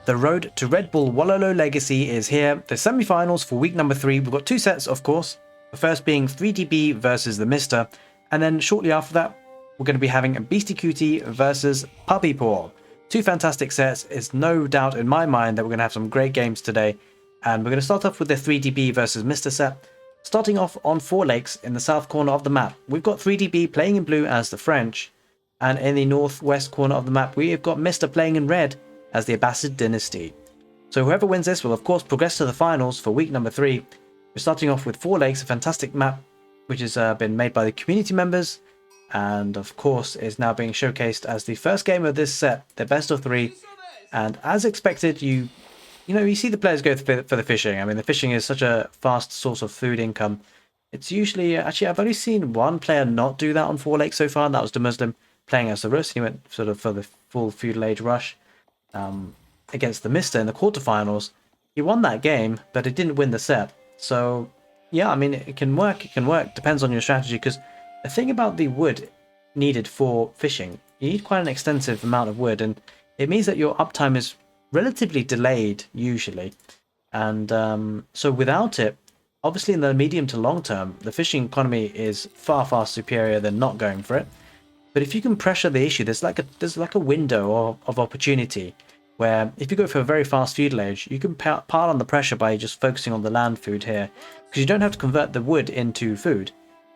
The road to Redbull Wololo Legacy is here. The semi-finals for week number 3. We've got two sets, of course. The first being 3DB versus the Mista, and then shortly after that, we're going to be having beastyqt versus puppypaw. Two fantastic sets. It's no doubt in my mind that we're going to have some great games today, and we're going to start off with the 3DB versus Mista set. Starting off on 4 lakes in the south corner of the map, we've got 3DB playing in blue as the French, and in the northwest corner of the map, we've got Mista playing in red as the Abbasid dynasty. So whoever wins this will of course progress to the finals for week number 3. We're starting off with 4 lakes, a fantastic map which has been made by the community members, and of course is now being showcased as the first game of this set, the best of 3. And as expected, you see the players go for the fishing. I mean, the fishing is such a fast source of food income. It's usually, actually I've only seen one player not do that on 4 lakes so far, and that was the Muslim playing as the Rus. He went sort of for the full feudal age rush. Against the Mista in the quarterfinals. He won that game, but it didn't win the set. So yeah, I mean, it can work, depends on your strategy, because the thing about the wood needed for fishing, you need quite an extensive amount of wood, and it means that your uptime is relatively delayed usually. And so without it, obviously in the medium to long term, the fishing economy is far superior than not going for it. But if you can pressure the issue, there's like a window of opportunity where if you go for a very fast feudal age, you can pile on the pressure by just focusing on the land food here, because you don't have to convert the wood into food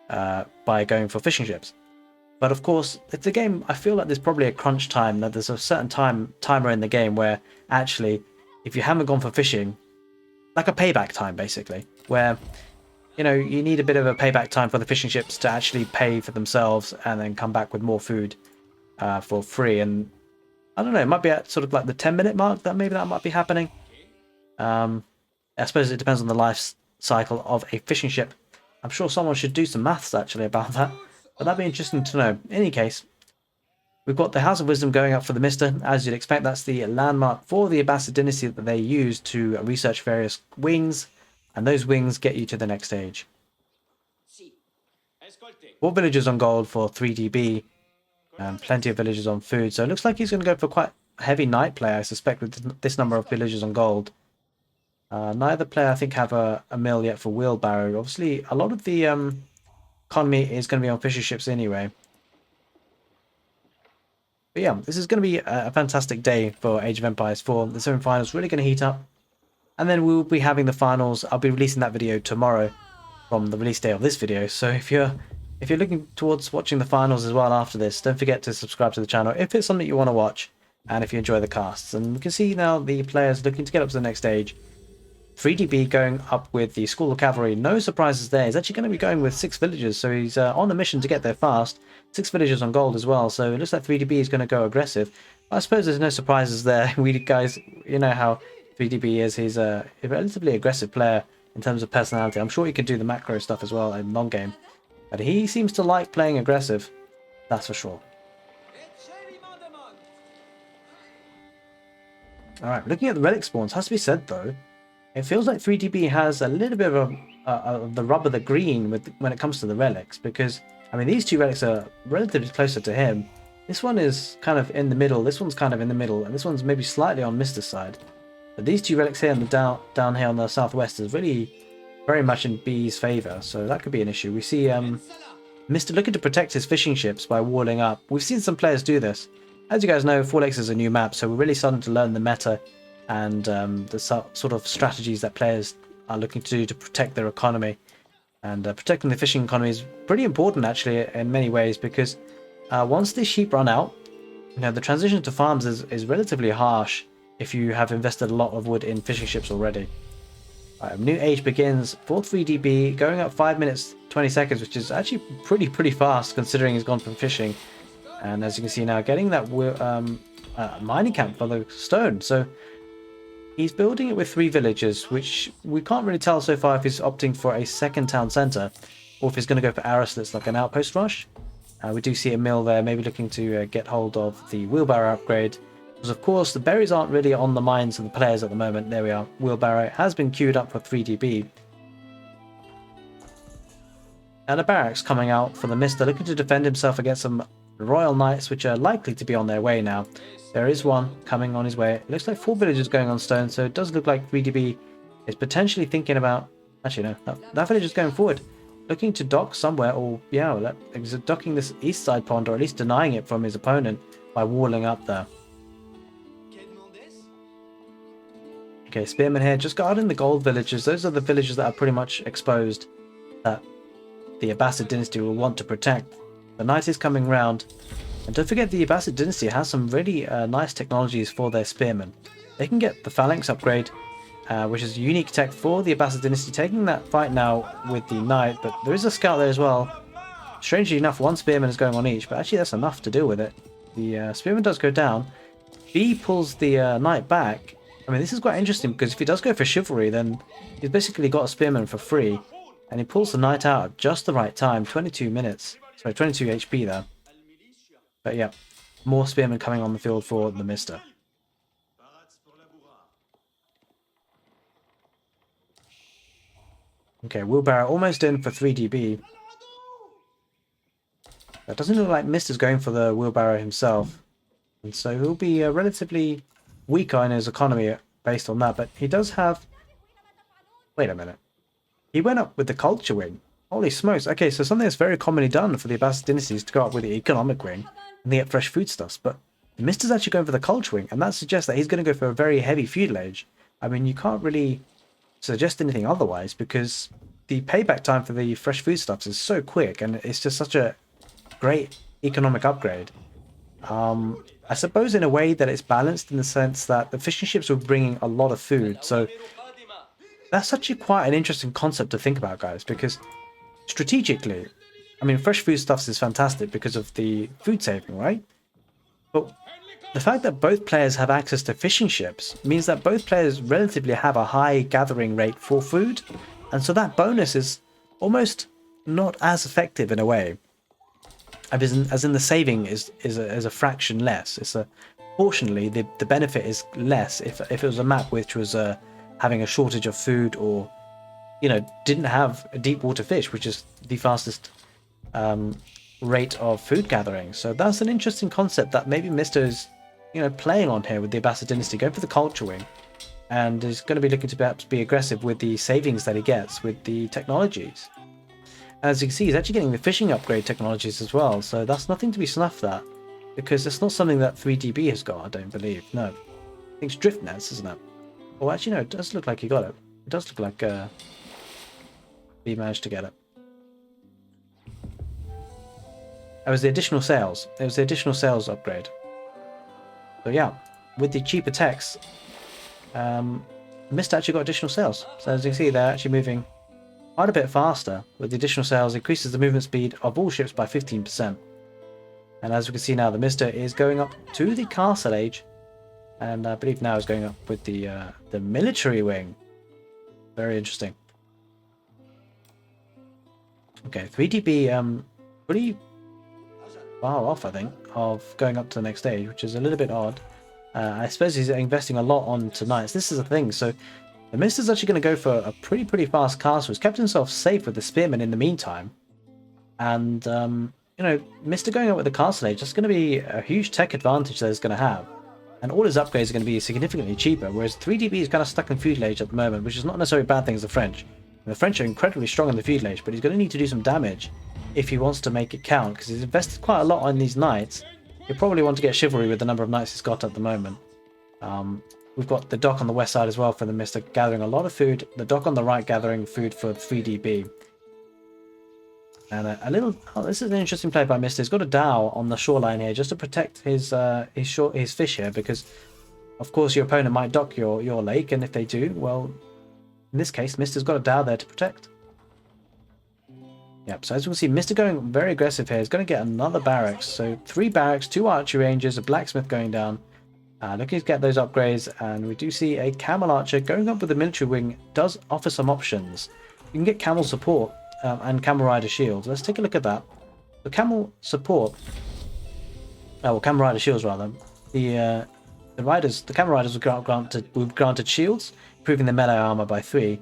by going for fishing ships. But of course, it's a game, I feel like there's probably a crunch time, that there's a certain timer in the game where actually, if you haven't gone for fishing, like a payback time basically, where you need a bit of a payback time for the fishing ships to actually pay for themselves and then come back with more food for free. And I don't know, it might be at sort of like the 10-minute mark that maybe that might be happening. I suppose it depends on the life cycle of a fishing ship. I'm sure someone should do some maths actually about that, but that'd be interesting to know. In any case, we've got the House of Wisdom going up for the Mista. As you'd expect, that's the landmark for the Abbasid dynasty that they use to research various wings, and those wings get you to the next stage. 4 villagers on gold for 3DB, and plenty of villagers on food. So it looks like he's going to go for quite a heavy knight play, I suspect, with this number of villagers on gold. Neither player, I think, have a mill yet for wheelbarrow. Obviously, a lot of the economy is going to be on fisher ships anyway. But yeah, this is going to be a fantastic day for Age of Empires 4. The semi-finals really going to heat up. And then we'll be having the finals. I'll be releasing that video tomorrow from the release day of this video. So if you're looking towards watching the finals as well after this, don't forget to subscribe to the channel if it's something you want to watch, and if you enjoy the casts. And we can see now the players looking to get up to the next stage. 3DB going up with the School of Cavalry. No surprises there. He's actually going to be going with 6 villagers, so he's on a mission to get there fast. 6 villagers on gold as well, so it looks like 3DB is going to go aggressive. I suppose there's no surprises there. We guys, you know how 3DB is. He's a relatively aggressive player in terms of personality. I'm sure he can do the macro stuff as well in long game, but he seems to like playing aggressive, that's for sure. Alright, looking at the relic spawns, has to be said though, it feels like 3DB has a little bit of the rub of the green when it comes to the relics, because, I mean, these 2 relics are relatively closer to him. This one is kind of in the middle, this one's kind of in the middle, and this one's maybe slightly on Mista's side. But these 2 relics here in the down here on the southwest is really very much in B's favour, so that could be an issue. We see Mista looking to protect his fishing ships by walling up. We've seen some players do this. As you guys know, 4 lakes is a new map, so we're really starting to learn the meta and the sort of strategies that players are looking to do to protect their economy. And protecting the fishing economy is pretty important actually in many ways, because once the sheep run out, the transition to farms is relatively harsh if you have invested a lot of wood in fishing ships already. New age begins for 3DB, going up 5 minutes 20 seconds, which is actually pretty fast considering he's gone from fishing. And as you can see now, getting that mining camp for the stone. So he's building it with 3 villages, which we can't really tell so far if he's opting for a second town centre or if he's going to go for Arislets like an outpost rush. We do see a mill there, maybe looking to get hold of the wheelbarrow upgrade. Because of course the berries aren't really on the minds of the players at the moment. There we are, wheelbarrow has been queued up for 3DB. And a barracks coming out for the Mista, looking to defend himself against some Royal Knights, which are likely to be on their way now. There is one coming on his way. It looks like 4 villagers going on stone, so it does look like 3DB is potentially thinking about... Actually, no, that village is going forward. Looking to dock somewhere, or yeah, he's docking this east side pond, or at least denying it from his opponent by walling up there. Okay, Spearman here, just guarding the gold villages. Those are the villages that are pretty much exposed that the Abbasid dynasty will want to protect. The knight is coming round. And don't forget the Abbasid dynasty has some really nice technologies for their spearmen. They can get the phalanx upgrade, which is a unique tech for the Abbasid dynasty, taking that fight now with the knight, but there is a scout there as well. Strangely enough, one spearman is going on each, but actually that's enough to deal with it. The spearman does go down. B pulls the knight back. I mean, this is quite interesting, because if he does go for chivalry, then he's basically got a spearman for free, and he pulls the knight out at just the right time, 22 minutes. Sorry, 22 HP there. But yeah, more spearmen coming on the field for the Mista. Okay, wheelbarrow almost in for 3DB. That doesn't look like Mista's going for the wheelbarrow himself. And so he'll be relatively weaker in his economy based on that. But he does have... Wait a minute. He went up with the culture wing. Holy smokes. Okay, so something that's very commonly done for the Abbasid dynasties to go up with the economic wing and they get fresh foodstuffs. But the Mista's actually going for the culture wing, and that suggests that he's going to go for a very heavy feudal age. I mean, you can't really suggest anything otherwise, because the payback time for the fresh foodstuffs is so quick, and it's just such a great economic upgrade. I suppose in a way that it's balanced in the sense that the fishing ships were bringing a lot of food, so that's actually quite an interesting concept to think about, guys, because strategically, I mean, fresh foodstuffs is fantastic because of the food saving, right? But the fact that both players have access to fishing ships means that both players relatively have a high gathering rate for food, and so that bonus is almost not as effective in a way. As in the saving is a fraction less. It's fortunately the benefit is less if it was a map which was having a shortage of food, or didn't have a deep water fish, which is the fastest rate of food gathering. So that's an interesting concept that maybe Mista is playing on here with the Abbasid dynasty, going for the culture wing, and is going to be looking to perhaps be aggressive with the savings that he gets with the technologies. As you can see, he's actually getting the fishing upgrade technologies as well, so that's nothing to be snuffed at, because it's not something that 3DB has got, I don't believe. No. I think it's drift nets, isn't it? Oh, actually, no, it does look like he got it. It does look like he managed to get it. It was the additional sales. It was the additional sales upgrade. So yeah, with the cheaper techs, Mista actually got additional sales. So as you can see, they're actually moving quite a bit faster with the additional sales. Increases the movement speed of all ships by 15%. And as we can see now, the Mista is going up to the castle age, and I believe now is going up with the military wing. Very interesting. Okay, 3DB pretty far off, I think, of going up to the next stage, which is a little bit odd. I suppose he's investing a lot on tonight. This is the thing. So the Mista's actually going to go for a pretty fast castle. He's kept himself safe with the spearmen in the meantime. And, Mista going up with the castle age, that's going to be a huge tech advantage that he's going to have. And all his upgrades are going to be significantly cheaper, whereas 3DB is kind of stuck in feudal age at the moment, which is not necessarily a bad thing as the French. And the French are incredibly strong in the feudal age, but he's going to need to do some damage if he wants to make it count, because he's invested quite a lot on these knights. He'll probably want to get chivalry with the number of knights he's got at the moment. We've got the dock on the west side as well for the Mista, gathering a lot of food. The dock on the right gathering food for 3DB. And this is an interesting play by Mista. He's got a dhow on the shoreline here just to protect his fish here, because of course your opponent might dock your lake, and if they do, well, in this case, Mista's got a dhow there to protect. Yep, so as we can see, Mista going very aggressive here. He's going to get another barracks. So 3 barracks, 2 archery ranges, a blacksmith going down. Looking to get those upgrades, and we do see a camel archer going up with the military wing. Does offer some options. You can get camel support and camel rider shields. Let's take a look at that. The camel support, camel rider shields rather. The camel riders were granted shields, improving their melee armor by 3,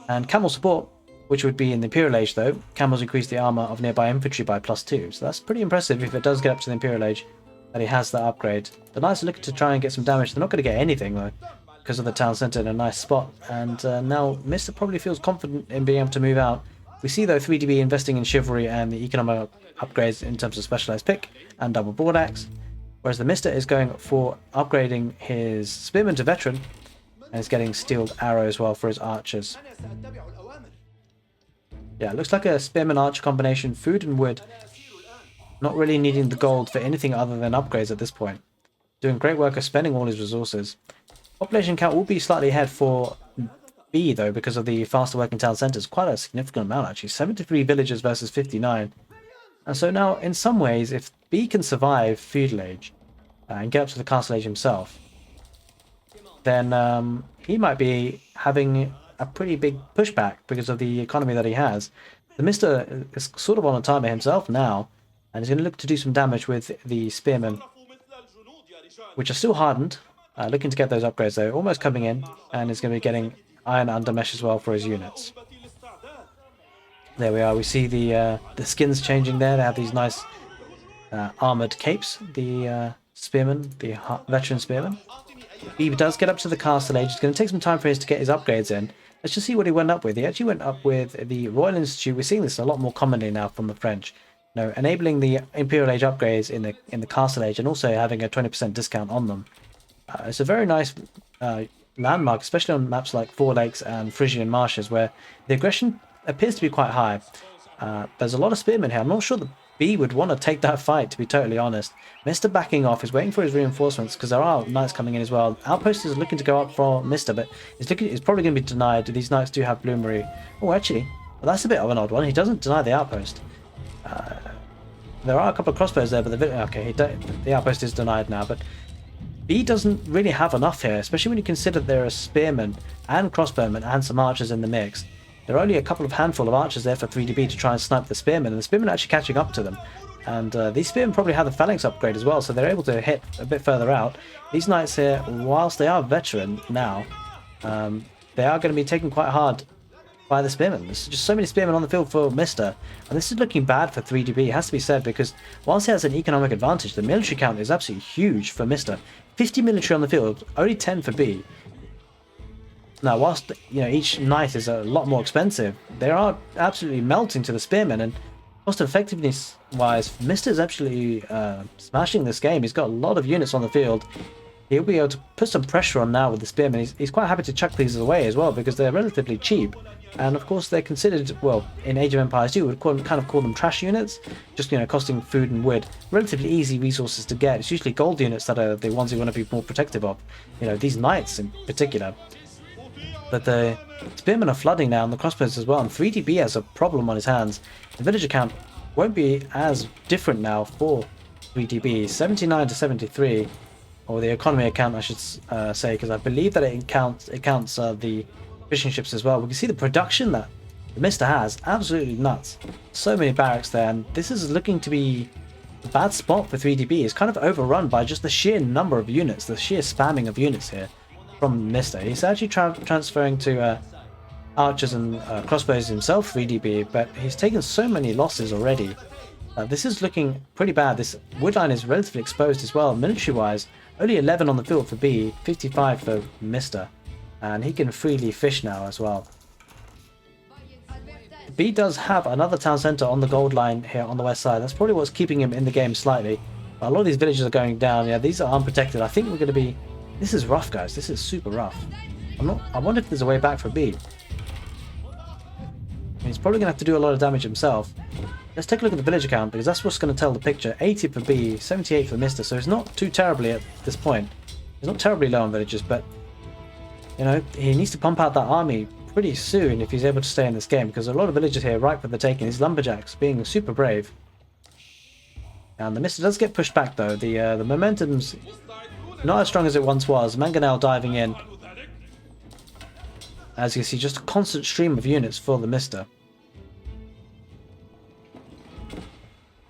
and camel support which would be in the Imperial Age though. Camels increase the armor of nearby infantry by +2, so that's pretty impressive if it does get up to the Imperial Age that he has that upgrade. The Knights are looking to try and get some damage. They're not going to get anything though, because of the town centre in a nice spot, and now Mista probably feels confident in being able to move out. We see though 3DB investing in chivalry and the economic upgrades in terms of specialized pick and double broad axe, whereas the Mista is going for upgrading his spearman to veteran and is getting steeled arrow as well for his archers. Yeah, it looks like a spearman archer combination, food and wood, not really needing the gold for anything other than upgrades at this point. Doing great work of spending all his resources. Population count will be slightly ahead for B though because of the faster working town centres. Quite a significant amount actually, 73 villagers versus 59. And so now in some ways if B can survive feudal age and get up to the castle age himself, then he might be having a pretty big pushback because of the economy that he has. The Mista is sort of on a timer himself now, and he's going to look to do some damage with the spearmen, which are still hardened. Looking to get those upgrades though, almost coming in, and is going to be getting iron undermesh as well for his units. There we are, we see the skins changing there. They have these nice armoured capes, the spearmen, the veteran spearmen. He does get up to the castle age. It's going to take some time for him to get his upgrades in. Let's just see what he went up with. He actually went up with the Royal Institute. We're seeing this a lot more commonly now from the French. You know, enabling the Imperial Age upgrades in the castle age and also having a 20% discount on them. It's a very nice landmark, especially on maps like Four Lakes and Frisian Marshes, where the aggression appears to be quite high. There's a lot of spearmen here. I'm not sure that B would want to take that fight, to be totally honest. Mista backing off, is waiting for his reinforcements because there are knights coming in as well. Outpost is looking to go up for Mista, but it's probably going to be denied. These knights do have bloomery. Oh, actually, well, that's a bit of an odd one. He doesn't deny the outpost. There are a couple of crossbows there, but the outpost is denied now. But B doesn't really have enough here, especially when you consider there are spearmen and crossbowmen and some archers in the mix. There are only a couple of handful of archers there for 3DB to try and snipe the spearmen, and the spearmen are actually catching up to them. And these spearmen probably have the phalanx upgrade as well, so they're able to hit a bit further out. These knights here, whilst they are veteran now, they are going to be taken quite hard by the spearmen. There's just so many spearmen on the field for Mista, and this is looking bad for 3DB, it has to be said, because whilst he has an economic advantage, the military count is absolutely huge for Mista. 50 military on the field, only 10 for B. Now, whilst each knight is a lot more expensive, they are absolutely melting to the spearmen, and cost effectiveness wise, Mista is absolutely smashing this game. He's got a lot of units on the field. He'll be able to put some pressure on now with the spearmen. He's quite happy to chuck these away as well because they're relatively cheap, and of course they're considered, well, in Age of Empires 2 we would kind of call them trash units, just costing food and wood, relatively easy resources to get. It's usually gold units that are the ones you want to be more protective of, these knights in particular. But the spearmen are flooding now, and the crossbows as well, and 3DB has a problem on his hands. The villager count won't be as different now for 3DB, 79 to 73, or the economy account I should say, because I believe that it counts the fishing ships as well. We can see the production that the Mista has, absolutely nuts. So many barracks there, and this is looking to be a bad spot for 3DB. It's kind of overrun by just the sheer number of units, the sheer spamming of units here from Mista. He's actually transferring to archers and crossbows himself, 3DB, but he's taken so many losses already. This is looking pretty bad. This wood line is relatively exposed as well. Military-wise, only 11 on the field for B, 55 for Mista, and he can freely fish now as well. B does have another town centre on the gold line here on the west side. That's probably what's keeping him in the game slightly. A lot of these villages are going down. Yeah, these are unprotected. I think we're going to be... This is rough, guys. This is super rough. I wonder if there's a way back for B. He's probably going to have to do a lot of damage himself. Let's take a look at the villager count, because that's what's going to tell the picture. 80 for B, 78 for Mista, so it's not too terribly at this point. It's not terribly low on villagers, but he needs to pump out that army pretty soon if he's able to stay in this game, because a lot of villagers here ripe for the taking. These lumberjacks being super brave. And the Mista does get pushed back though. The momentum's not as strong as it once was. Mangonel diving in. As you see, just a constant stream of units for the Mista.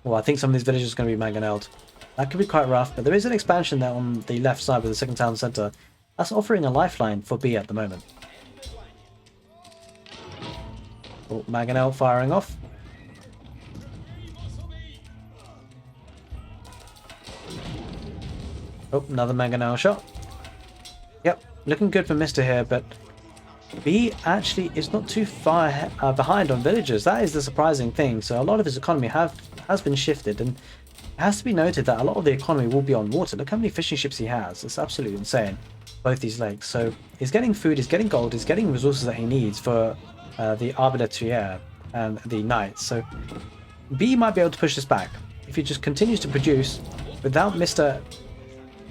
Well, I think some of these villages are going to be mangonelled. That could be quite rough, but there is an expansion there on the left side with the second town centre. That's offering a lifeline for B at the moment. Oh, Mangonel firing off. Oh, another Mangonel shot. Yep, looking good for Mr. here, but B actually is not too far behind on villagers. That is the surprising thing. So a lot of his economy has been shifted, and it has to be noted that a lot of the economy will be on water. Look how many fishing ships he has. It's absolutely insane, both these lakes. So he's getting food, he's getting gold, he's getting resources that he needs for the Arbaletier and the Knights. So B might be able to push this back if he just continues to produce without Mr.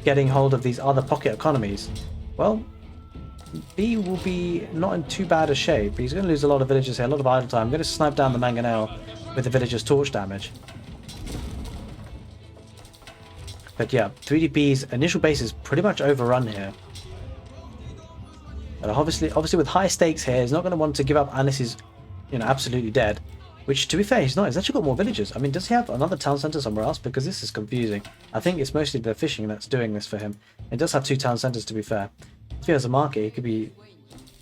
getting hold of these other pocket economies. Well, B will be not in too bad a shape. He's going to lose a lot of villagers here, a lot of idle time. I'm going to snipe down the Mangonel with the villagers' torch damage. But yeah, 3DP's initial base is pretty much overrun here. But obviously with high stakes here, he's not going to want to give up unless he's, absolutely dead. Which, to be fair, he's not. He's actually got more villagers. I mean, does he have another town centre somewhere else? Because this is confusing. I think it's mostly the fishing that's doing this for him. He does have 2 town centres, to be fair. If he has a market, he could be...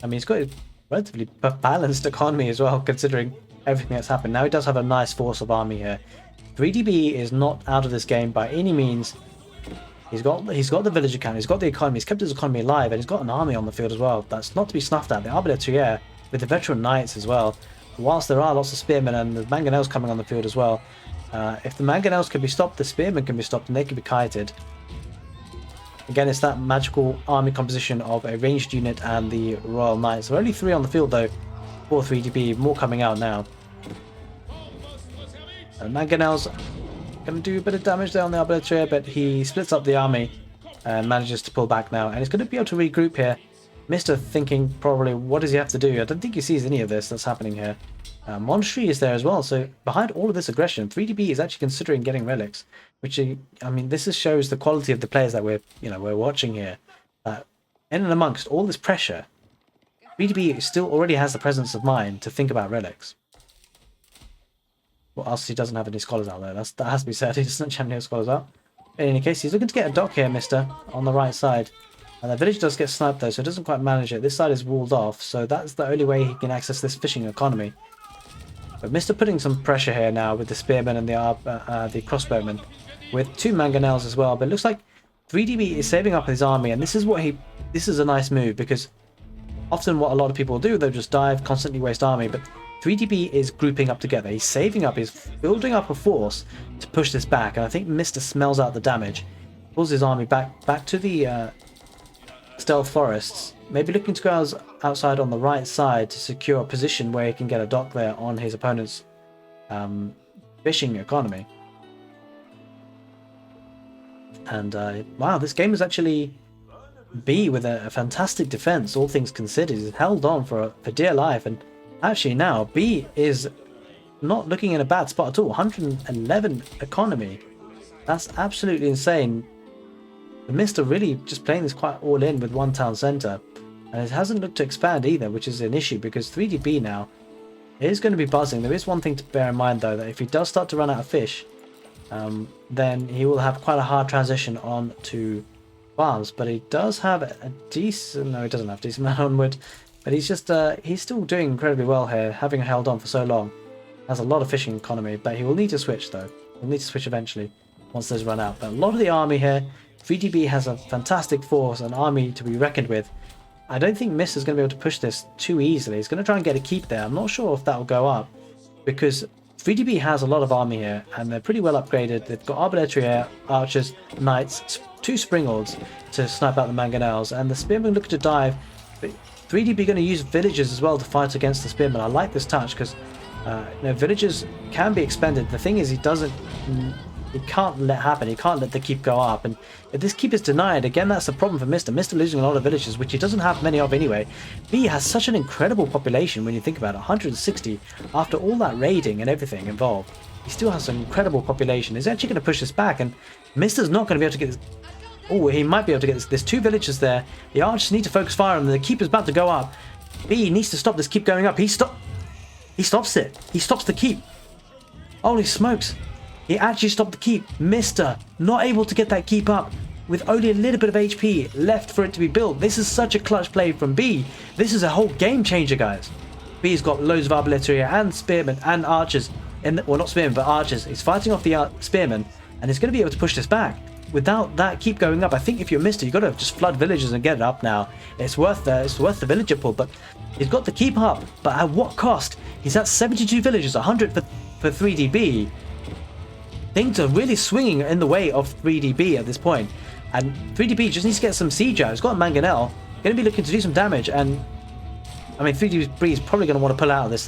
I mean, he's got a relatively balanced economy as well, considering everything that's happened. Now he does have a nice force of army here. 3DB is not out of this game by any means. He's got the villager count, he's got the economy, he's kept his economy alive, and he's got an army on the field as well. That's not to be snuffed at. The Arbaletier with the veteran knights as well. Whilst there are lots of spearmen and the Mangonels coming on the field as well, if the Mangonels can be stopped, the spearmen can be stopped, and they can be kited. Again, it's that magical army composition of a ranged unit and the Royal Knights. There are only 3 on the field though, for 3DB, more coming out now. Mangonels going to do a bit of damage there on the Arbaletier, but he splits up the army and manages to pull back now, and he's going to be able to regroup here. Mr. thinking probably, what does he have to do? I don't think he sees any of this that's happening here. Monastery is there as well, so behind all of this aggression, 3DB is actually considering getting relics, which, I mean, this shows the quality of the players that we're watching here. In and amongst all this pressure, 3DB still already has the presence of mind to think about relics. What else he doesn't have any scholars out there? That has to be said. He doesn't have any scholars out. In any case, he's looking to get a dock here, Mister, on the right side. And the village does get sniped though, so it doesn't quite manage it. This side is walled off, so that's the only way he can access this fishing economy. But Mr. putting some pressure here now with the spearmen and the crossbowmen, with 2 Mangonels as well. But it looks like 3DB is saving up his army, and this is a nice move, because often what a lot of people do, they'll just dive, constantly waste army. But 3DB is grouping up together. He's saving up, he's building up a force to push this back, and I think Mr. smells out the damage, pulls his army back to the stealth forests, maybe looking to go outside on the right side to secure a position where he can get a dock there on his opponent's fishing economy. And wow, this game is actually B with a fantastic defense, all things considered. He's held on for dear life, and actually now B is not looking in a bad spot at all. 111 economy. That's absolutely insane. The Mist are really just playing this quite all in with 1 town centre, and it hasn't looked to expand either, which is an issue, because 3DB now is going to be buzzing. There is one thing to bear in mind though, that if he does start to run out of fish, then he will have quite a hard transition on to farms. But he does have a decent, no, he doesn't have a decent amount on wood, but he's just he's still doing incredibly well here, having held on for so long. Has a lot of fishing economy, but he will need to switch though. He'll need to switch eventually once those run out. But a lot of the army here, 3DB has a fantastic force, an army to be reckoned with. I don't think Mist is going to be able to push this too easily. He's going to try and get a keep there. I'm not sure if that will go up, because 3DB has a lot of army here, and they're pretty well upgraded. They've got Arbaletier, archers, knights, 2 springords to snipe out the Mangonels, and the spearmen looking to dive. But 3DB going to use villagers as well to fight against the spearmen. I like this touch, because villagers can be expended. The thing is, he can't let happen. He can't let the keep go up, and if this keep is denied, again, that's a problem for Mr. Mr. losing a lot of villagers, which he doesn't have many of anyway. B has such an incredible population when you think about it, 160 after all that raiding and everything involved. He still has an incredible population. He's actually going to push this back, and Mr.'s not going to be able to get this. Oh, he might be able to get this. There's 2 villagers there. The archers need to focus fire on them. The keep is about to go up. B needs to stop this keep going up. He stops it. He stops the keep. Holy smokes. He actually stopped the keep. Mr. not able to get that keep up with only a little bit of HP left for it to be built. This is such a clutch play from B. This is a whole game changer, guys. B's got loads of artillery and spearmen and archers. Well, not spearmen, but archers. He's fighting off the spearmen, and he's going to be able to push this back. Without that keep going up, I think if you're Mista, you've got to just flood villages and get it up now. It's worth the villager pull, but he's got the keep up. But at what cost? He's at 72 villages, 100 for 3DB. Things are really swinging in the way of 3DB at this point. And 3DB just needs to get some siege out. He's got a Mangonel, going to be looking to do some damage. And I mean, 3DB is probably going to want to pull out of this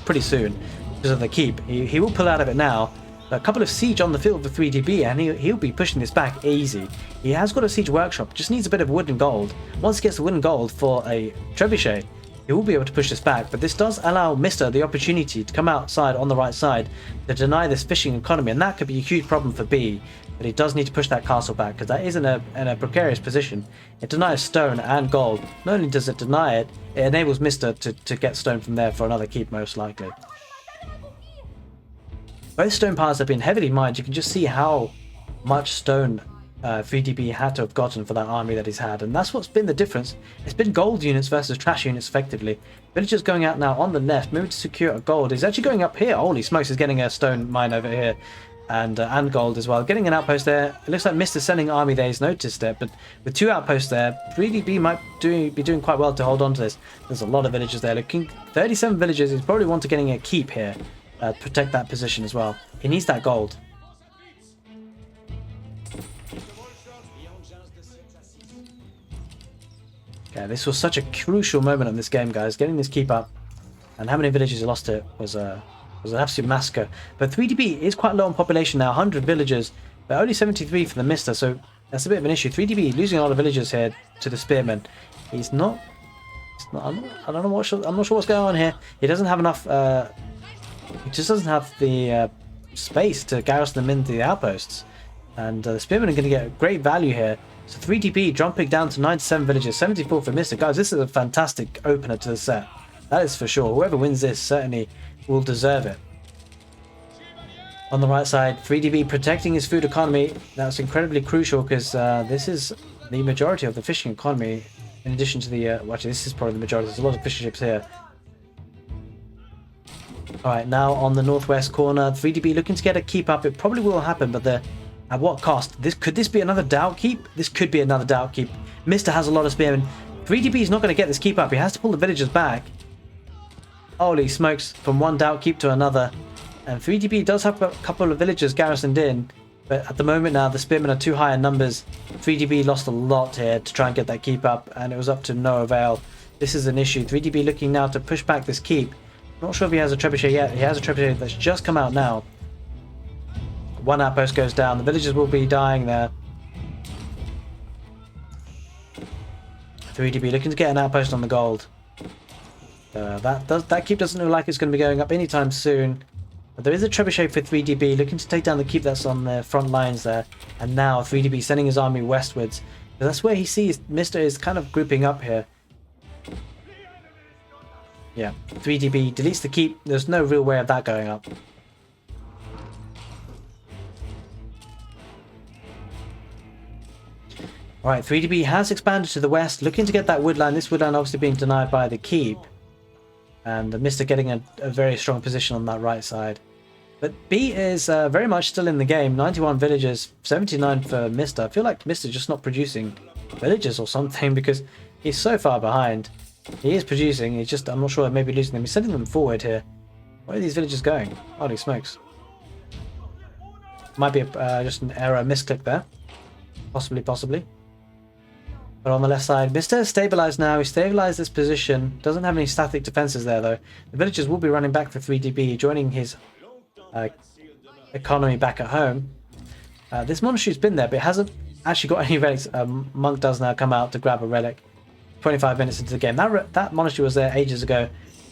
pretty soon because of the keep. He will pull out of it now. A couple of siege on the field for 3DB, and he'll be pushing this back easy. He has got a siege workshop, just needs a bit of wood and gold. Once he gets the wood and gold for a trebuchet, he will be able to push this back. But this does allow Mista the opportunity to come outside on the right side to deny this fishing economy, and that could be a huge problem for B. But he does need to push that castle back because that is in a precarious position. It denies stone and gold. Not only does it deny it, it enables Mista to get stone from there for another keep most likely. Both stone piles have been heavily mined. You can just see how much stone 3DB had to have gotten for that army that he's had, and that's what's been the difference. It's been gold units versus trash units effectively. Villagers going out now on the left, maybe to secure a gold. He's actually going up here. Holy smokes, he's getting a stone mine over here, and gold as well. Getting an outpost there. It looks like Mista's sending army there. He's noticed it, but with 2 outposts there, 3DB might be doing quite well to hold on to this. There's a lot of villagers there. Looking 37 villagers. He's probably want to getting a keep here. Protect that position as well. He needs that gold. Okay, this was such a crucial moment in this game, guys. Getting this keep up, and how many villages he lost to it was an absolute massacre. But 3DB is quite low on population now, 100 villagers, but only 73 for the Mista, so that's a bit of an issue. 3DB losing a lot of villagers here to the spearmen. He's not. I don't know I'm not sure what's going on here. He doesn't have enough. He just doesn't have the space to garrison them into the outposts. And the spearmen are going to get great value here. So 3DB jumping down to 97 villages, 74 for Mista. Guys, this is a fantastic opener to the set. That is for sure. Whoever wins this certainly will deserve it. On the right side, 3DB protecting his food economy. That's incredibly crucial because this is the majority of the fishing economy. In addition to the... well, actually, this is probably the majority. There's a lot of fishing ships here. Alright, now on the northwest corner, 3DB looking to get a keep up. It probably will happen, but at what cost? Could this be another doubt keep? This could be another doubt keep. Mista has a lot of spearmen. 3DB is not going to get this keep up. He has to pull the villagers back. Holy smokes, from one doubt keep to another. And 3DB does have a couple of villagers garrisoned in, but at the moment now the spearmen are too high in numbers. 3DB lost a lot here to try and get that keep up, and it was up to no avail. This is an issue. 3DB looking now to push back this keep. Not sure if he has a trebuchet yet. He has a trebuchet that's just come out now. One outpost goes down. The villagers will be dying there. 3DB looking to get an outpost on the gold. That keep doesn't look like it's going to be going up anytime soon. But there is a trebuchet for 3DB looking to take down the keep that's on the front lines there. And now 3DB sending his army westwards. That's where he sees Mista is kind of grouping up here. Yeah, 3DB deletes the keep. There's no real way of that going up. Alright, 3DB has expanded to the west, looking to get that woodland. This woodland obviously being denied by the keep. And Mista getting a very strong position on that right side. But B is very much still in the game. 91 villagers, 79 for Mista. I feel like Mista's just not producing villagers or something because he's so far behind. He is producing, he's just, I'm not sure, maybe losing them. He's sending them forward here. Where are these villagers going? Holy smokes. Might be just an error, misclick there. Possibly. But on the left side, Mista is stabilized now. He's stabilized this position. Doesn't have any static defenses there, though. The villagers will be running back for 3DB, joining his economy back at home. This monastery's been there, but it hasn't actually got any relics. Monk does now come out to grab a relic. 25 minutes into the game. That monastery was there ages ago.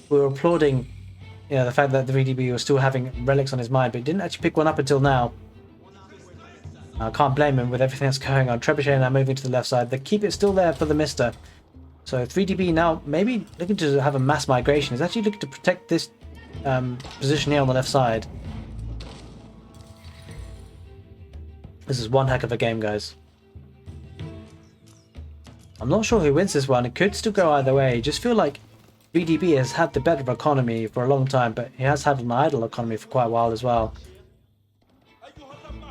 We were applauding, the fact that the 3DB was still having relics on his mind, but he didn't actually pick one up until now. I can't blame him with everything that's going on. Trebuchet now moving to the left side. The keep is still there for the Mista. So 3DB now maybe looking to have a mass migration. He's actually looking to protect this position here on the left side. This is one heck of a game, guys. I'm not sure who wins this one. It could still go either way. I just feel like 3DB has had the better economy for a long time, but he has had an idle economy for quite a while as well.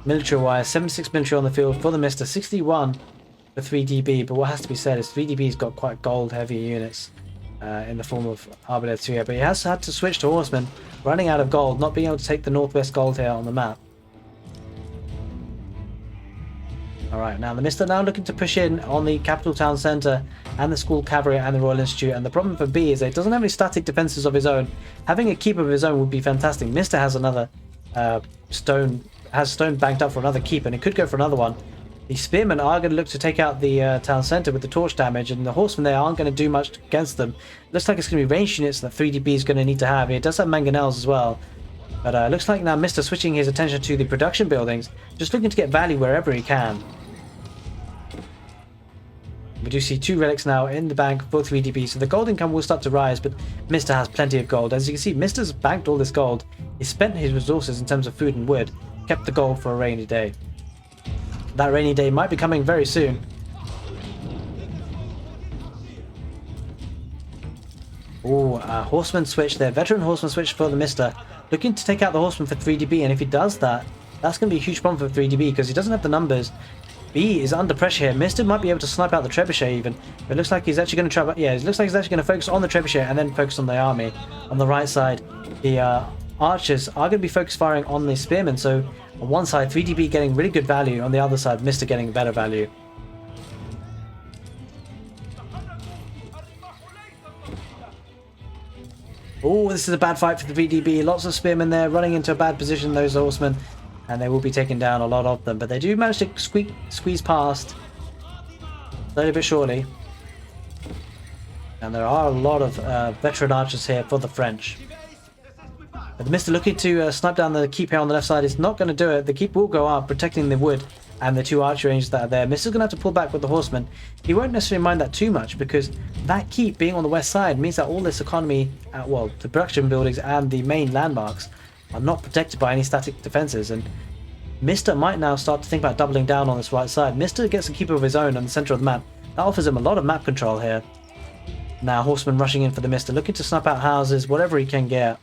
Military-wise, 76 military on the field for the Mista, 61 for 3DB, but what has to be said is 3DB's got quite gold-heavy units in the form of Arbalest here, but he has had to switch to Horsemen, running out of gold, not being able to take the northwest gold here on the map. Alright, now the Mista now looking to push in on the capital town centre and the school cavalry and the Royal Institute, and the problem for B is that he doesn't have any static defences of his own. Having a keep of his own would be fantastic. Mista has another stone banked up for another keep, and it could go for another one. The spearmen are going to look to take out the town centre with the torch damage, and the horsemen there aren't going to do much against them. Looks like it's going to be ranged units that 3DB is going to need to have. It does have mangonels as well. But looks like now Mista switching his attention to the production buildings, just looking to get value wherever he can. We do see 2 relics now in the bank for 3DB, so the gold income will start to rise, but Mista has plenty of gold. As you can see, Mista's banked all this gold. He spent his resources in terms of food and wood, kept the gold for a rainy day. That rainy day might be coming very soon. Oh, horseman switch there. Veteran horseman switch for the Mista. Looking to take out the horseman for 3DB, and if he does that, that's going to be a huge problem for 3DB because he doesn't have the numbers. B is under pressure here. Mista might be able to snipe out the trebuchet even. But it looks like he's actually going to try. Yeah, it looks like he's actually going to focus on the trebuchet and then focus on the army. On the right side, the archers are going to be focus firing on the spearmen. So on one side, 3DB getting really good value. On the other side, Mista getting better value. Oh, this is a bad fight for the 3DB. Lots of spearmen there running into a bad position, those horsemen. And they will be taking down a lot of them. But they do manage to squeeze past. Slowly but surely. And there are a lot of veteran archers here for the French. But the Mista looking to snipe down the keep here on the left side is not going to do it. The keep will go up, protecting the wood and the 2 archer ranges that are there. Mista's going to have to pull back with the horsemen. He won't necessarily mind that too much because that keep being on the west side means that all this economy, well, the production buildings and the main landmarks are not protected by any static defenses, and Mista might now start to think about doubling down on this right side. Mista gets a keeper of his own on the center of the map. That offers him a lot of map control here. Now horsemen rushing in for the Mista, looking to snuff out houses, whatever he can get.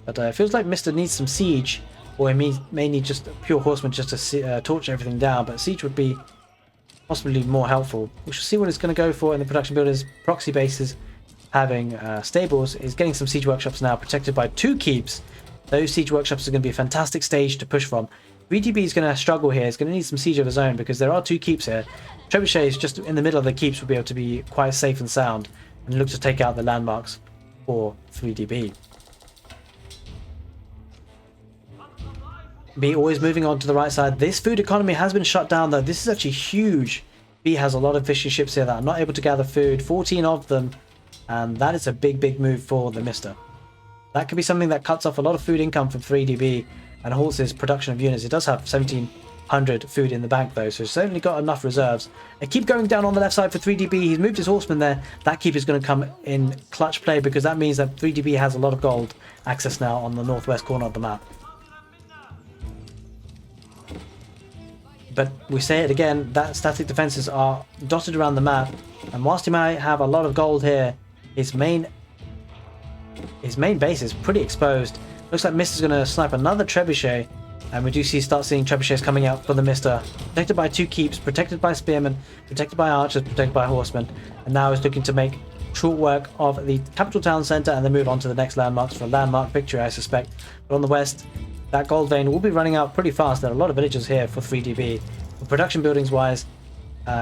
But it feels like Mista needs some siege, or he may need just pure horsemen just to torch everything down, but siege would be possibly more helpful. We shall see what it's going to go for in the production builders. Proxy bases having stables is getting some siege workshops now, protected by 2 keeps. Those siege workshops are going to be a fantastic stage to push from. 3DB is going to struggle here. He's going to need some siege of his own because there are 2 keeps here. Trebuchets just in the middle of the keeps will be able to be quite safe and sound and look to take out the landmarks for 3DB. B always moving on to the right side. This food economy has been shut down though. This is actually huge. B has a lot of fishing ships here that are not able to gather food. 14 of them. And that is a big move for the Mista. That could be something that cuts off a lot of food income from 3DB and halts his production of units. It does have 1,700 food in the bank though, so it's certainly got enough reserves. I keep going down on the left side for 3DB. He's moved his horseman there. That keep is going to come in clutch play because that means that 3DB has a lot of gold access now on the northwest corner of the map. But we say it again, that static defenses are dotted around the map, and whilst he might have a lot of gold here, his main base is pretty exposed. Looks like Mista's going to snipe another trebuchet, and we do start seeing trebuchets coming out for the Mista. Protected by 2 keeps, protected by spearmen, protected by archers, protected by horsemen, and now is looking to make short work of the capital town centre and then move on to the next landmarks for a landmark victory, I suspect. But on the west, that gold vein will be running out pretty fast. There are a lot of villagers here for 3DB. For production buildings wise,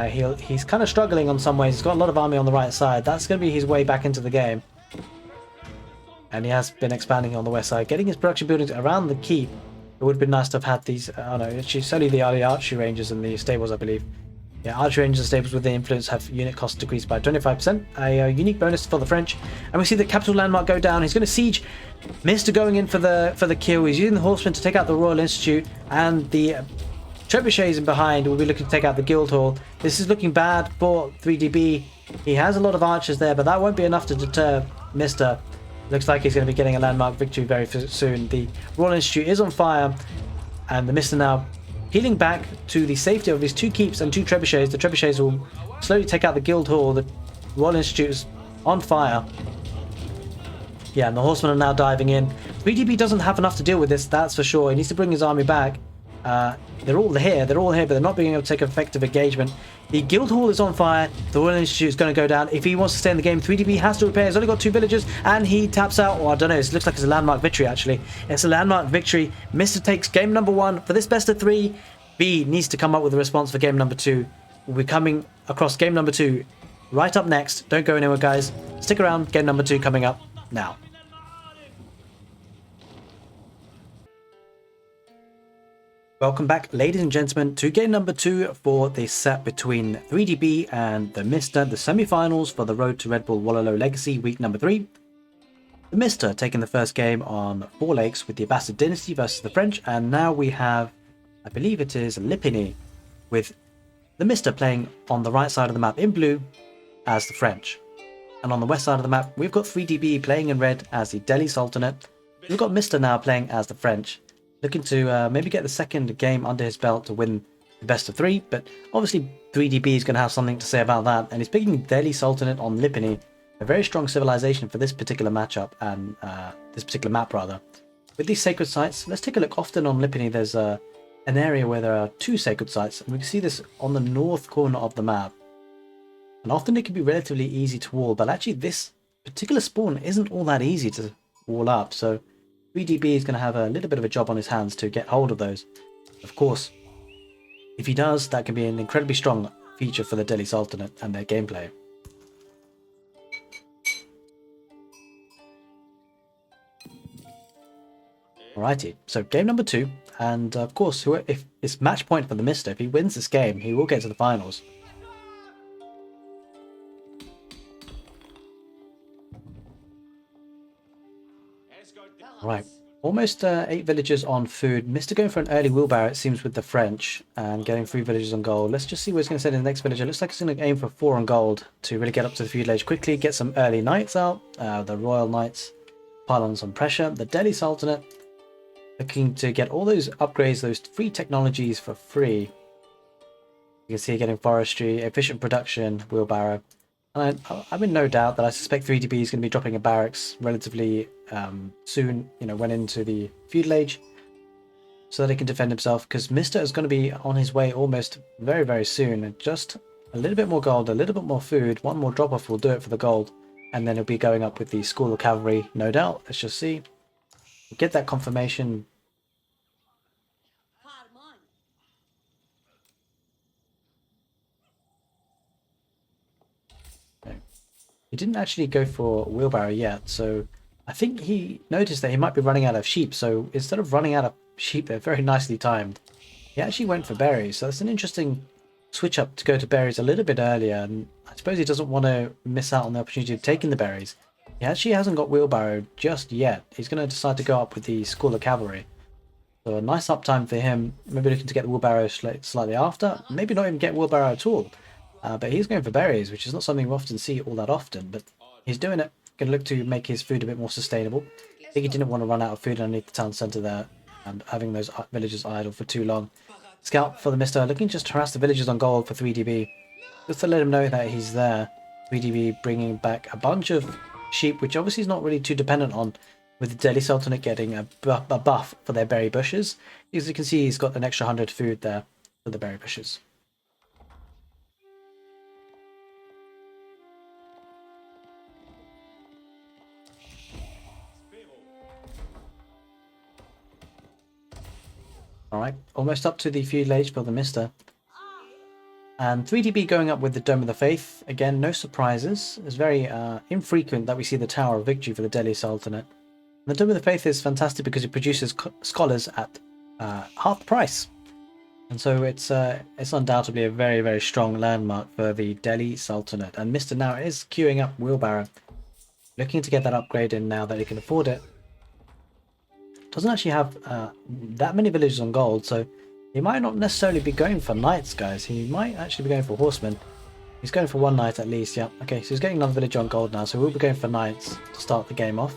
he's kind of struggling on some ways. He's got a lot of army on the right side. That's going to be his way back into the game. And he has been expanding on the west side, getting his production buildings around the keep. It would have been nice to have had these. Oh no, it's only the early archery ranges and the stables, I believe. Yeah, archery ranges and stables with the influence have unit costs decreased by 25%. A unique bonus for the French. And we see the capital landmark go down. He's going to siege. Mista going in for the kill. He's using the horsemen to take out the Royal Institute, and the trebuchets in behind will be looking to take out the Guildhall. This is looking bad for 3DB. He has a lot of archers there, but that won't be enough to deter Mista. Looks like he's going to be getting a landmark victory very soon. The Royal Institute is on fire, and the Mista now healing back to the safety of his 2 keeps and 2 trebuchets. The trebuchets will slowly take out the Guildhall. The Royal Institute's on fire. Yeah, and the horsemen are now diving in. 3DB doesn't have enough to deal with this, that's for sure. He needs to bring his army back. They're all here, but they're not being able to take effective engagement. The guild hall is on fire. The Royal Institute is going to go down. If he wants to stay in the game, 3DB has to repair. He's only got 2 villagers, and he taps out. Or I don't know, it looks like it's a landmark victory, actually. It's a landmark victory. Mr. takes game number 1 for this best of 3. B needs to come up with a response for game number 2. We'll be coming across game number 2 right up next. Don't go anywhere, guys. Stick around. Game number 2 coming up now. Welcome back, ladies and gentlemen, to game number 2 for the set between 3DB and the Mista, the semi-finals for the Road to Redbull Wololo Legacy, week number 3. The Mista taking the first game on 4 lakes with the Abbasid Dynasty versus the French, and now we have, I believe it is Lipiny, with the Mista playing on the right side of the map in blue as the French. And on the west side of the map, we've got 3DB playing in red as the Delhi Sultanate. We've got Mista now playing as the French. Looking to maybe get the second game under his belt to win the best of 3, but obviously 3DB is going to have something to say about that, and he's picking Delhi Sultanate on Lipiny, a very strong civilization for this particular matchup, and this particular map rather. With these sacred sites, let's take a look. Often on Lipiny there's an area where there are 2 sacred sites, and we can see this on the north corner of the map. And often it can be relatively easy to wall, but actually this particular spawn isn't all that easy to wall up, so 3DB is going to have a little bit of a job on his hands to get hold of those. Of course, if he does, that can be an incredibly strong feature for the Delhi Sultanate and their gameplay. Alrighty, so game number 2, and of course, if it's match point for the Mista, if he wins this game, he will get to the finals. Right, almost 8 villagers on food. Mista going for an early wheelbarrow, it seems, with the French, and getting 3 villagers on gold. Let's just see what he's going to send in the next villager. Looks like he's going to aim for 4 on gold to really get up to the feudal age quickly, get some early knights out. The royal knights pile on some pressure. The Delhi Sultanate looking to get all those upgrades, those free technologies for free. You can see getting forestry, efficient production, wheelbarrow. And I'm in no doubt that I suspect 3DB is going to be dropping a barracks relatively soon, when into the feudal age, so that he can defend himself, because Mista is going to be on his way almost very, very soon. And just a little bit more gold, a little bit more food, 1 more drop-off will do it for the gold, and then he'll be going up with the School of Cavalry, no doubt. Let's just see. Get that confirmation. He didn't actually go for wheelbarrow yet, so I think he noticed that he might be running out of sheep, so instead of running out of sheep, they're very nicely timed. He actually went for berries, so it's an interesting switch up to go to berries a little bit earlier, and I suppose he doesn't want to miss out on the opportunity of taking the berries. He actually hasn't got wheelbarrow just yet. He's going to decide to go up with the School of Cavalry. So a nice uptime for him, maybe looking to get the wheelbarrow slightly after, maybe not even get wheelbarrow at all. But he's going for berries, which is not something we often see all that often, but he's doing it. Going to look to make his food a bit more sustainable. I think he didn't want to run out of food underneath the town centre there, and having those villagers idle for too long. Scout for the Mista, looking just to harass the villagers on gold for 3DB, just to let him know that he's there. 3DB bringing back a bunch of sheep, which obviously is not really too dependent on, with the Delhi Sultanate getting a buff for their berry bushes. As you can see, he's got an extra 100 food there for the berry bushes. Alright, almost up to the feudal age for the Mista. And 3DB going up with the Dome of the Faith. Again, no surprises. It's very infrequent that we see the Tower of Victory for the Delhi Sultanate. And the Dome of the Faith is fantastic because it produces scholars at half the price. And so it's undoubtedly a very, very strong landmark for the Delhi Sultanate. And Mista now is queuing up wheelbarrow, looking to get that upgrade in now that he can afford it. Doesn't actually have that many villagers on gold, so he might not necessarily be going for knights, guys. He might actually be going for horsemen. He's going for 1 knight at least, yeah. Okay, so he's getting another villager on gold now, so we'll be going for knights to start the game off.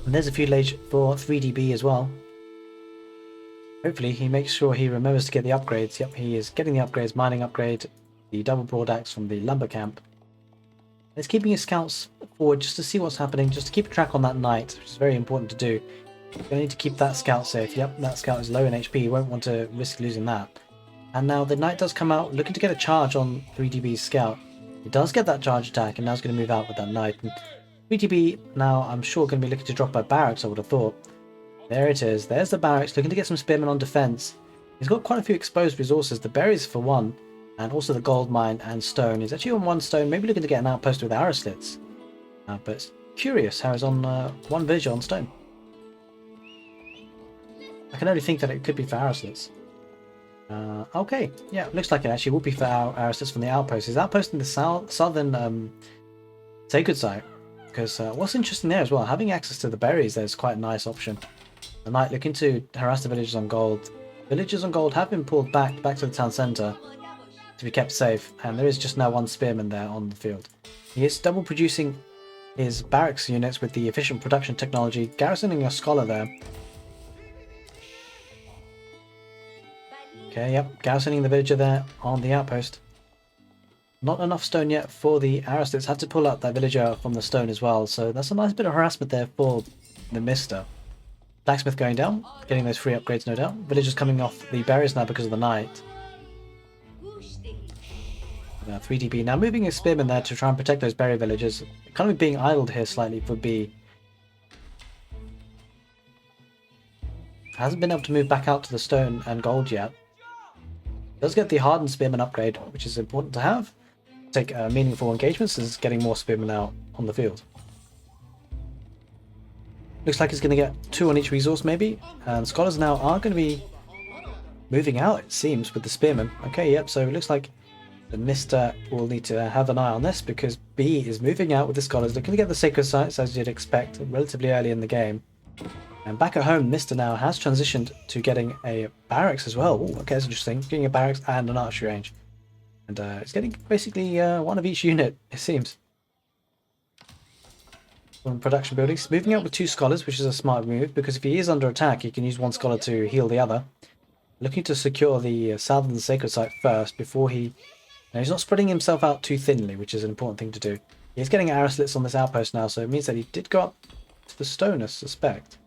And there's a feudal age for 3DB as well. Hopefully he makes sure he remembers to get the upgrades. Yep, he is getting the upgrades, mining upgrade, the double broad axe from the lumber camp. He's keeping his scouts forward just to see what's happening, just to keep a track on that knight, which is very important to do. You're going to need to keep that scout safe. Yep, that scout is low in HP, you won't want to risk losing that. And now the knight does come out looking to get a charge on 3DB's scout. He does get that charge attack, and now he's going to move out with that knight. And 3DB now, I'm sure, going to be looking to drop a barracks, I would have thought. There it is. There's the barracks, looking to get some spearmen on defense. He's got quite a few exposed resources. The berries for one, and also the gold mine and stone. He's actually on one stone, maybe looking to get an outpost with arrow slits. But curious how he's on one villager on stone. I can only think that it could be for arrow slits. Okay, yeah, looks like it actually will be for arrow slits from the outpost. His outpost in the southern sacred site. Because what's interesting there as well, having access to the berries there is quite a nice option. The knight looking to harass the villagers on gold. Villagers on gold have been pulled back to the town centre to be kept safe, and there is just now one spearman there on the field. He is double producing his barracks units with the efficient production technology, garrisoning a scholar there. Okay, yep, garrisoning the villager there on the outpost. Not enough stone yet for the arrow slits. Had to pull out that villager from the stone as well, so that's a nice bit of harassment there for the mista. Blacksmith going down, getting those free upgrades no doubt. Villagers coming off the barriers now because of the knight. 3DB now moving his spearmen there to try and protect those berry villagers. Kind of being idled here slightly for B. Hasn't been able to move back out to the stone and gold yet. Does get the hardened spearman upgrade, which is important to have. Take meaningful engagements as getting more spearmen out on the field. Looks like he's going to get 2 on each resource maybe, and scholars now are going to be moving out, it seems, with the spearmen. Okay, yep, so it looks like the mista will need to have an eye on this, because B is moving out with the scholars, looking to get the sacred sites as you'd expect relatively early in the game. And back at home, mista now has transitioned to getting a barracks as well. Ooh, okay, that's interesting. Getting a barracks and an archery range. And it's getting basically one of each unit, it seems. From production buildings. Moving out with 2 scholars, which is a smart move, because if he is under attack, he can use one scholar to heal the other. Looking to secure the southern sacred site first before he... Now, he's not spreading himself out too thinly, which is an important thing to do. He's getting arrow slits on this outpost now, so it means that he did go up to the stone, I suspect.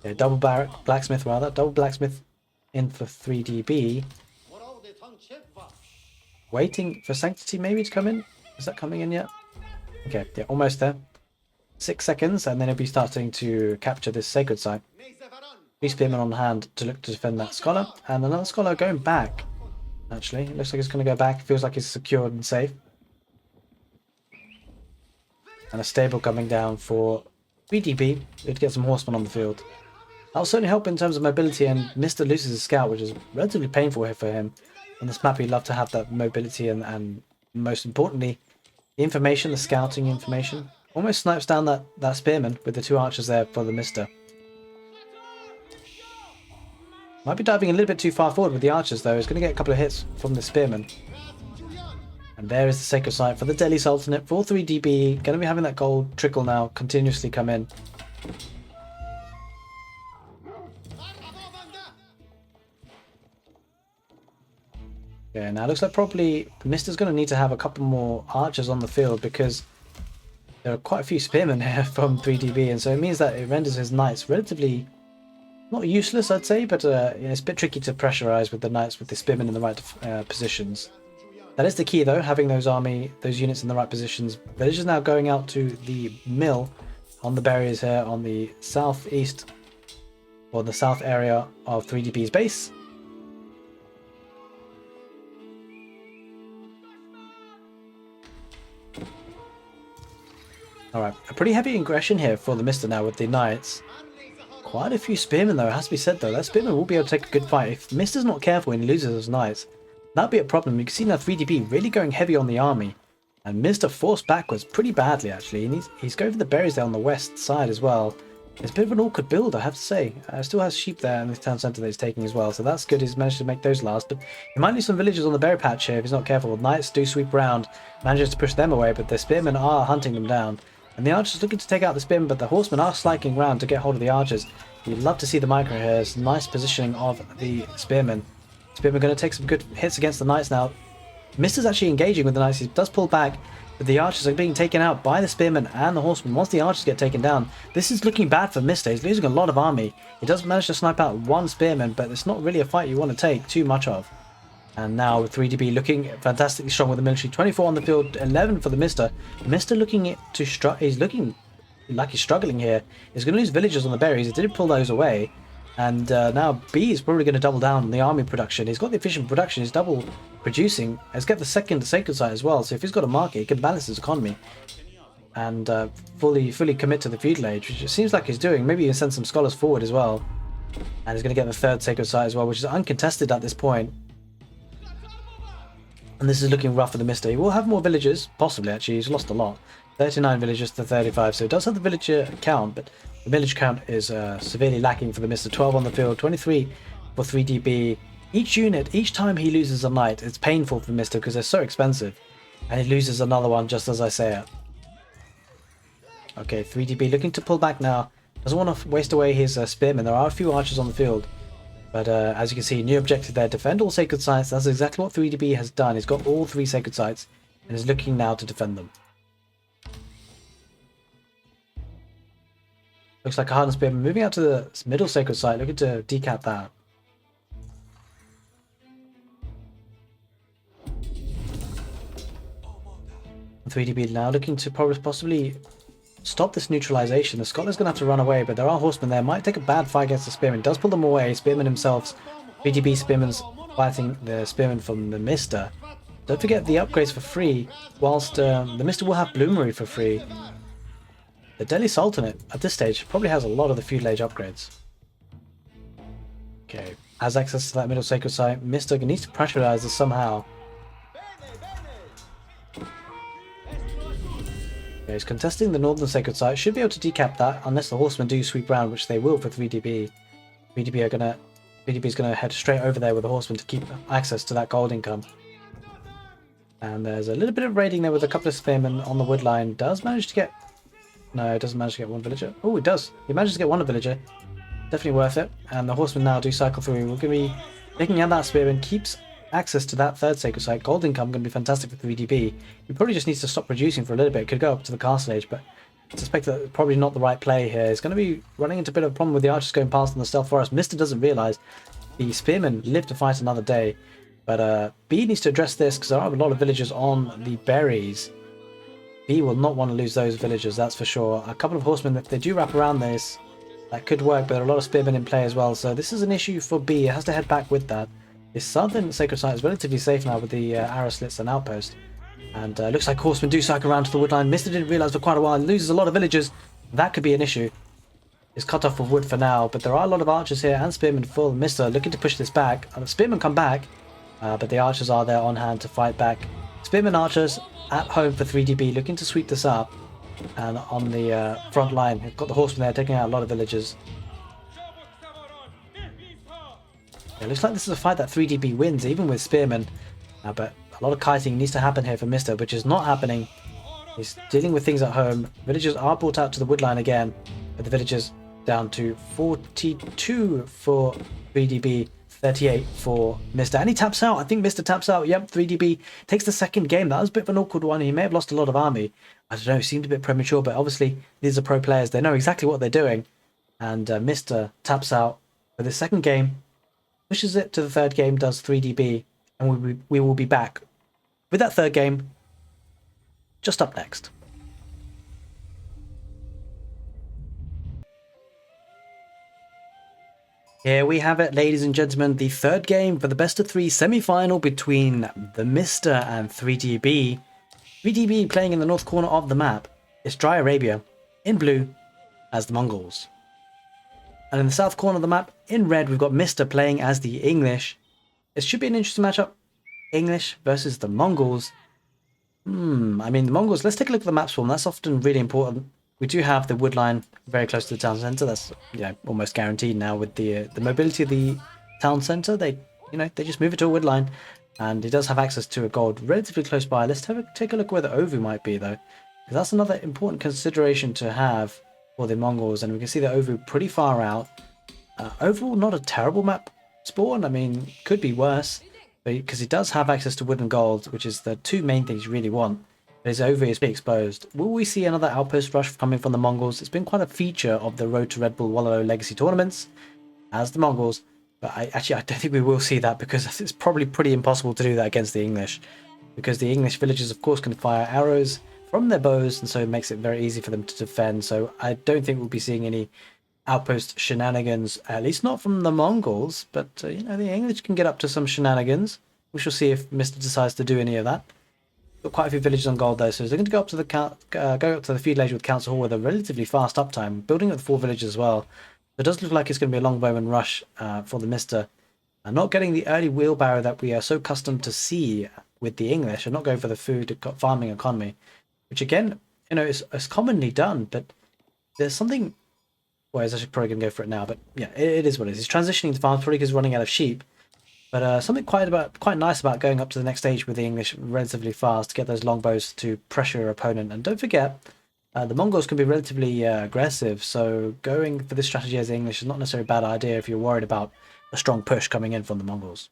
Yeah, double blacksmith rather. Double blacksmith in for 3DB. Waiting for Sanctity maybe to come in? Is that coming in yet? Okay, yeah, almost there. 6 seconds, and then he'll be starting to capture this sacred site. 3 spearmen on hand to look to defend that scholar, and another scholar going back. Actually, it looks like he's going to go back. Feels like he's secured and safe. And a stable coming down for 3DB. To get some horsemen on the field. That'll certainly help in terms of mobility, and Mr. loses his scout, which is relatively painful here for him. On this map, he'd love to have that mobility and most importantly, the information, the scouting information. Almost snipes down that spearman with the 2 archers there for the Mr. Might be diving a little bit too far forward with the archers though. He's going to get a couple of hits from the spearman. And there is the sacred site for the Delhi Sultanate for 3DB. Going to be having that gold trickle now continuously come in. Yeah, now it looks like probably Mister's going to need to have a couple more archers on the field, because there are quite a few spearmen here from 3DB, and so it means that it renders his knights relatively not useless, I'd say, but it's a bit tricky to pressurize with the knights with the spearmen in the right positions. That is the key though, having those units in the right positions. Villagers now going out to the mill on the barriers here on the southeast, or the south area of 3DB's base. Alright, a pretty heavy aggression here for the Mista now with the knights. Quite a few spearmen though, it has to be said though. That spearman will be able to take a good fight. If Mista's not careful and he loses those knights, that'd be a problem. You can see now 3DB really going heavy on the army. And Mista forced backwards pretty badly actually. And he's going for the berries there on the west side as well. It's a bit of an awkward build, I have to say. Still has sheep there in the town centre that he's taking as well. So that's good, he's managed to make those last. But he might lose some villagers on the berry patch here if he's not careful. Knights do sweep around, manages to push them away, but the spearmen are hunting them down. And the archers looking to take out the spearmen, but the horsemen are sliking around to get hold of the archers. You'd love to see the micro here. It's nice positioning of the spearmen. Spearmen going to take some good hits against the knights now. Mista's actually engaging with the knights. He does pull back, but the archers are being taken out by the spearmen and the horsemen. Once the archers get taken down, this is looking bad for Mista. He's losing a lot of army. He does manage to snipe out one spearman, but it's not really a fight you want to take too much of. And now 3DB looking fantastically strong with the military. 24 on the field, 11 for the Mista. Mista looking to he's looking like he's struggling here. He's going to lose villagers on the berries. He did pull those away. And now B is probably going to double down on the army production. He's got the efficient production. He's double producing. He's got the second sacred site as well. So if he's got a market, he can balance his economy. And fully commit to the feudal age, which it seems like he's doing. Maybe he can send some scholars forward as well. And he's going to get the third sacred site as well, which is uncontested at this point. And this is looking rough for the Mista. He will have more villagers, possibly actually. He's lost a lot. 39 villagers to 35, so it does have the villager count, but the village count is severely lacking for the Mista. 12 on the field, 23 for 3DB. Each unit, each time he loses a knight, it's painful for the Mista because they're so expensive. And he loses another one just as I say it. Okay, 3DB looking to pull back now. Doesn't want to waste away his spearmen. There are a few archers on the field. But as you can see, new objective there, defend all sacred sites. That's exactly what 3DB has done. He's got all 3 sacred sites and is looking now to defend them. Looks like a hardened spearman moving out to the middle sacred site, looking to decap that. And 3DB now looking to possibly stop this neutralization. The Scotland's going to have to run away, but there are horsemen there. Might take a bad fight against the spearman. Does pull them away. Spearman himself. 3DB spearman's fighting the spearman from the Mista. Don't forget the upgrades for free, whilst the Mista will have Bloomery for free. The Delhi Sultanate, at this stage, probably has a lot of the feudal age upgrades. Okay, has access to that middle sacred site. Mista needs to pressurize this somehow. Okay, he's contesting the northern sacred site. Should be able to decap that, unless the horsemen do sweep round, which they will for 3DB. 3DB is gonna head straight over there with the horsemen to keep access to that gold income. And there's a little bit of raiding there with a couple of spearmen on the wood line. Does manage to get... No, it doesn't manage to get one villager. Oh, it does. He manages to get one villager. Definitely worth it. And the horsemen now do cycle through. We're going to be taking out that spearman. Keeps access to that third sacred site. Gold income going to be fantastic for 3DB. He probably just needs to stop producing for a little bit. Could go up to the castle age, but I suspect that probably not the right play here. He's going to be running into a bit of a problem with the archers going past on the stealth forest. Mista doesn't realise the spearmen live to fight another day. But B needs to address this because there are a lot of villagers on the berries. B will not want to lose those villagers, that's for sure. A couple of horsemen, if they do wrap around this, that could work, but there are a lot of spearmen in play as well. So this is an issue for B. It has to head back with that. This southern sacred site is relatively safe now with the arrow slits and outpost. And looks like horsemen do cycle around to the woodline. Mista didn't realise for quite a while. He loses a lot of villagers. That could be an issue. He's cut off of wood for now, but there are a lot of archers here and spearmen full. Mista looking to push this back. The spearmen come back, but the archers are there on hand to fight back. Spearmen archers at home for 3DB, looking to sweep this up. And on the front line, we've got the horsemen there taking out a lot of villagers. It looks like this is a fight that 3DB wins, even with spearmen. But a lot of kiting needs to happen here for Mista, which is not happening. He's dealing with things at home. Villagers are brought out to the woodline again, but the villagers down to 42 for 3DB. 38 for Mista, and he taps out. I think Mista taps out. Yep, 3DB takes the second game. That was a bit of an awkward one. He may have lost a lot of army. I don't know, it seemed a bit premature, but obviously these are pro players. They know exactly what they're doing. And Mista taps out for the second game, pushes it to the third game, does 3DB, and we will be back with that third game just up next. Here we have it, ladies and gentlemen, the third game for the best of 3 semi-final between the Mista and 3DB. 3DB playing in the north corner of the map is Dry Arabia, in blue, as the Mongols. And in the south corner of the map, in red, we've got Mista playing as the English. It should be an interesting matchup. English versus the Mongols. I mean, the Mongols, let's take a look at the map swarm. That's often really important. We do have the wood line very close to the town centre. That's almost guaranteed now with the mobility of the town centre. They just move it to a wood line, and it does have access to a gold relatively close by. Let's take a look where the Ovu might be though. Because that's another important consideration to have for the Mongols, and we can see the Ovu pretty far out. Overall, not a terrible map spawn. I mean, could be worse, because it does have access to wood and gold, which is the two main things you really want. But his Ovu is pretty exposed. Will we see another outpost rush coming from the Mongols? It's been quite a feature of the Road to Redbull Wololo Legacy tournaments, as the Mongols. But I don't think we will see that, because it's probably pretty impossible to do that against the English. Because the English villagers, of course, can fire arrows from their bows, and so it makes it very easy for them to defend. So I don't think we'll be seeing any outpost shenanigans, at least not from the Mongols. But you know, the English can get up to some shenanigans. We shall see if Mr. decides to do any of that. Got quite a few villages on gold though, so they're going to go up to the feud ledge with Council Hall with a relatively fast uptime, building up the 4 villages as well. It does look like it's going to be a longbowman rush for the Mr. Not getting the early wheelbarrow that we are so accustomed to see with the English, and not going for the food farming economy, which again, you know, is commonly done. But there's something. Well, he's actually probably going to go for it now, but yeah, it is what it is. He's transitioning to farms probably because he's running out of sheep. But something quite nice about going up to the next stage with the English relatively fast to get those longbows to pressure your opponent. And don't forget, the Mongols can be relatively aggressive, so going for this strategy as the English is not necessarily a bad idea if you're worried about a strong push coming in from the Mongols.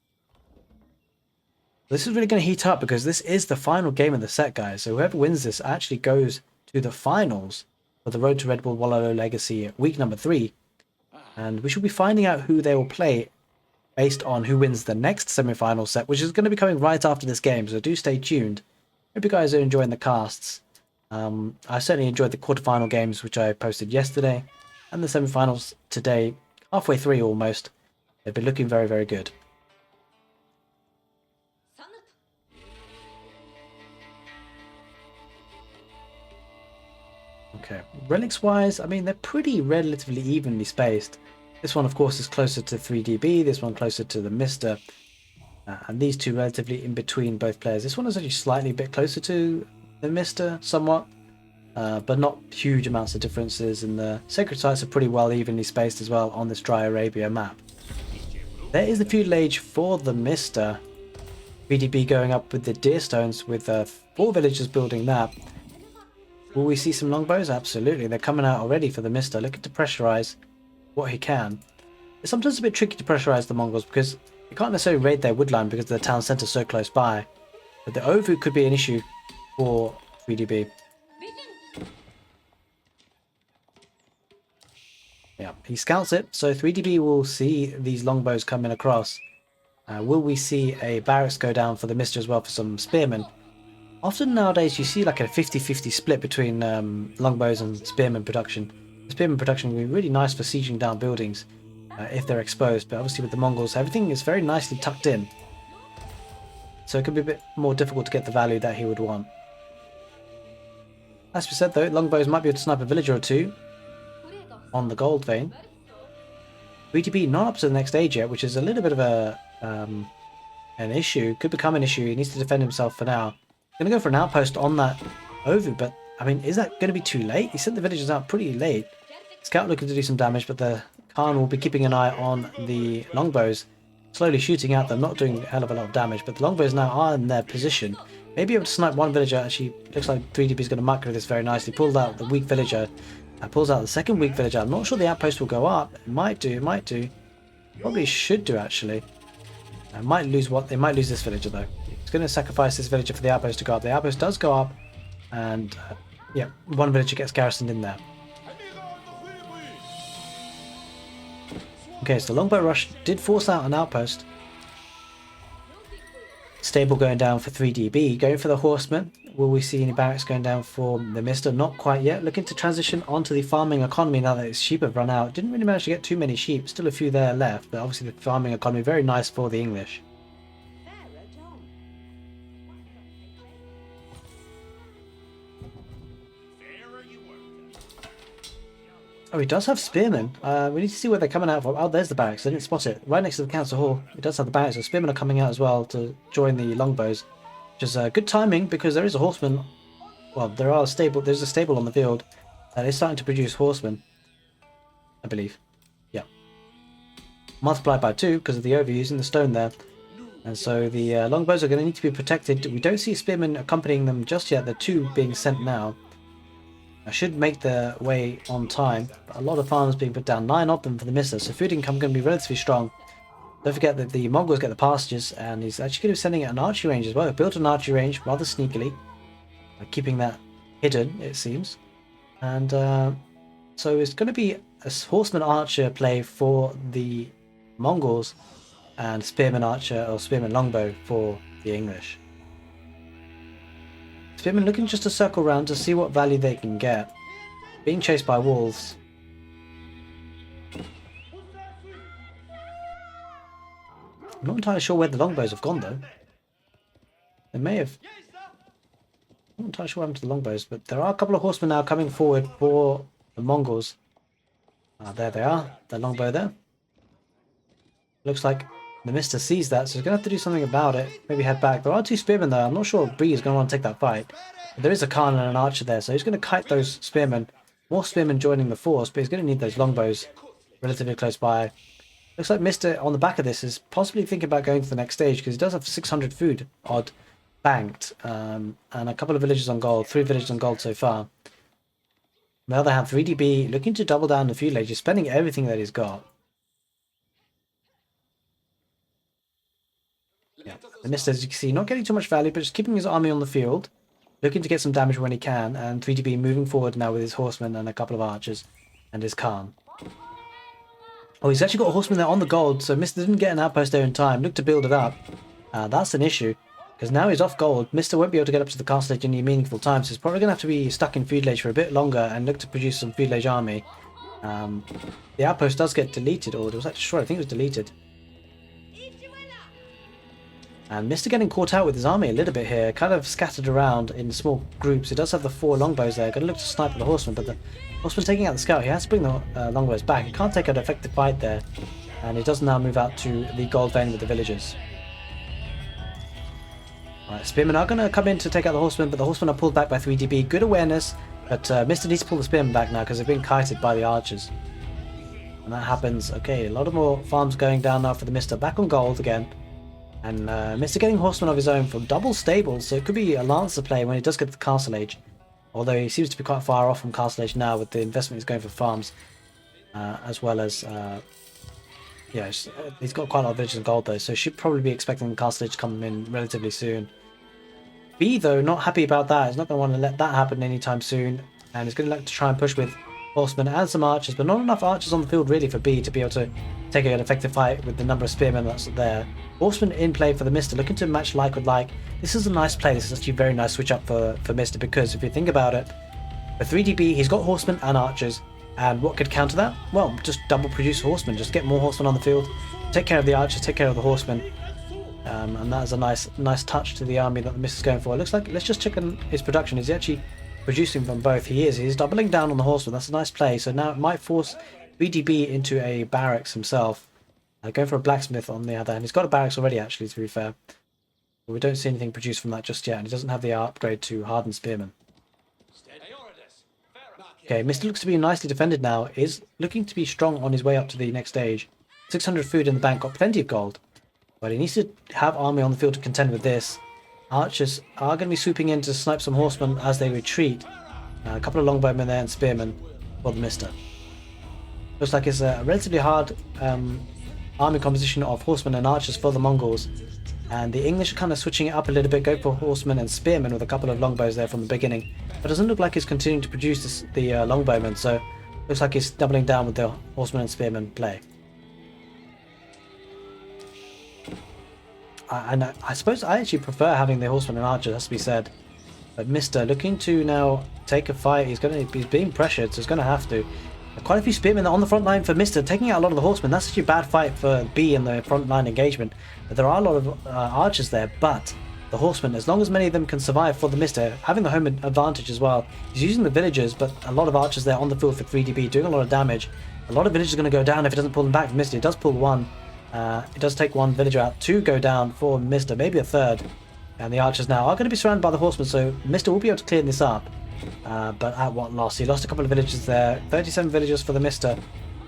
This is really going to heat up because this is the final game of the set, guys. So whoever wins this actually goes to the finals for the Road to Redbull Wololo Legacy week number 3. And we shall be finding out who they will play based on who wins the next semi-final set, which is going to be coming right after this game, so do stay tuned. Hope you guys are enjoying the casts. I certainly enjoyed the quarterfinal games, which I posted yesterday, and the semi-finals today, halfway through almost. They've been looking very, very good. Okay, relics-wise, I mean, they're pretty relatively evenly spaced. This one, of course, is closer to 3DB, this one closer to the Mista, and these two relatively in between both players. This one is actually slightly a bit closer to the Mista, somewhat, but not huge amounts of differences, and the sacred sites are pretty well evenly spaced as well on this Dry Arabia map. There is the feudal age for the Mista. 3DB going up with the deer stones with 4 villagers building that. Will we see some longbows? Absolutely, they're coming out already for the Mista, looking to pressurize what he can. It's sometimes a bit tricky to pressurize the Mongols because you can't necessarily raid their woodline because the town centre is so close by. But the Ovu could be an issue for 3DB. Yeah, he scouts it, so 3DB will see these longbows coming across. Will we see a barracks go down for the Mista as well for some spearmen? Often nowadays you see like a 50-50 split between longbows and spearmen production. The spearmen production will be really nice for sieging down buildings if they're exposed, but obviously with the Mongols everything is very nicely tucked in. So it could be a bit more difficult to get the value that he would want. As we said though, longbows might be able to snipe a villager or two on the gold vein. 3DB not up to the next stage yet, which is a little bit of an issue. Could become an issue. He needs to defend himself for now. Going to go for an outpost on that Ovu, but I mean, is that going to be too late? He sent the villagers out pretty late. Scout looking to do some damage, but the Khan will be keeping an eye on the longbows, slowly shooting at them, not doing a hell of a lot of damage, but the longbows now are in their position. Maybe able to snipe one villager. Actually, looks like 3DB is going to micro this very nicely. Pulled out the weak villager, pulls out the second weak villager. I'm not sure the outpost will go up. It might do, it might do. Probably should do actually. They might lose this villager though. It's going to sacrifice this villager for the outpost to go up. The outpost does go up, and yeah, one villager gets garrisoned in there. Okay, so the longbow rush did force out an outpost. Stable going down for 3DB. Going for the horsemen. Will we see any barracks going down for the Mista? Not quite yet. Looking to transition onto the farming economy now that its sheep have run out. Didn't really manage to get too many sheep. Still a few there left, but obviously the farming economy very nice for the English. Oh, he does have spearmen. We need to see where they're coming out from. Oh, there's the barracks. I didn't spot it. Right next to the council hall. He does have the barracks. So spearmen are coming out as well to join the longbows. Which is good timing because there is a horseman. Well, there's a stable on the field. It's starting to produce horsemen. I believe. Yeah. Multiplied by 2 because of the overusing the stone there. And so the longbows are going to need to be protected. We don't see spearmen accompanying them just yet. They're 2 being sent now. I should make their way on time, but a lot of farms being put down, 9 of them for the Mista, so food income going to be relatively strong. Don't forget that the Mongols get the pastures, and he's actually going to be sending an archery range as well. He built an archery range rather sneakily, keeping that hidden, it seems. And so it's going to be a horseman archer play for the Mongols, and spearman archer or spearman longbow for the English. Spearmen looking just to circle around to see what value they can get. Being chased by wolves. I'm not entirely sure where the longbows have gone though. They may have... I'm not entirely sure what happened to the longbows, but there are a couple of horsemen now coming forward for the Mongols. There they are, the longbow there. Looks like the Mista sees that, so he's going to have to do something about it. Maybe head back. There are 2 spearmen though. I'm not sure if Bree is going to want to take that fight. But there is a Khan and an archer there, so he's going to kite those spearmen. More spearmen joining the force, but he's going to need those longbows relatively close by. Looks like Mista on the back of this is possibly thinking about going to the next stage, because he does have 600 food odd banked, and a couple of villages on gold. 3 villages on gold so far. On the other hand, 3DB looking to double down the feud age. He's spending everything that he's got. Yeah. The Mista, as you can see, not getting too much value, but just keeping his army on the field, looking to get some damage when he can, and 3DB moving forward now with his horsemen and a couple of archers and his Khan. Oh, he's actually got a horseman there on the gold, so Mista didn't get an outpost there in time. Looked to build it up. That's an issue, because now he's off gold. Mista won't be able to get up to the castle age in any meaningful time, so he's probably going to have to be stuck in feudal age for a bit longer and look to produce some feudal age army. The outpost does get deleted, or it was actually destroyed. I think it was deleted. And Mista getting caught out with his army a little bit here, kind of scattered around in small groups. He does have the 4 longbows there, going to look to snipe at the horseman, but the horseman taking out the scout. He has to bring the longbows back. He can't take an effective fight there, and he does now move out to the gold vein with the villagers. Alright, spearmen are going to come in to take out the horsemen, but the horsemen are pulled back by 3DB. Good awareness, but Mista needs to pull the spearmen back now because they've been kited by the archers. And that happens. Okay, a lot of more farms going down now for the Mista. Back on gold again. And Mista getting horsemen of his own from double stables, so it could be a Lancer play when he does get to the castle age. Although he seems to be quite far off from castle age now with the investment he's going for farms. As well as, yeah, he's got quite a lot of villages in gold though, so should probably be expecting the castle age to come in relatively soon. B though, not happy about that. He's not going to want to let that happen anytime soon. And he's going to like to try and push with horsemen and some archers, but not enough archers on the field really for B to be able to take an effective fight with the number of spearmen that's there. Horsemen in play for the Mista, looking to match like with like. This is a nice play. This is actually a very nice switch up for Mista, because if you think about it, for 3DB he's got horsemen and archers, and what could counter that? Well, just double produce horsemen, just get more horsemen on the field, take care of the archers, take care of the horsemen, and that is a nice touch to the army that the Mista's going for. It looks like, let's just check on his production. Is he actually producing from both? He is. He's doubling down on the horsemen. That's a nice play. So now it might force 3DB into a barracks himself. Going for a blacksmith on the other hand. He's got a barracks already, actually, to be fair. But we don't see anything produced from that just yet, and he doesn't have the upgrade to hardened spearman. Okay, Mista looks to be nicely defended now. Is looking to be strong on his way up to the next stage. 600 food in the bank, got plenty of gold. But he needs to have army on the field to contend with this. Archers are going to be swooping in to snipe some horsemen as they retreat. A couple of longbowmen there and spearmen for the Mista. Looks like it's a relatively hard army composition of horsemen and archers for the Mongols, and the English are kind of switching it up a little bit, go for horsemen and spearmen with a couple of longbows there from the beginning, but it doesn't look like he's continuing to produce the longbowmen, so looks like he's doubling down with the horsemen and spearmen play. And I suppose I actually prefer having the horsemen and archers, has to be said, but Mista looking to now take a fight. He's being pressured, so he's going to have to. Quite a few spearmen on the front line for Mista, taking out a lot of the horsemen. That's actually a bad fight for B in the front line engagement. But there are a lot of archers there, but the horsemen, as long as many of them can survive for the Mista, having the home advantage as well. He's using the villagers, but a lot of archers there on the field for 3DB, doing a lot of damage. A lot of villagers are going to go down if it doesn't pull them back for Mista. It does pull one. It does take one villager out to go down for Mista, maybe a third. And the archers now are going to be surrounded by the horsemen, so Mista will be able to clear this up. But at what loss? He lost a couple of villagers there. 37 villagers for the Mista.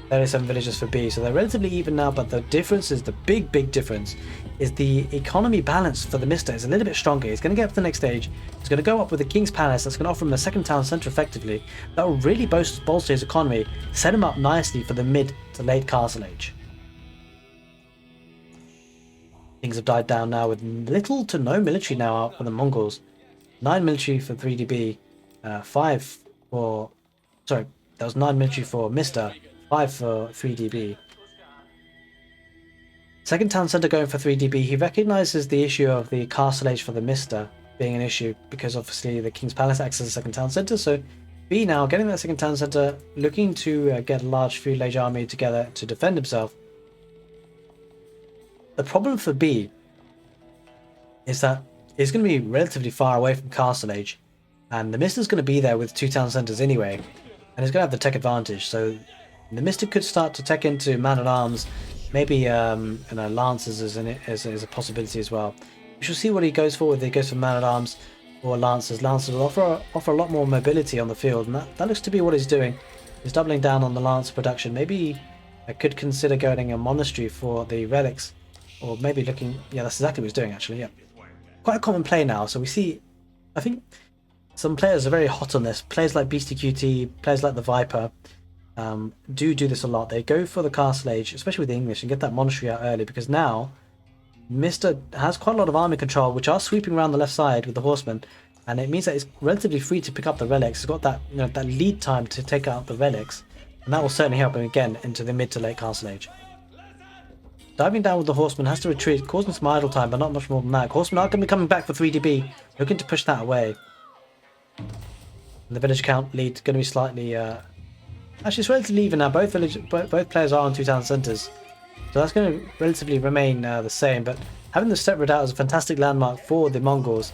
37 villagers for B. So they're relatively even now, but the difference is, the big difference is the economy balance for the Mista is a little bit stronger. He's going to get up to the next stage. He's going to go up with the King's Palace. That's going to offer him a second town centre effectively. That will really bolster his economy, set him up nicely for the mid to late Castle Age. Things have died down now with little to no military now out for the Mongols. 9 military for 3DB, 5 for... Sorry, that was 9 military for Mista, 5 for 3DB. Second town centre going for 3DB. He recognises the issue of the Castle Age for the Mista being an issue because obviously the King's Palace acts as a second town centre. So B now getting that second town centre, looking to get a large feudal age army together to defend himself. The problem for B is that he's going to be relatively far away from Castle Age, and the Mista's going to be there with 2 town centres anyway, and he's going to have the tech advantage. So the Mista could start to tech into man-at-arms, maybe Lancers as a possibility as well. We shall see what he goes for, whether he goes for man-at-arms or Lancers. Lancers will offer a lot more mobility on the field, and that looks to be what he's doing. He's doubling down on the Lancer production. Maybe I could consider going a monastery for the relics, or maybe looking... Yeah, that's exactly what he's doing actually, yeah. Quite a common play now, so we see... I think some players are very hot on this. Players like beastyqt, players like the Viper, do this a lot. They go for the Castle Age, especially with the English, and get that monastery out early, because now Mista has quite a lot of army control, which are sweeping around the left side with the horsemen, and it means that it's relatively free to pick up the relics. It's got that, you know, that lead time to take out the relics, and that will certainly help him again into the mid to late Castle Age. Diving down with the horsemen, has to retreat, causing some idle time, but not much more than that. Horsemen are going to be coming back for 3DB, looking to push that away. And the village count lead going to be slightly... Actually, it's relatively even now. Both players are on 2 town centres, so that's going to relatively remain the same. But having the Steppe Redoubt as a fantastic landmark for the Mongols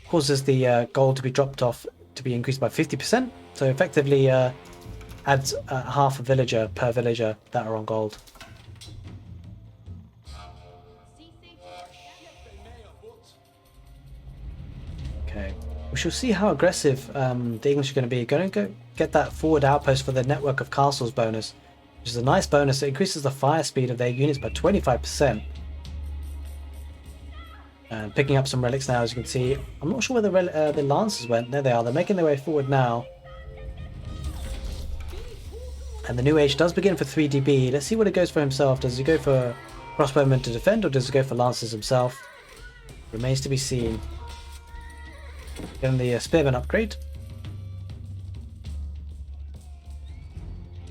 causes the gold to be dropped off to be increased by 50%. So effectively adds half a villager per villager that are on gold. Okay, we shall see how aggressive the English are going to be. Going to get that forward outpost for the network of castles bonus, which is a nice bonus. It increases the fire speed of their units by 25%. And picking up some relics now, as you can see. I'm not sure where the Lancers went. There they are. They're making their way forward now. And the new age does begin for 3DB. Let's see what it goes for himself. Does he go for crossbowmen to defend, or does he go for Lancers himself? Remains to be seen. Getting the Spearman upgrade.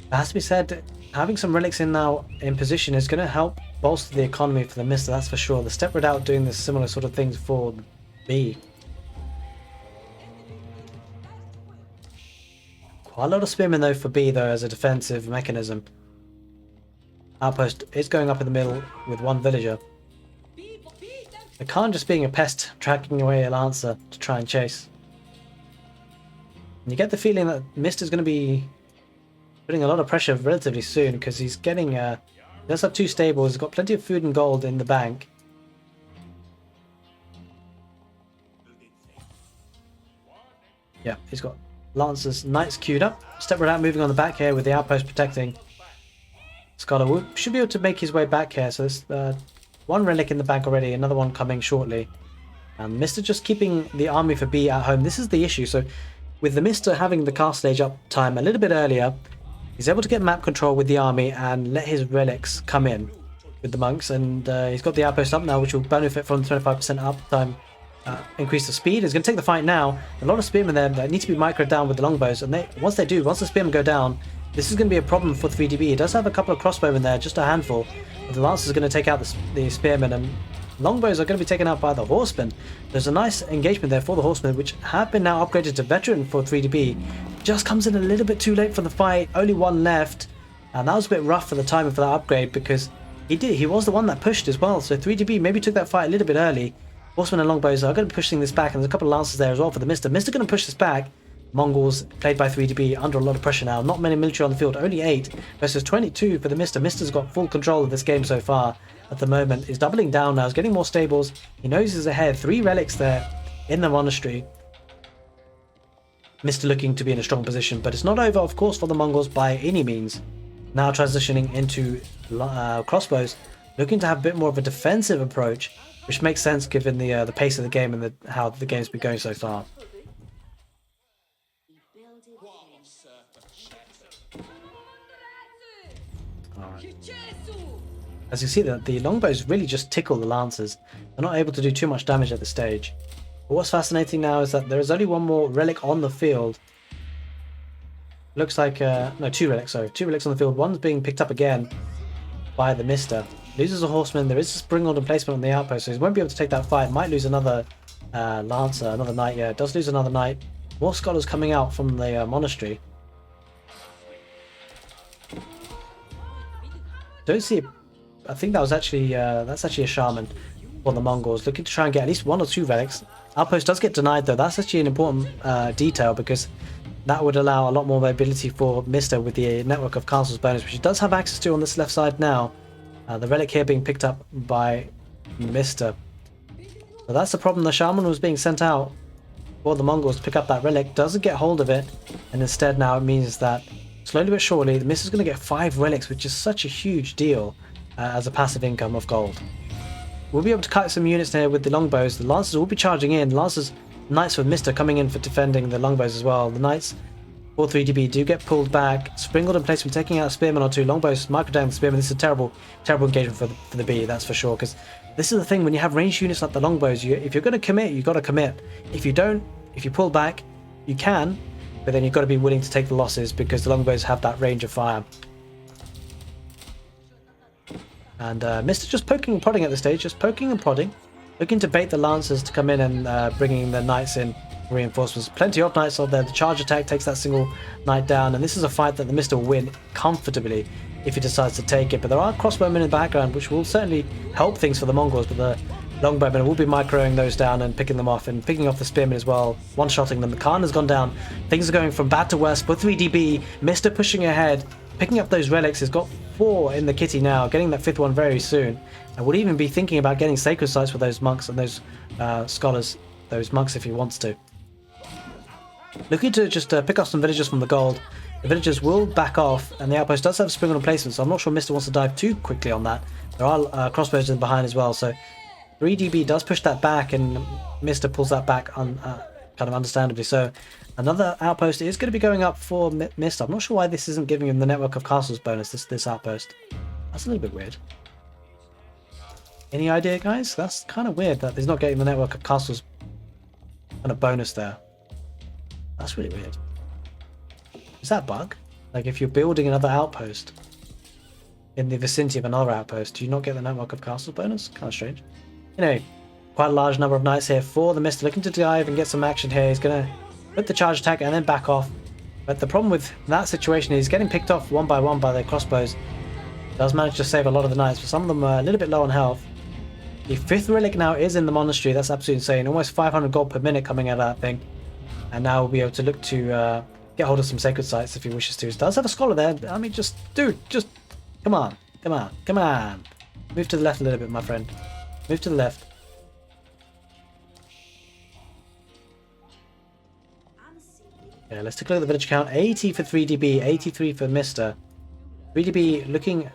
It has to be said, having some relics in now in position is going to help bolster the economy for the Mista, that's for sure. The Steppe Redoubt doing this similar sort of things for B. Quite a lot of Spearmen though for B though as a defensive mechanism. Outpost is going up in the middle with 1 villager. The Khan just being a pest, tracking away a Lancer to try and chase. And you get the feeling that Mista's going to be putting a lot of pressure relatively soon, because he's getting... he does have 2 stables, he's got plenty of food and gold in the bank. Yeah, he's got Lancers, Knights queued up. Steppe Redoubt moving on the back here with the outpost protecting. Scholar should be able to make his way back here, so there's 1 relic in the bank already, another one coming shortly. And Mista just keeping the army for B at home. This is the issue. So with the Mista having the Castle Age up time a little bit earlier, he's able to get map control with the army and let his relics come in with the monks. And he's got the outpost up now, which will benefit from the 25% uptime. Increase the speed. He's going to take the fight now. A lot of spearmen there that need to be microed down with the longbows. And once the spearmen go down, this is going to be a problem for 3DB. He does have a couple of crossbowmen there, just a handful. But the Lancers are going to take out the spearmen, and longbows are going to be taken out by the horsemen. There's a nice engagement there for the horsemen, which have been now upgraded to veteran for 3DB. Just comes in a little bit too late for the fight. Only 1 left, and that was a bit rough for the timing for that upgrade, because he was the one that pushed as well. So 3DB maybe took that fight a little bit early. Horsemen and longbows are going to be pushing this back, and there's a couple of Lancers there as well for the Mista. Mista going to push this back. Mongols, played by 3DB, under a lot of pressure now. Not many military on the field, only 8 versus 22 for the Mista. Mista's got full control of this game so far at the moment. He's doubling down now, he's getting more stables. He knows he's ahead. 3 relics there in the monastery. Mista looking to be in a strong position, but it's not over, of course, for the Mongols by any means. Now transitioning into crossbows, looking to have a bit more of a defensive approach, which makes sense given the pace of the game and how the game's been going so far. Alright. As you see, the longbows really just tickle the lancers. They're not able to do too much damage at this stage. But what's fascinating now is that there is only one more relic on the field. Looks like, no, two relics, sorry. Two relics on the field. One's being picked up again by the Mista. Loses a horseman. There is a spring-load emplacement on the outpost, so he won't be able to take that fight. Might lose another lancer, another knight. Yeah, does lose another knight. More scholars coming out from the monastery. Don't see it. I think that was actually that's actually a shaman for the Mongols, looking to try and get at least one or two relics. Outpost does get denied though. That's actually an important detail, because that would allow a lot more mobility for Mista with the network of castles bonus, which he does have access to on this left side now. The relic here being picked up by Mista. So that's the problem. The shaman was being sent out for the Mongols to pick up that relic, doesn't get hold of it, and instead now it means that slowly but surely the Mista's going to get 5 relics, which is such a huge deal as a passive income of gold. We'll be able to cut some units here with the longbows. The lancers will be charging in. Lancers, knights with Mista coming in for defending the longbows as well. The knights for 3DB do get pulled back. Springled in place from taking out a spearman or two. Longbows micro down the spearman. This is a terrible engagement for the B, that's for sure. Because this is the thing, when you have ranged units like the longbows, if you're going to commit, you've got to commit. If you don't, if you pull back, you can, but then you've got to be willing to take the losses, because the longbows have that range of fire. And Mista just poking and prodding at this stage, just poking and prodding, looking to bait the lancers to come in and bringing the knights in reinforcements. Plenty of knights out there. The charge attack takes that single knight down, and this is a fight that the Mista will win comfortably if he decides to take it. But there are crossbowmen in the background, which will certainly help things for the Mongols, but the longbowmen will be microing those down and picking them off, and picking off the spearmen as well, one-shotting them. The Khan has gone down. Things are going from bad to worse for 3DB. Mista pushing ahead, picking up those relics. He's got 4 in the kitty now, getting that 5th one very soon, and would even be thinking about getting sacred sites for those monks and those scholars, those monks, if he wants to. Looking to just pick up some villagers from the gold. The villagers will back off, and the outpost does have spring on placement, so I'm not sure Mista wants to dive too quickly on that. There are crossbows in behind as well, so 3DB does push that back, and Mista pulls that back on kind of understandably so. Another outpost is going to be going up for Mista. I'm not sure why this isn't giving him the network of castles bonus, this outpost. That's a little bit weird. Any idea, guys? That's kind of weird that he's not getting the network of castles kind of bonus there. That's really weird. Is that a bug? Like, if you're building another outpost in the vicinity of another outpost, do you not get the network of castles bonus? Kind of strange. Anyway, quite a large number of knights here for the Mista, looking to dive and get some action here. He's going to put the charge attack and then back off. But the problem with that situation is he's getting picked off one by one by the crossbows. Does manage to save a lot of the knights, but some of them are a little bit low on health. The 5th relic now is in the monastery. That's absolutely insane. Almost 500 gold per minute coming out of that thing. And now we'll be able to look to get hold of some sacred sites if he wishes to. He does have a scholar there. I mean, just, dude, just, come on, come on, come on. Move to the left a little bit, my friend. Move to the left. Yeah, let's take a look at the village count. 80 for 3DB, 83 for Mista. 3DB looking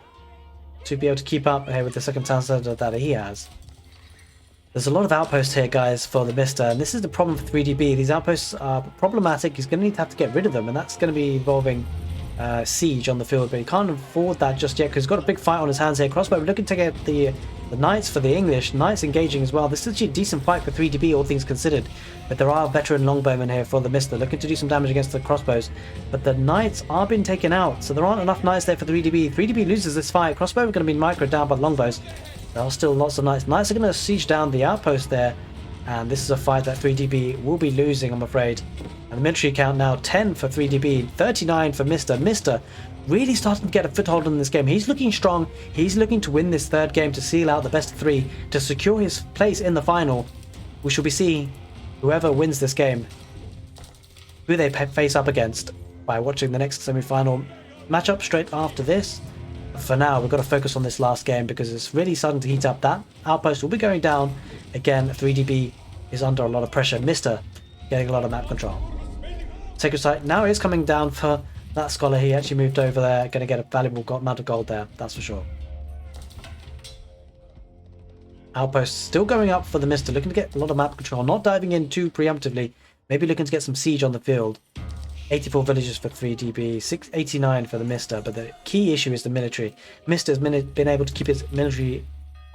to be able to keep up here with the second town center that he has. There's a lot of outposts here, guys, for the Mista, and this is the problem for 3DB. These outposts are problematic. He's going to need to have to get rid of them, and that's going to be involving siege on the field, but he can't afford that just yet because he's got a big fight on his hands here. Crossbow looking to get the knights for the English. Knights engaging as well. This is actually a decent fight for 3DB, all things considered, but there are veteran longbowmen here for the Mista looking to do some damage against the crossbows, but the knights are being taken out, so there aren't enough knights there for 3DB. 3DB loses this fight. Crossbow are going to be microed down by the longbows. There are still lots of knights. Knights are going to siege down the outpost there, and this is a fight that 3DB will be losing, I'm afraid. And the military count now 10 for 3DB, 39 for Mista. Mista really starting to get a foothold in this game. He's looking strong. He's looking to win this third game to seal out the best of 3 to secure his place in the final. We shall be seeing whoever wins this game, who they face up against, by watching the next semi-final matchup straight after this. For now, we've got to focus on this last game because it's really starting to heat up. That outpost will be going down. Again, 3DB is under a lot of pressure. Mista getting a lot of map control. Sacred Site now is coming down for That scholar, he actually moved over there, going to get a valuable amount of gold there, that's for sure. Outpost still going up for the Mista, looking to get a lot of map control, not diving in too preemptively, maybe looking to get some siege on the field. 84 villagers for 3DB, 689 for the Mista, but the key issue is the military. Mista has been able to keep its military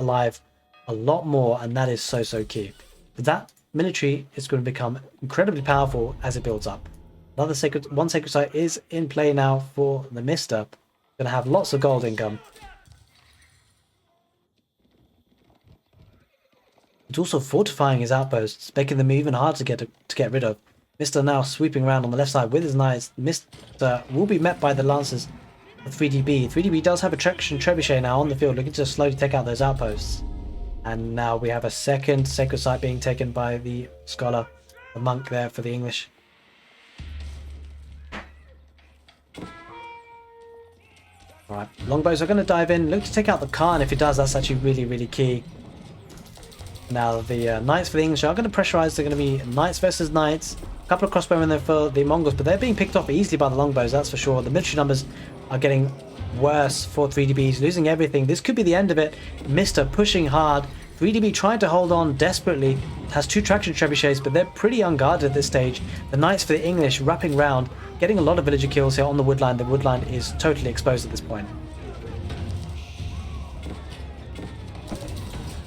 alive a lot more, and that is so key. But that military is going to become incredibly powerful as it builds up. Another sacred site is in play now for the Mista. Going to have lots of gold income. It's also fortifying his outposts, making them even harder to get rid of. Mista now sweeping around on the left side with his knights. Mista will be met by the lancers of 3DB. 3DB does have a traction trebuchet now on the field, looking to slowly take out those outposts. And now we have a second sacred site being taken by the scholar, the monk there for the English. Alright, longbows are going to dive in, look to take out the Khan. If it does, that's actually really key. Now the knights for the English are going to pressurize. They're going to be knights versus knights. A couple of crossbowmen there for the Mongols, but they're being picked off easily by the longbows, that's for sure. The military numbers are getting worse for 3DBs, losing everything. This could be the end of it. Mista pushing hard. 3DB trying to hold on desperately. Has two traction trebuchets, but they're pretty unguarded at this stage. The knights for the English wrapping round, getting a lot of villager kills here on the woodline. The woodline is totally exposed at this point.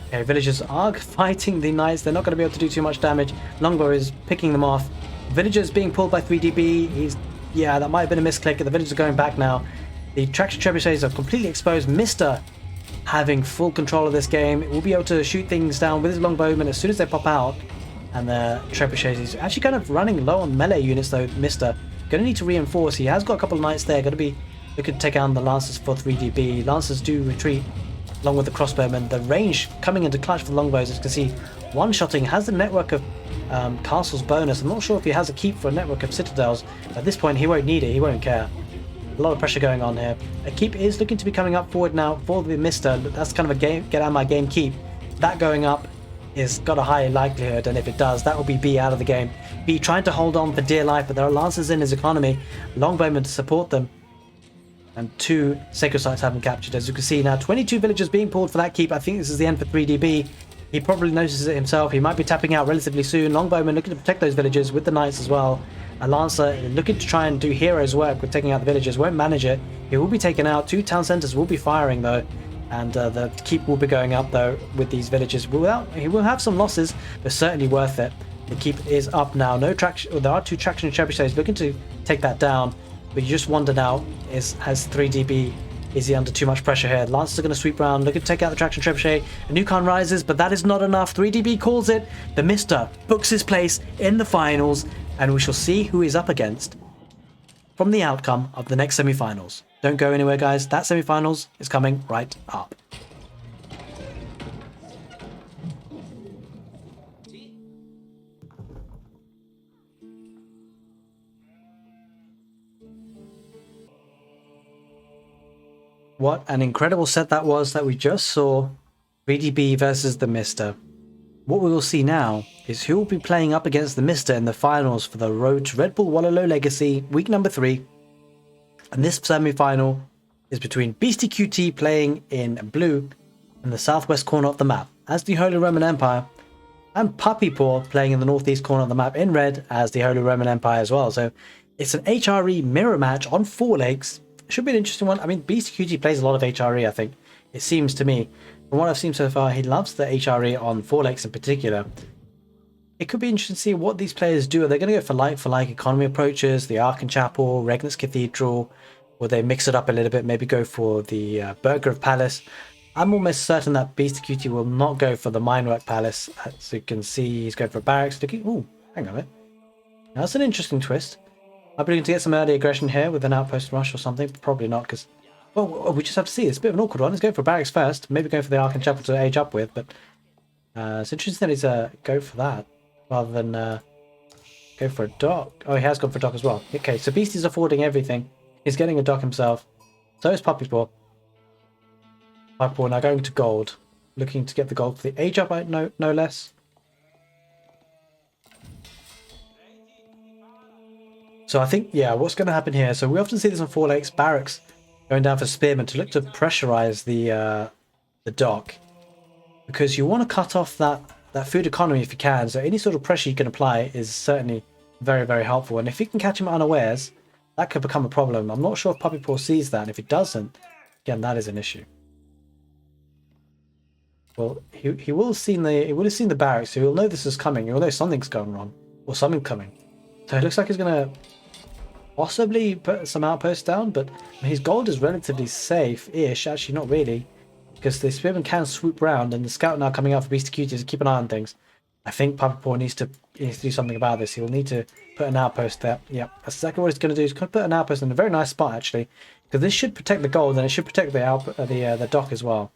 Okay, villagers are fighting the knights. They're not going to be able to do too much damage. Longbow is picking them off. Villagers being pulled by 3DB. Yeah, that might have been a misclick. The villagers are going back now. The traction trebuchets are completely exposed. Mista having full control of this game. Will be able to shoot things down with his longbowmen as soon as they pop out. And the trebuchets is actually kind of running low on melee units though. Mista going to need to reinforce. He has got a couple of knights there. Going to be looking to take down the lancers for 3DB. Lancers do retreat along with the crossbowmen. The range coming into clutch for the longbows, as you can see, one-shotting has the network of castles bonus. I'm not sure if he has a keep for a network of citadels. At this point, he won't need it. He won't care. A lot of pressure going on here. A keep is looking to be coming up forward now for the Mista. That's kind of a game, get out of my game keep. That going up is got a high likelihood, and if it does, that will be B out of the game. B trying to hold on for dear life, but there are lancers in his economy, longbowmen to support them. And two sacred sites have been captured. As you can see now, 22 villagers being pulled for that keep. I think this is the end for 3DB. He probably notices it himself. He might be tapping out relatively soon. Longbowmen looking to protect those villagers with the knights as well. A lancer looking to try and do hero's work with taking out the villagers. Won't manage it. He will be taken out. Two town centers will be firing though. And the keep will be going up though with these villagers. He will have some losses, but certainly worth it. The keep is up now. No traction. There are two traction trebuchets looking to take that down. But you just wonder now, has 3DB, is he under too much pressure here? Lancers are going to sweep around, looking to take out the traction trebuchet. A new Khan rises, but that is not enough. 3DB calls it. The Mista books his place in the finals, and we shall see who he's up against from the outcome of the next semi-finals. Don't go anywhere, guys. That semi-finals is coming right up. What an incredible set that was that we just saw. 3DB versus the Mista. What we will see now is who will be playing up against the Mista in the finals for the road to Redbull Wololo Legacy, week number 3. And this semi-final is between beastyqt playing in blue in the southwest corner of the map as the Holy Roman Empire, and puppypaw playing in the northeast corner of the map in red as the Holy Roman Empire as well. So it's an HRE mirror match on 4 legs. Should be an interesting one. I mean, beastyqt plays a lot of HRE, I think. It seems to me. From what I've seen so far, he loves the HRE on 4 legs in particular. It could be interesting to see what these players do. Are they going to go for like economy approaches, the Ark and Chapel, Regnitz Cathedral? Will they mix it up a little bit, maybe go for the Burger of Palace? I'm almost certain that beastyqt will not go for the Minework Palace. As you can see, he's going for barracks. Ooh, hang on a bit. Now, that's an interesting twist. I'll be looking to get some early aggression here with an outpost rush or something. Probably not, because, well, we just have to see. It's a bit of an awkward one. Let's go for barracks first. Maybe go for the Ark and Chapel to age up with, but it's interesting that he's go for that rather than go for a dock. Oh, he has gone for a dock as well. Okay, so Beastie's affording everything. He's getting a dock himself. So is puppypaw. Puppypaw now going to gold. Looking to get the gold for the age up, no less. So I think, yeah, what's going to happen here? So we often see this on Four Lakes barracks going down for spearmen to look to pressurize the dock, because you want to cut off that food economy if you can. So any sort of pressure you can apply is certainly very, very helpful. And if you can catch him unawares, that could become a problem. I'm not sure if puppypaw sees that, and if he doesn't, again, that is an issue. Well, he will have seen the barracks, so he'll know this is coming. He'll know something's going wrong or something coming. So it looks like he's gonna possibly put some outposts down, but his gold is relatively safe-ish. Actually, not really, because the spearman can swoop round, and the scout now coming out for beastyqt to keep an eye on things. I think puppypaw needs to do something about this. He will need to put an outpost there. Yep, that's exactly what he's going to do. He's going to put an outpost in a very nice spot, actually, because this should protect the gold, and it should protect the dock as well.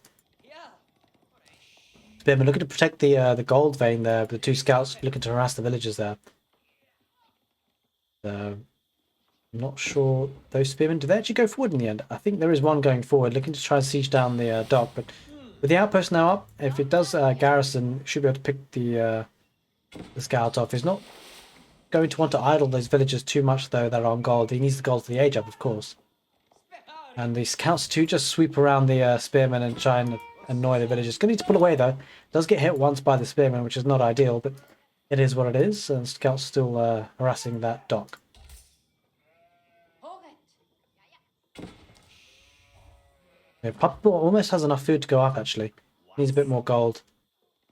Spearman looking to protect the gold vein there, the two scouts looking to harass the villagers there. I'm not sure those spearmen, do they actually go forward in the end? I think there is one going forward, looking to try and siege down the dock, but with the outpost now up, if it does garrison, should be able to pick the scout off. He's not going to want to idle those villagers too much, though, that are on gold. He needs the gold for the age up, of course. And the scouts too just sweep around the spearmen and try and annoy the villagers. Going to need to pull away, though. Does get hit once by the spearmen, which is not ideal, but it is what it is, and scouts still harassing that dock. Yeah, puppypaw almost has enough food to go up, actually. Needs a bit more gold,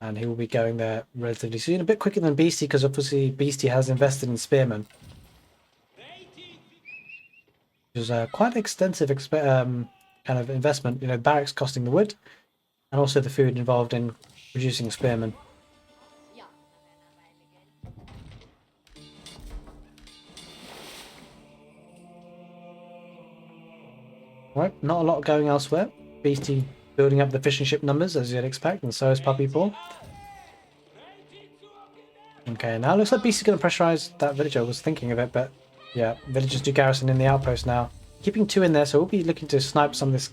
and he will be going there relatively soon. A bit quicker than Beastie, because obviously Beastie has invested in spearmen. Which is quite an extensive kind of investment. You know, barracks costing the wood, and also the food involved in producing spearmen. Right, not a lot going elsewhere. Beastie building up the fishing ship numbers, as you'd expect, and so is puppypaw. Okay, now it looks like Beastie's going to pressurize that village. I was thinking of it, but yeah, villagers do garrison in the outpost now. Keeping two in there, so we'll be looking to snipe some of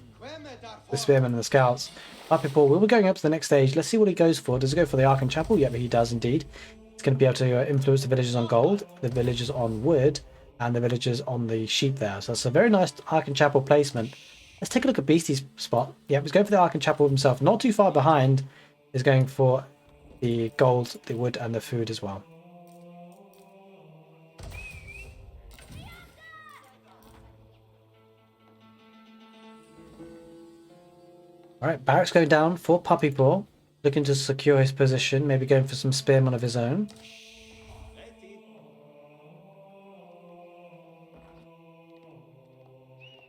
the spearmen and the scouts. Puppypaw will be going up to the next stage. Let's see what he goes for. Does he go for the Archon Chapel? Yep, he does indeed. He's going to be able to influence the villagers on gold, the villagers on wood, and the villagers on the sheep there. So that's a very nice Archon Chapel placement. Let's take a look at Beastie's spot. Yep, he's going for the Archon Chapel himself. Not too far behind is going for the gold, the wood, and the food as well. Alright, barracks going down for puppypaw. Looking to secure his position, maybe going for some spearmen of his own.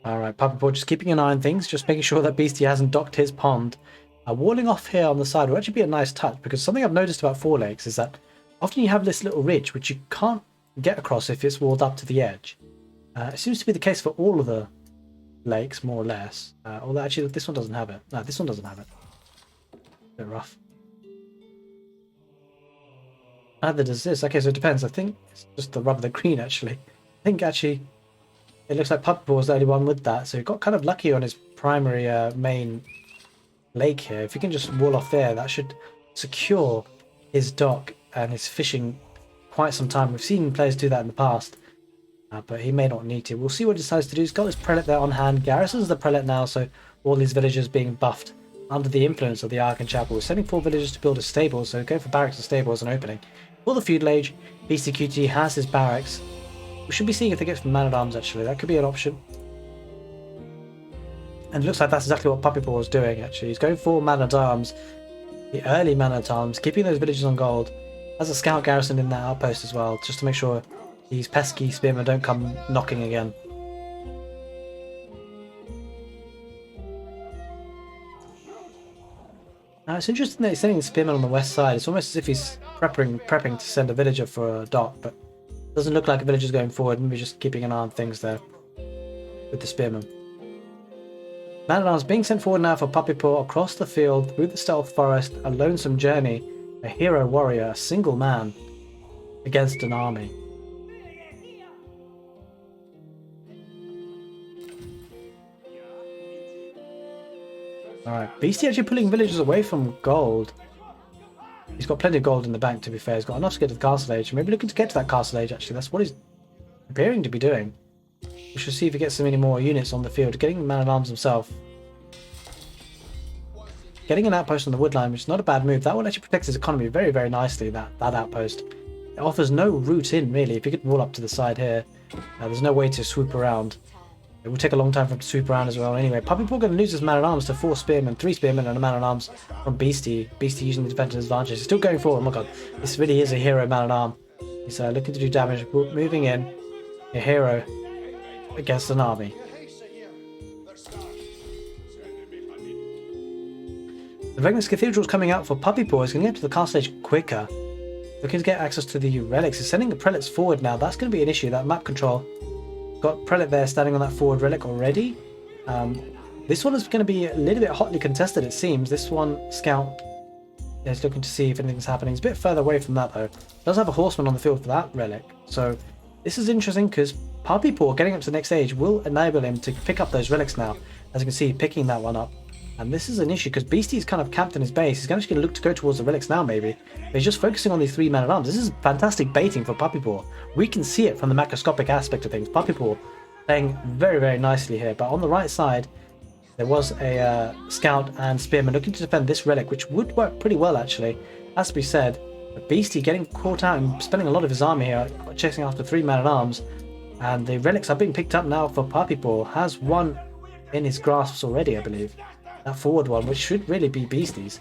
Alright, puppypaw just keeping an eye on things, just making sure that Beastie hasn't docked his pond. Walling off here on the side would actually be a nice touch, because something I've noticed about Four Lakes is that often you have this little ridge which you can't get across if it's walled up to the edge. It seems to be the case for all of the lakes, more or less. Although actually this one doesn't have it. No, this one doesn't have it. A bit rough. Neither does this. Okay, so it depends. I think it's just the rub of the green, actually. I think actually it looks like puppypaw was the only one with that, so he got kind of lucky on his primary main lake here. If he can just wall off there, that should secure his dock and his fishing quite some time. We've seen players do that in the past, but he may not need to. We'll see what he decides to do. He's got his prelate there on hand. Garrisons the prelate now, so all these villagers being buffed under the influence of the Archon Chapel. We're sending 4 villagers to build a stable, so go for barracks and stable as an opening. For the feudal age, beastyqt has his barracks. We should be seeing if they get from man-at-arms, actually. That could be an option. And it looks like that's exactly what puppypaw was doing, actually. He's going for man-at-arms, the early man-at-arms, keeping those villagers on gold. Has a scout garrison in that outpost as well, just to make sure these pesky spearmen don't come knocking again. It's interesting that he's sending the spearmen on the west side. It's almost as if he's prepping to send a villager for a dock, but it doesn't look like a villager's going forward. Maybe just keeping an eye on things there with the spearmen. Man-at-arms being sent forward now for puppypaw across the field, through the stealth forest, a lonesome journey, a hero warrior, a single man against an army. Alright, Beastie actually pulling villagers away from gold. He's got plenty of gold in the bank, to be fair. He's got enough to get to the castle age. Maybe looking to get to that castle age, actually. That's what he's appearing to be doing. We shall see if he gets some any more units on the field. Getting the man-at-arms himself. Getting an outpost on the wood line, which is not a bad move. That will actually protect his economy very, very nicely, that outpost. It offers no route in, really. If you could roll up to the side here, there's no way to swoop around. It will take a long time for him to swoop around as well. Anyway, puppypaw going to lose his man-at-arms to 4 spearmen, 3 spearmen, and a man-at-arms from Beastie. Beastie using the defensive advantage. He's still going forward. Oh my god, this really is a hero man-at-arm. He's looking to do damage, moving in. A hero against an army. The Regnus Cathedral is coming out for puppypaw. He's going to get to the castle stage quicker. Looking to get access to the relics. He's sending the prelates forward now. That's going to be an issue. That map control. Got prelate there standing on that forward relic already. This one is going to be a little bit hotly contested, it seems. This one, scout, is looking to see if anything's happening. He's a bit further away from that though. Does have a horseman on the field for that relic. So this is interesting because puppypaw getting up to the next stage will enable him to pick up those relics now. As you can see, picking that one up. And this is an issue because Beastie's kind of camped in his base. He's actually going to look to go towards the relics now, maybe. But he's just focusing on these 3 man-at-arms. This is fantastic baiting for puppypaw. We can see it from the macroscopic aspect of things. Puppypaw playing very, very nicely here. But on the right side, there was a scout and spearman looking to defend this relic, which would work pretty well, actually. As to be said, but Beastie getting caught out and spending a lot of his army here, chasing after 3 man-at-arms. And the relics are being picked up now for puppypaw. Has one in his grasps already, I believe. That forward one, which should really be Beastie's.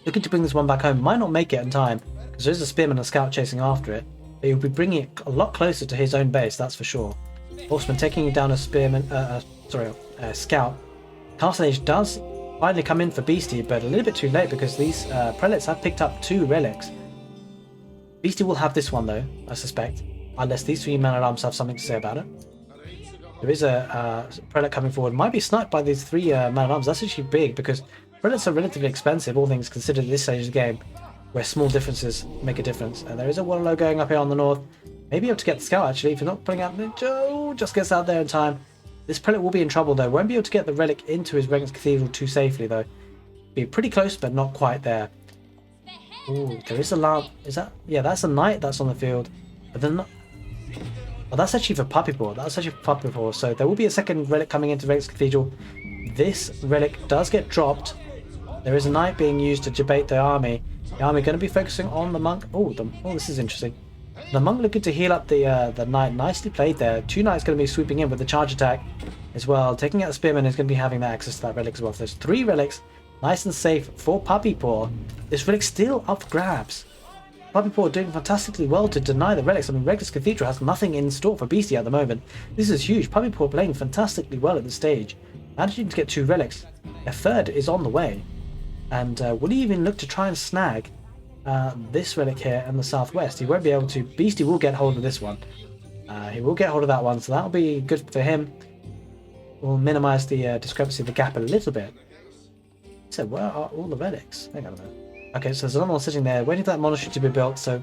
Looking to bring this one back home. Might not make it in time, because there's a spearman and a scout chasing after it. But he'll be bringing it a lot closer to his own base, that's for sure. Horseman taking down a spearman, a scout. Castle Age does finally come in for Beastie, but a little bit too late because these prelates have picked up 2 relics. Beastie will have this one though, I suspect, unless these 3 man-at-arms have something to say about it. There is a prelate coming forward. Might be sniped by these 3 man-at-arms. That's actually big because prelates are relatively expensive, all things considered at this stage of the game, where small differences make a difference. And there is a Wololo going up here on the north. Maybe able to get the scout actually, if you're not putting out Ninja. Just gets out there in time. This prelate will be in trouble though. Won't be able to get the relic into his Regnus Cathedral too safely though. Be pretty close, but not quite there. Ooh, there is a lamp. Is that? Yeah, that's a knight that's on the field. But then not. Oh, that's actually for puppypaw. That's actually for puppypaw. So there will be a second relic coming into Regnus Cathedral. This relic does get dropped. There is a knight being used to debate the army. The army going to be focusing on the monk. Oh, this is interesting. The monk looking to heal up the knight. Nicely played there. 2 knights going to be swooping in with the charge attack as well. Taking out the spearman is going to be having that access to that relic as well. So there's 3 relics. Nice and safe for puppypaw. This relic's still up for grabs. Puppypaw doing fantastically well to deny the relics. I mean, Regnus Cathedral has nothing in store for Beastie at the moment. This is huge. Puppypaw playing fantastically well at this stage. Managing to get 2 relics. A third is on the way. And will he even look to try and snag this relic here in the southwest? He won't be able to. Beastie will get hold of this one. He will get hold of that one, so that'll be good for him. We'll minimize the discrepancy, the gap a little bit. So where are all the relics? Hang on a minute. Okay, so there's another one sitting there, waiting for that monastery to be built. So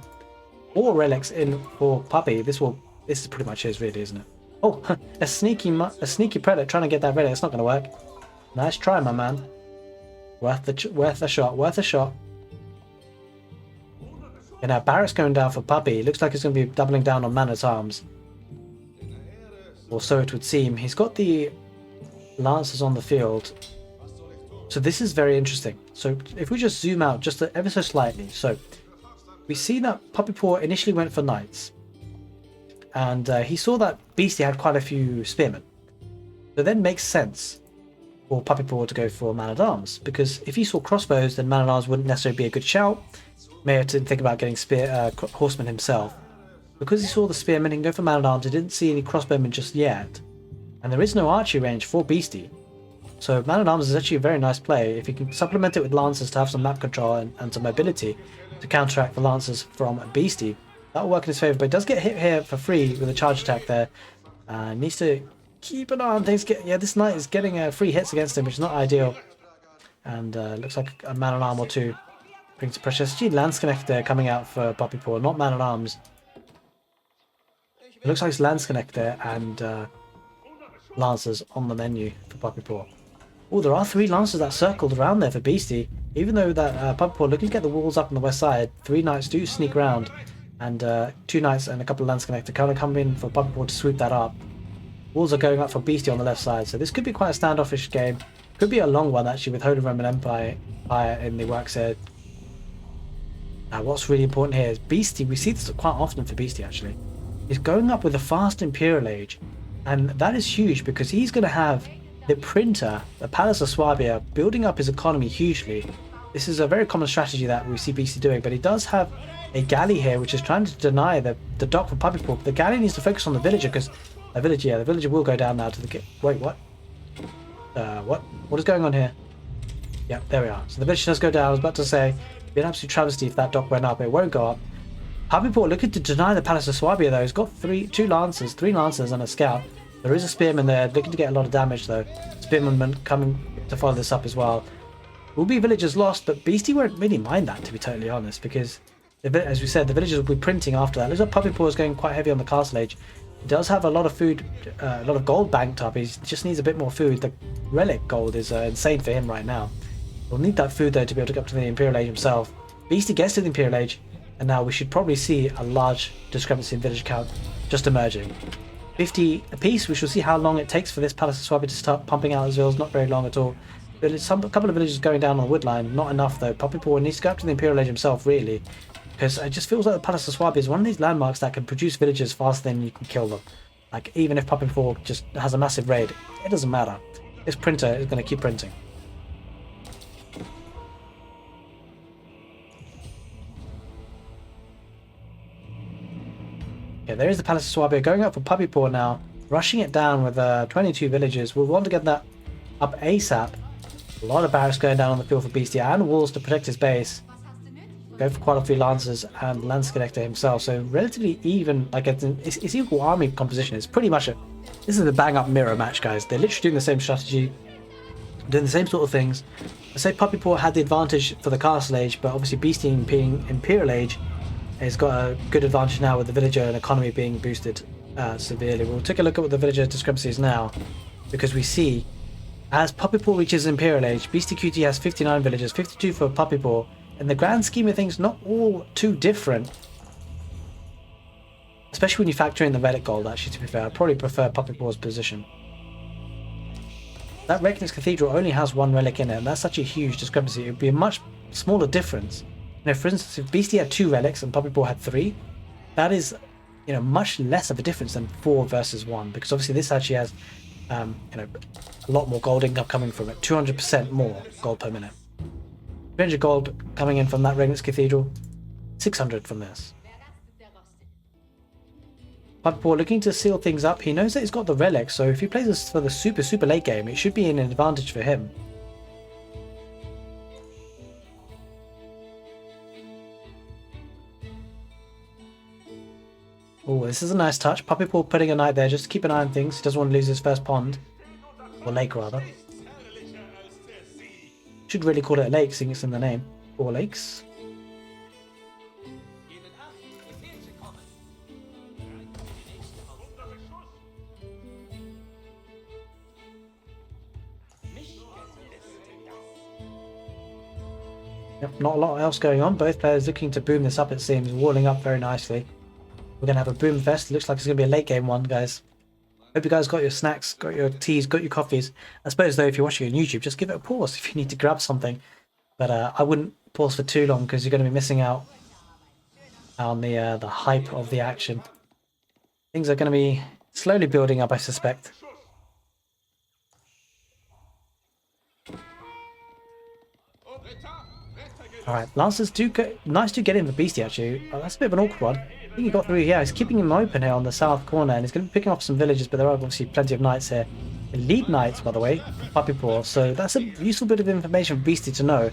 4 relics in for Puppy. This is pretty much his, really, isn't it? Oh, a sneaky prelate trying to get that relic. It's not going to work. Nice try, my man. Worth a shot. And now Barrett's going down for Puppy. Looks like he's going to be doubling down on man-at-arms. Or so it would seem. He's got the lancers on the field. So this is very interesting. So if we just zoom out just ever so slightly. So we see that puppypaw initially went for knights. And he saw that Beastie had quite a few spearmen. So then makes sense for puppypaw to go for man-at-arms. Because if he saw crossbows, then man-at-arms wouldn't necessarily be a good shout. May have to think about getting horseman himself. Because he saw the spearmen, he can go for man-at-arms. He didn't see any crossbowmen just yet. And there is no archery range for Beastie. So man-at-arms is actually a very nice play. If you can supplement it with lancers to have some map control and some mobility to counteract the lancers from Beastie, that will work in his favour. But it does get hit here for free with a charge attack there. Needs to keep an eye on things. This knight is getting free hits against him, which is not ideal. And looks like a man-at-arm or 2 brings the pressure. Actually, Lance Connect there coming out for puppypaw, not man-at-arms. It looks like it's Lance Connect there and lancers on the menu for puppypaw. Oh, there are 3 lancers that circled around there for Beastie. Even though that puppypaw looking to get the walls up on the west side, 3 knights do sneak around. And 2 knights and a couple of lance connector kind of come in for puppypaw to sweep that up. Walls are going up for Beastie on the left side, so this could be quite a standoffish game. Could be a long one actually, with Holy Roman Empire in the works here. Now what's really important here is Beastie, we see this quite often for Beastie actually, is going up with a fast Imperial Age. And that is huge because he's going to have the printer, the Palace of Swabia, building up his economy hugely. This is a very common strategy that we see Beastie doing, but he does have a galley here which is trying to deny the dock for puppypaw. The galley needs to focus on the villager because the villager will go down now to the... Wait, what? What is going on here? Yeah, there we are. So the villager does go down. I was about to say, it'd be an absolute travesty if that dock went up. It won't go up. Puppypaw looking to deny the Palace of Swabia though. He's got three lancers and a scout. There is a spearman there, looking to get a lot of damage though. Spearman coming to follow this up as well. Will be villagers lost, but Beastie won't really mind that, to be totally honest, because as we said, the villagers will be printing after that. Looks like Puppypaw is going quite heavy on the castle age. He does have a lot of food, a lot of gold banked up. He just needs a bit more food. The relic gold is insane for him right now. He'll need that food though to be able to get up to the Imperial Age himself. Beastie gets to the Imperial Age, and now we should probably see a large discrepancy in village count just emerging. 50 apiece. We shall see how long it takes for this Palace of Swabia to start pumping out his vills. Not very long at all. But it's a couple of villages going down on the wood line. Not enough though. Puppypaw needs to go up to the Imperial Age himself really, because it just feels like the Palace of Swabia is one of these landmarks that can produce villagers faster than you can kill them. Like even if Puppypaw just has a massive raid, it doesn't matter. This printer is going to keep printing. Okay, there is the Palace of Swabia going up for Puppypaw now, rushing it down with 22 villagers. We'll want to get that up ASAP. A lot of barracks going down on the field for Beastie and walls to protect his base. Go for quite a few lancers and lance connector himself. So relatively even, like it's equal army composition. It's pretty much this is a bang up mirror match, guys. They're literally doing the same strategy, doing the same sort of things. I say Puppypaw had the advantage for the castle age, but obviously Beastie being Imperial Age has got a good advantage now with the villager and economy being boosted severely. We'll take a look at what the villager discrepancy is now, because we see as Puppypaw reaches Imperial Age, beastyqt has 59 villagers, 52 for Puppypaw. In the grand scheme of things, not all too different. Especially when you factor in the relic gold, actually, to be fair. I probably prefer Puppypaw's position. That Reckness Cathedral only has 1 relic in it, and that's such a huge discrepancy. It would be a much smaller difference. You know, for instance, if Beastie had 2 relics and Puppypaw had 3, that is, you know, much less of a difference than 4 versus 1, because obviously this actually has, you know, a lot more gold income coming from it. 200% more gold per minute. 300 gold coming in from that Regnitz Cathedral, 600 from this. Puppypaw looking to seal things up. He knows that he's got the relic, so if he plays this for the super late game, it should be an advantage for him. Oh, this is a nice touch. Puppypaw putting a knight there just to keep an eye on things. He doesn't want to lose his first pond. Or lake, rather. Should really call it a lake, seeing it's in the name. 4 lakes. Yep, not a lot else going on. Both players looking to boom this up, it seems. Walling up very nicely. We're going to have a boom fest. It looks like it's going to be a late game one, guys. Hope you guys got your snacks, got your teas, got your coffees. I suppose though, if you're watching on YouTube, just give it a pause if you need to grab something. But I wouldn't pause for too long because you're going to be missing out on the hype of the action. Things are going to be slowly building up, I suspect. Alright, Lancers do nice to get in for Beastie actually. Oh, that's a bit of an awkward one. I think he got through here. He's keeping him open here on the south corner, and he's going to be picking off some villages, but there are obviously plenty of knights here. Elite knights, by the way, Puppypaw. So that's a useful bit of information for Beastie to know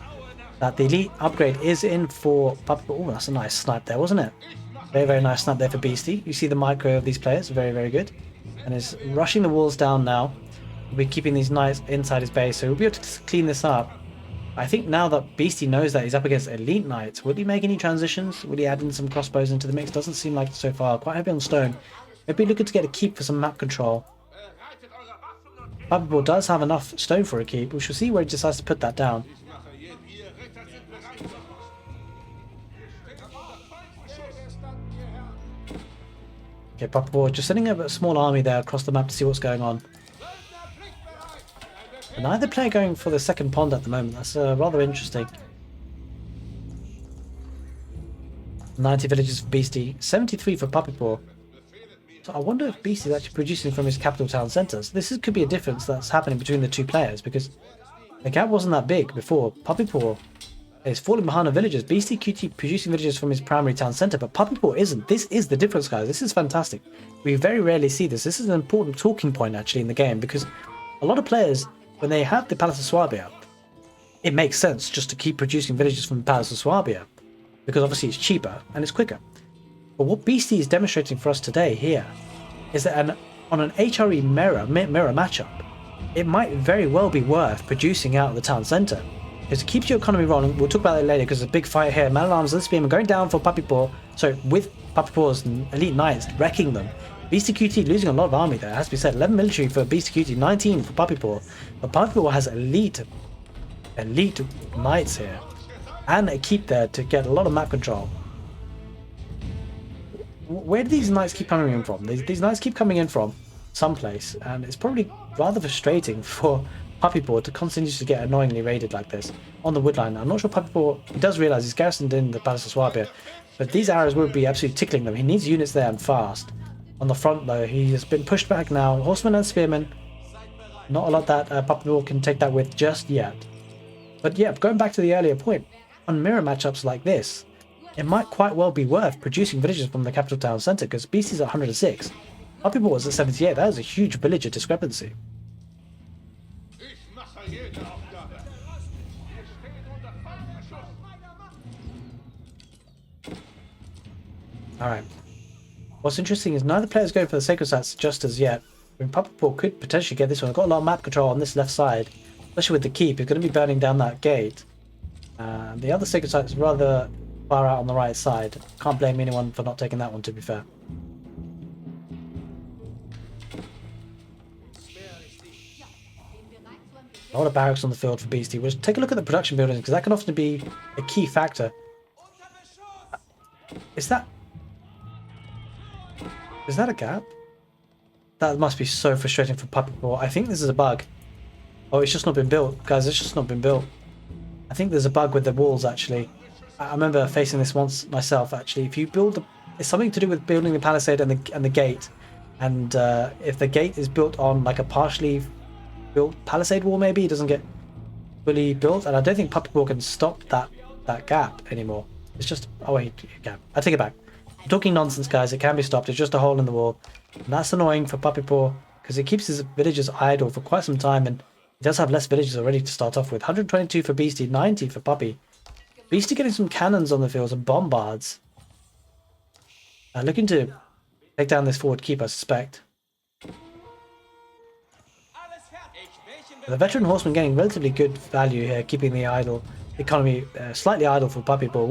that the elite upgrade is in for Puppypaw. Oh, that's a nice snipe there, wasn't it? Very nice snipe there for Beastie. You see the micro of these players, very good. And is rushing the walls down now. We'll be keeping these knights inside his base, so we'll be able to clean this up. I think now that Beastie knows that he's up against elite knights, will he make any transitions? Will he add in some crossbows into the mix? Doesn't seem like it so far. Quite heavy on stone. Maybe looking to get a keep for some map control. Puppypaw does have enough stone for a keep. We shall see where he decides to put that down. Okay, puppypaw just sending a small army there across the map to see what's going on. And neither player going for the second pond at the moment. That's rather interesting. 90 villages for Beastie, 73 for puppypaw. So I wonder if Beastie is actually producing from his capital town centres. This could be a difference that's happening between the two players, because the gap wasn't that big before. Puppypaw is falling behind on villagers. beastyqt producing villages from his primary town centre, but puppypaw isn't. This is the difference, guys. This is fantastic. We very rarely see this. This is an important talking point actually in the game, because a lot of players, when they have the Palace of Swabia, it makes sense just to keep producing villages from the Palace of Swabia, because obviously it's cheaper and it's quicker. But what Beastie is demonstrating for us today here is that on an HRE mirror matchup, it might very well be worth producing out of the town centre, because it keeps your economy rolling. We'll talk about that later, because there's a big fight here. Man at Arms, let's beam going down for puppypaw. So with puppypaw's elite knights wrecking them, beastyqt losing a lot of army there. It has to be said, 11 military for beastyqt, 19 for puppypaw. But puppypaw has elite knights here, and a keep there to get a lot of map control. Where do these knights keep coming in from? These knights keep coming in from someplace, and it's probably rather frustrating for puppypaw to constantly just get annoyingly raided like this on the woodline. I'm not sure puppypaw, he does realise he's garrisoned in the Palace of Swabia, but these arrows will be absolutely tickling them. He needs units there and fast. On the front though, he has been pushed back now. Horsemen and spearmen, not a lot that puppypaw can take that with just yet. But yeah, going back to the earlier point, on mirror matchups like this, it might quite well be worth producing villages from the capital town centre, because Beastie's at 106, puppypaw was at 78. That is a huge villager discrepancy. Alright. What's interesting is neither player's going for the sacred sites just as yet. I mean, puppypaw could potentially get this one. I've got a lot of map control on this left side, especially with the keep. He's going to be burning down that gate. The other sacred site is rather far out on the right side. Can't blame anyone for not taking that one, to be fair. A lot of barracks on the field for Beastie. We'll take a look at the production buildings, because that can often be a key factor. Is that a gap? That must be so frustrating for puppypaw. I think this is a bug. Oh, it's just not been built. Guys, it's just not been built. I think there's a bug with the walls, actually. I remember facing this once myself, actually. If you build it's something to do with building the palisade and the gate. And if the gate is built on like a partially built palisade wall, maybe it doesn't get fully built. And I don't think puppypaw can stop that gap anymore. It's just, oh wait, gap. I take it back. I'm talking nonsense, guys. It can be stopped. It's just a hole in the wall. And that's annoying for puppypaw, because it keeps his villagers idle for quite some time, and he does have less villagers already to start off with. 122 for Beastie, 90 for Puppy. Beastie getting some cannons on the field, and bombards. Looking to take down this forward keep, I suspect. The veteran horseman getting relatively good value here, keeping the economy slightly idle for puppypaw.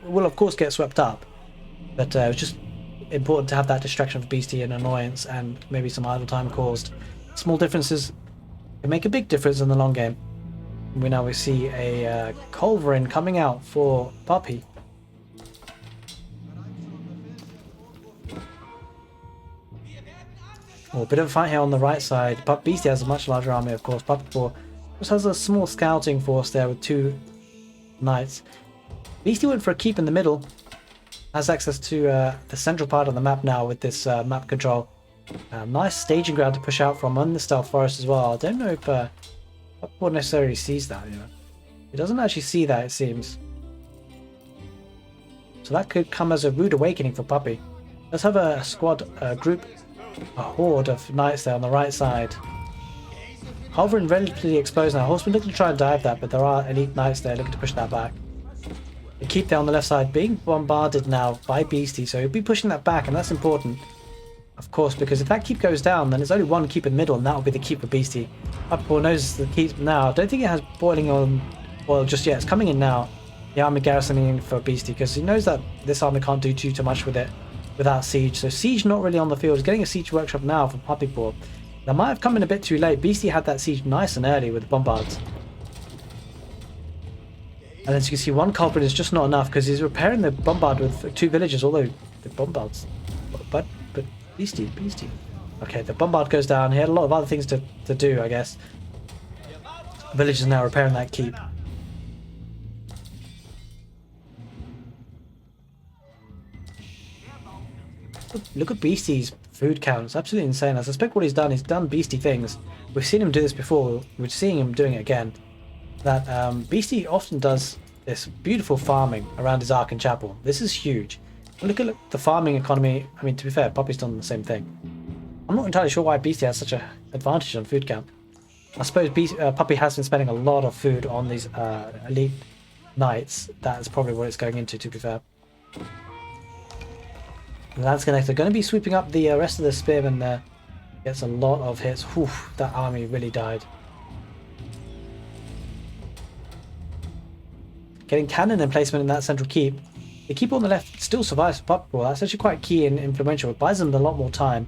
Will of course get swept up, but it was just important to have that distraction for Beastie and annoyance, and maybe some idle time caused. Small differences can make a big difference in the long game. We see a culverin coming out for Puppy. Oh, a bit of a fight here on the right side. Beastie has a much larger army, of course. puppypaw just has a small scouting force there with 2 knights. Beastie went for a keep in the middle. Has access to the central part of the map now with this map control. Nice staging ground to push out from on the stealth forest as well. I don't know if puppypaw necessarily sees that, you know. It doesn't actually see that, it seems. So that could come as a rude awakening for Puppy. Let's have a squad, a horde of knights there on the right side. Culverin relatively exposed now. Horseman looking to try and dive that, but there are elite knights there looking to push that back. The keep there on the left side being bombarded now by Beastie, so he'll be pushing that back, and that's important, of course, because if that keep goes down, then there's only one keep in the middle, and that will be the keep for Beastie. Puppypaw knows the keep now. I don't think it has boiling on oil just yet. It's coming in now. The army garrisoning in for Beastie, because he knows that this army can't do too much with it without siege. So siege not really on the field. He's getting a siege workshop now for Puppypaw. That might have come in a bit too late. Beastie had that siege nice and early with the bombards. And as you can see, one culprit is just not enough, because he's repairing the bombard with 2 villages, although the bombards... But Beastie, Beastie. Okay, the bombard goes down. He had a lot of other things to do, I guess. Village is now repairing that keep. Look at Beastie's food count. It's absolutely insane. I suspect what he's done Beastie things. We've seen him do this before. We're seeing him doing it again. That Beastie often does this beautiful farming around his Ark and Chapel. This is huge. Look at the farming economy. I mean, to be fair, Puppy's done the same thing. I'm not entirely sure why Beastie has such an advantage on food count. I suppose Puppy has been spending a lot of food on these elite knights. That's probably what it's going into, to be fair. And that's going to be sweeping up the rest of the spearmen there. Gets a lot of hits. Whew, that army really died. Getting cannon emplacement in that central keep. The keep on the left still survives for Puppy. That's actually quite key and influential. It buys them a lot more time.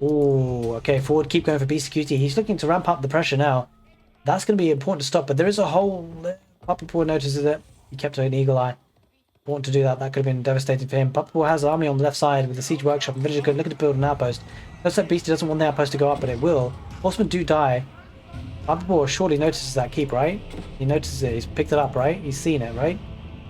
Ooh, okay, forward keep going for beastyqt. He's looking to ramp up the pressure now. That's going to be important to stop, but there is a hole. Puppypaw notices it. He kept an eagle eye. Important to do that. That could have been devastating for him. Puppypaw has an army on the left side with the siege workshop, and villagers looking to build an outpost. Looks like Beastie doesn't want the outpost to go up, but it will. Horsemen do die. Puppypaw surely notices that keep, right? He notices it. He's picked it up, right? He's seen it, right?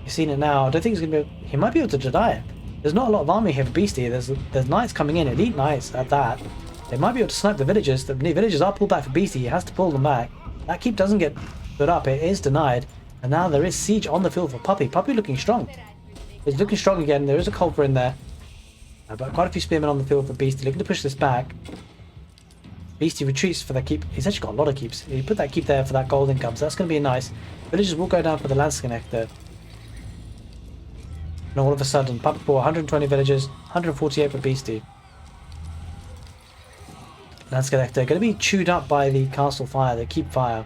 He's seen it now. I don't think he's going to be... He might be able to deny it. There's not a lot of army here for Beastie. There's knights coming in, elite knights at that. They might be able to snipe the villagers. The villagers are pulled back for Beastie. He has to pull them back. That keep doesn't get put up. It is denied. And now there is siege on the field for Puppy. Puppy looking strong. He's looking strong again. There is a culver in there. But quite a few spearmen on the field for Beastie. Looking to push this back. Beastie retreats for that keep. He's actually got a lot of keeps. He put that keep there for that gold income. So that's going to be nice. Villagers will go down for the lance connector. And all of a sudden, Puppypaw 120 villagers, 148 for Beastie. Lance connector going to be chewed up by the castle fire, the keep fire.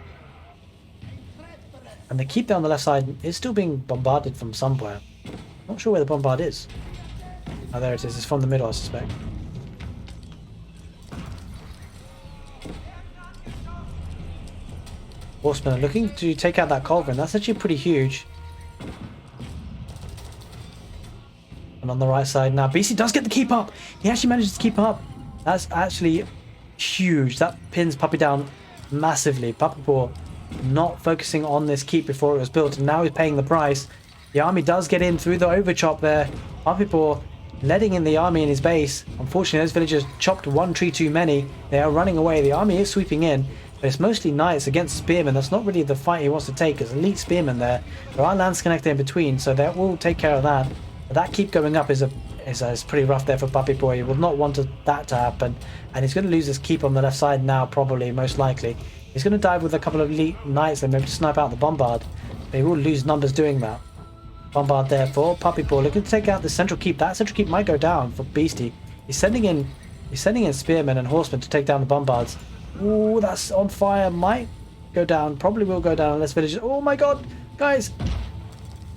And the keep there on the left side is still being bombarded from somewhere. Not sure where the bombard is. Oh, there it is. It's from the middle, I suspect. Horsemen are looking to take out that culverin. That's actually pretty huge. And on the right side now, Beastie does get the keep up. He actually manages to keep up. That's actually huge. That pins Puppy down massively. Puppypaw not focusing on this keep before it was built, and now he's paying the price. The army does get in through the overchop there. Puppypaw letting in the army in his base. Unfortunately, those villagers chopped one tree too many. They are running away. The army is sweeping in, but it's mostly knights against spearmen. That's not really the fight he wants to take. There's elite spearmen there. There are lance connected in between, so that will take care of that. But that keep going up is pretty rough there for Puppypaw. He would not want that to happen, and he's going to lose his keep on the left side now, probably, most likely. He's going to dive with a couple of elite knights and maybe to snipe out the bombard. But he will lose numbers doing that. Bombard there for Puppypaw, looking to take out the central keep. That central keep might go down for Beastie. He's sending in spearmen and horsemen to take down the bombards. Ooh, that's on fire. Might go down. Probably will go down unless villagers. Oh my god, guys!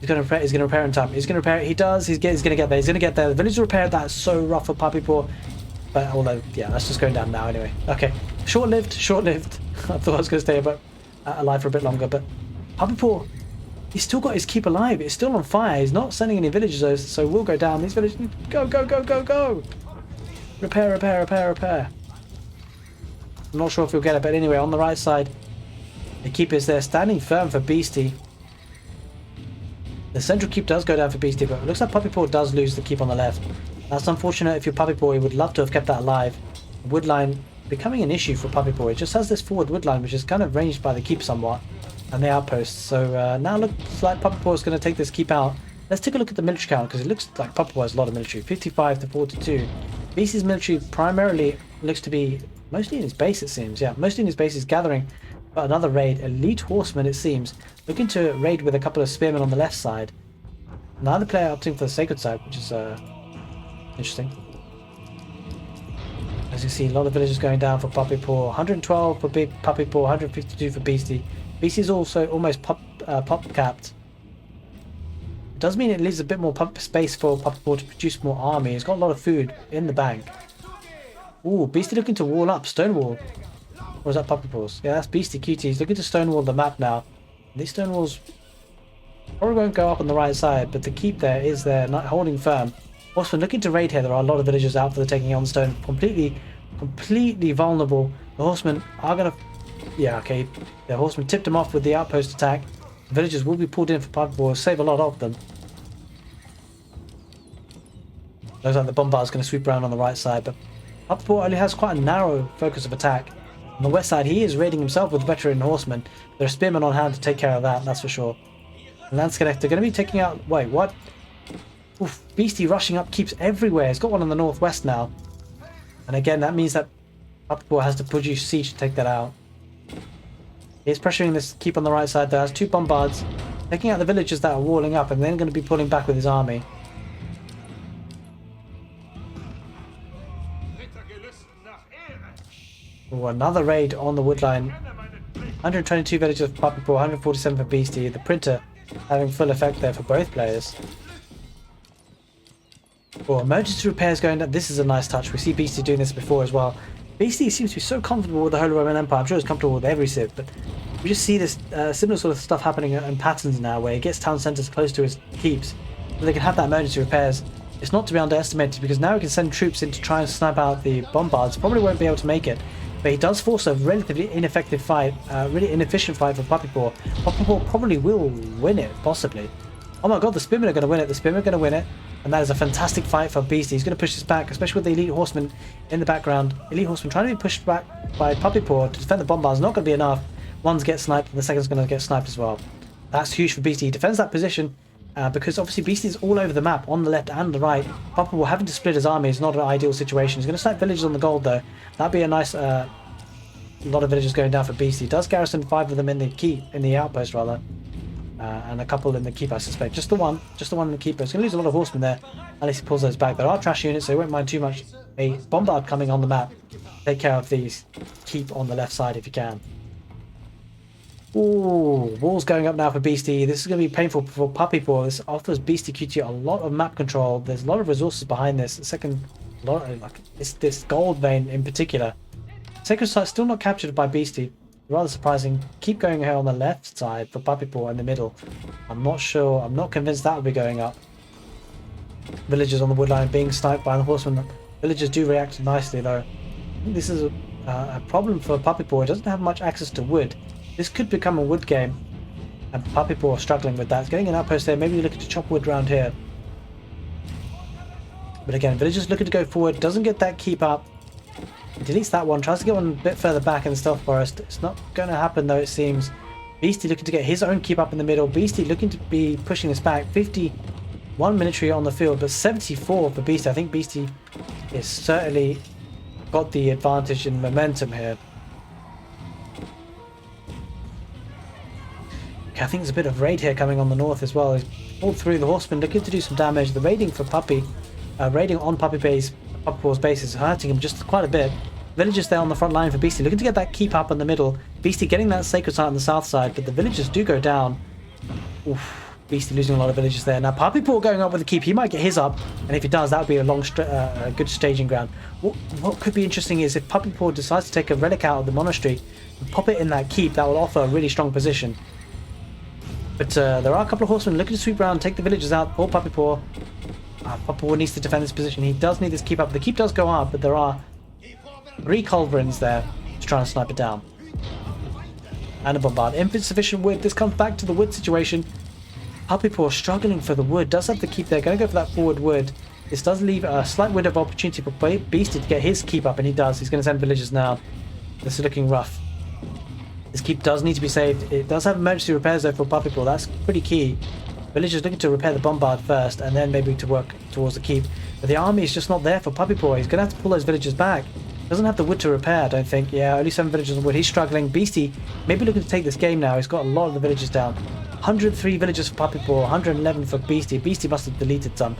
He's gonna repair in time. He's gonna repair it. He does. He's gonna get there. He's gonna get there. The villagers repaired. That's so rough for Puppypaw. But although, yeah, that's just going down now anyway. Okay, short-lived. I thought I was gonna stay alive for a bit longer, but Puppypaw, he's still got his keep alive. It's still on fire. He's not sending any villagers, so we'll go down. These villagers, go! Repair. I'm not sure if we'll get it, but anyway, on the right side, the keep is there, standing firm for Beastie. The central keep does go down for Beastie, but it looks like Puppypaw does lose the keep on the left. That's unfortunate. If you're Puppypaw, you would love to have kept that alive. The wood line becoming an issue for Puppypaw. It just has this forward wood line, which is kind of ranged by the keep somewhat, and the outposts. So now looks like Puppypaw is going to take this keep out. Let's take a look at the military count, because it looks like Puppypaw has a lot of military. 55 to 42. Beastie's military primarily looks to be mostly in his base, it seems. Yeah, mostly in his base. Is gathering another raid. Elite horsemen, it seems, looking to raid with a couple of spearmen on the left side. Neither player opting for the sacred side, which is interesting. As you see, a lot of villagers going down for Puppypaw. 112 for Puppypaw, 152 for Beastie. Beastie is also almost pop capped. It does mean it leaves a bit more space for Puppypaw to produce more army. He's got a lot of food in the bank. Ooh, Beastie looking to wall up, stonewall. Or is that Puppypaw's? Yeah, that's beastyqt. He's looking to stonewall the map now. These stonewalls probably won't go up on the right side, but the keep there is there, not holding firm. Horsemen looking to raid here. There are a lot of villagers out for the taking on stone. Completely vulnerable. The horsemen are going to... Yeah, okay. The horsemen tipped them off with the outpost attack. The villagers will be pulled in for puppypaw. Save a lot of them. Looks like the bombard's going to sweep around on the right side, but puppypaw only has quite a narrow focus of attack. On the west side, he is raiding himself with veteran horsemen. There are spearmen on hand to take care of that, that's for sure. And Landskelect are going to be taking out... Wait, what? Oof, Beastie rushing up keeps everywhere. He's got one on the northwest now. And again, that means that puppypaw has to produce siege to take that out. He's pressuring this keep on the right side, though. Has 2 bombards, taking out the villagers that are walling up, and then going to be pulling back with his army. Ooh, another raid on the woodline. 122 villagers for puppypaw, 147 for Beastie. The printer having full effect there for both players. Oh, emergency repairs going down. This is a nice touch. We see Beastie doing this before as well. Beastie seems to be so comfortable with the Holy Roman Empire. I'm sure he's comfortable with every civ, but we just see this similar sort of stuff happening in patterns now, where he gets town centres close to his keeps, so they can have that emergency repairs. It's not to be underestimated, because now he can send troops in to try and snipe out the bombards. Probably won't be able to make it, but he does force a relatively ineffective fight, really inefficient fight for puppypaw. Puppypaw probably will win it, possibly. Oh my god, the spearmen are going to win it. The spearmen are going to win it. And that is a fantastic fight for Beastie. He's going to push this back, especially with the elite horsemen in the background. Elite horsemen trying to be pushed back by puppypaw to defend the bombards. Not going to be enough. One's get sniped, and the second's going to get sniped as well. That's huge for Beastie. He defends that position because obviously Beastie is all over the map, on the left and the right. Puppypaw having to split his army is not an ideal situation. He's going to snipe villagers on the gold, though. That'd be a nice... a lot of villagers going down for Beastie. He does garrison 5 of them in the keep, in the outpost rather. And a couple in the keep, I suspect. Just the one in the keep. He's going to lose a lot of horsemen there, unless he pulls those back. There are trash units, so he won't mind too much. A bombard coming on the map. Take care of these. Keep on the left side if you can. Ooh, walls going up now for Beastie. This is going to be painful for puppypaw. This offers beastyqt a lot of map control. There's a lot of resources behind this. Second, like this gold vein in particular. Sacred site still not captured by Beastie. Rather surprising. Keep going here on the left side for puppypaw in the middle. I'm not sure. I'm not convinced that will be going up. Villagers on the woodline being sniped by the horsemen. Villagers do react nicely though. I think this is a problem for puppypaw. It doesn't have much access to wood. This could become a wood game. And puppypaw struggling with that. It's getting an outpost there. Maybe you're looking to chop wood around here. But again, villagers looking to go forward. Doesn't get that keep up. Deletes that one, tries to get one a bit further back in the stealth forest. It's not going to happen though, it seems. Beastie looking to get his own keep up in the middle. Beastie looking to be pushing this back. 51 military on the field, but 74 for Beastie. I think Beastie is certainly got the advantage in momentum here. Okay, I think there's a bit of raid here coming on the north as well. He's pulled through the horsemen looking to do some damage. The raiding for raiding on puppypaw's base is hurting him just quite a bit. Villagers there on the front line for Beastie, looking to get that keep up in the middle. Beastie getting that sacred site on the south side, but the villagers do go down. Oof, Beastie losing a lot of villagers there. Now puppypaw going up with the keep, he might get his up, and if he does, that would be a good staging ground. What could be interesting is if puppypaw decides to take a relic out of the monastery and pop it in that keep, that will offer a really strong position. But there are a couple of horsemen looking to sweep around, take the villagers out for puppypaw. Puppypaw needs to defend this position. He does need this keep up. The keep does go up, but there are 3 culverins there to try and snipe it down. And a bombard. Insufficient wood. This comes back to the wood situation. Puppypaw struggling for the wood. Does have the keep there. Going to go for that forward wood. This does leave a slight window of opportunity for Beastie to get his keep up, and he does. He's going to send villagers now. This is looking rough. This keep does need to be saved. It does have emergency repairs though for puppypaw. That's pretty key. Villagers looking to repair the bombard first, and then maybe to work towards the keep. But the army is just not there for puppypaw. He's going to have to pull those villagers back. Doesn't have the wood to repair, I don't think. Yeah, only 7 villagers on wood. He's struggling. Beastie maybe looking to take this game now. He's got a lot of the villagers down. 103 villagers for puppypaw, 111 for Beastie. Beastie must have deleted some.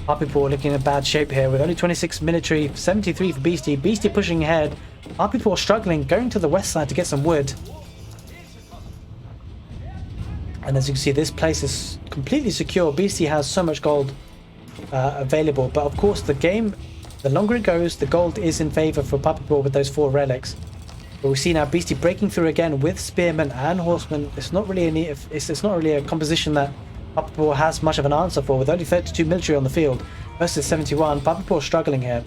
Puppypaw looking in bad shape here with only 26 military, 73 for Beastie. Beastie pushing ahead. Puppypaw struggling, going to the west side to get some wood. And as you can see, this place is completely secure. Beastie has so much gold available. But of course, the game, the longer it goes, the gold is in favor for puppypaw with those 4 relics. But we see now Beastie breaking through again with spearmen and horsemen. It's not really it's not really a composition that puppypaw has much of an answer for. With only 32 military on the field, versus 71. puppypaw struggling here.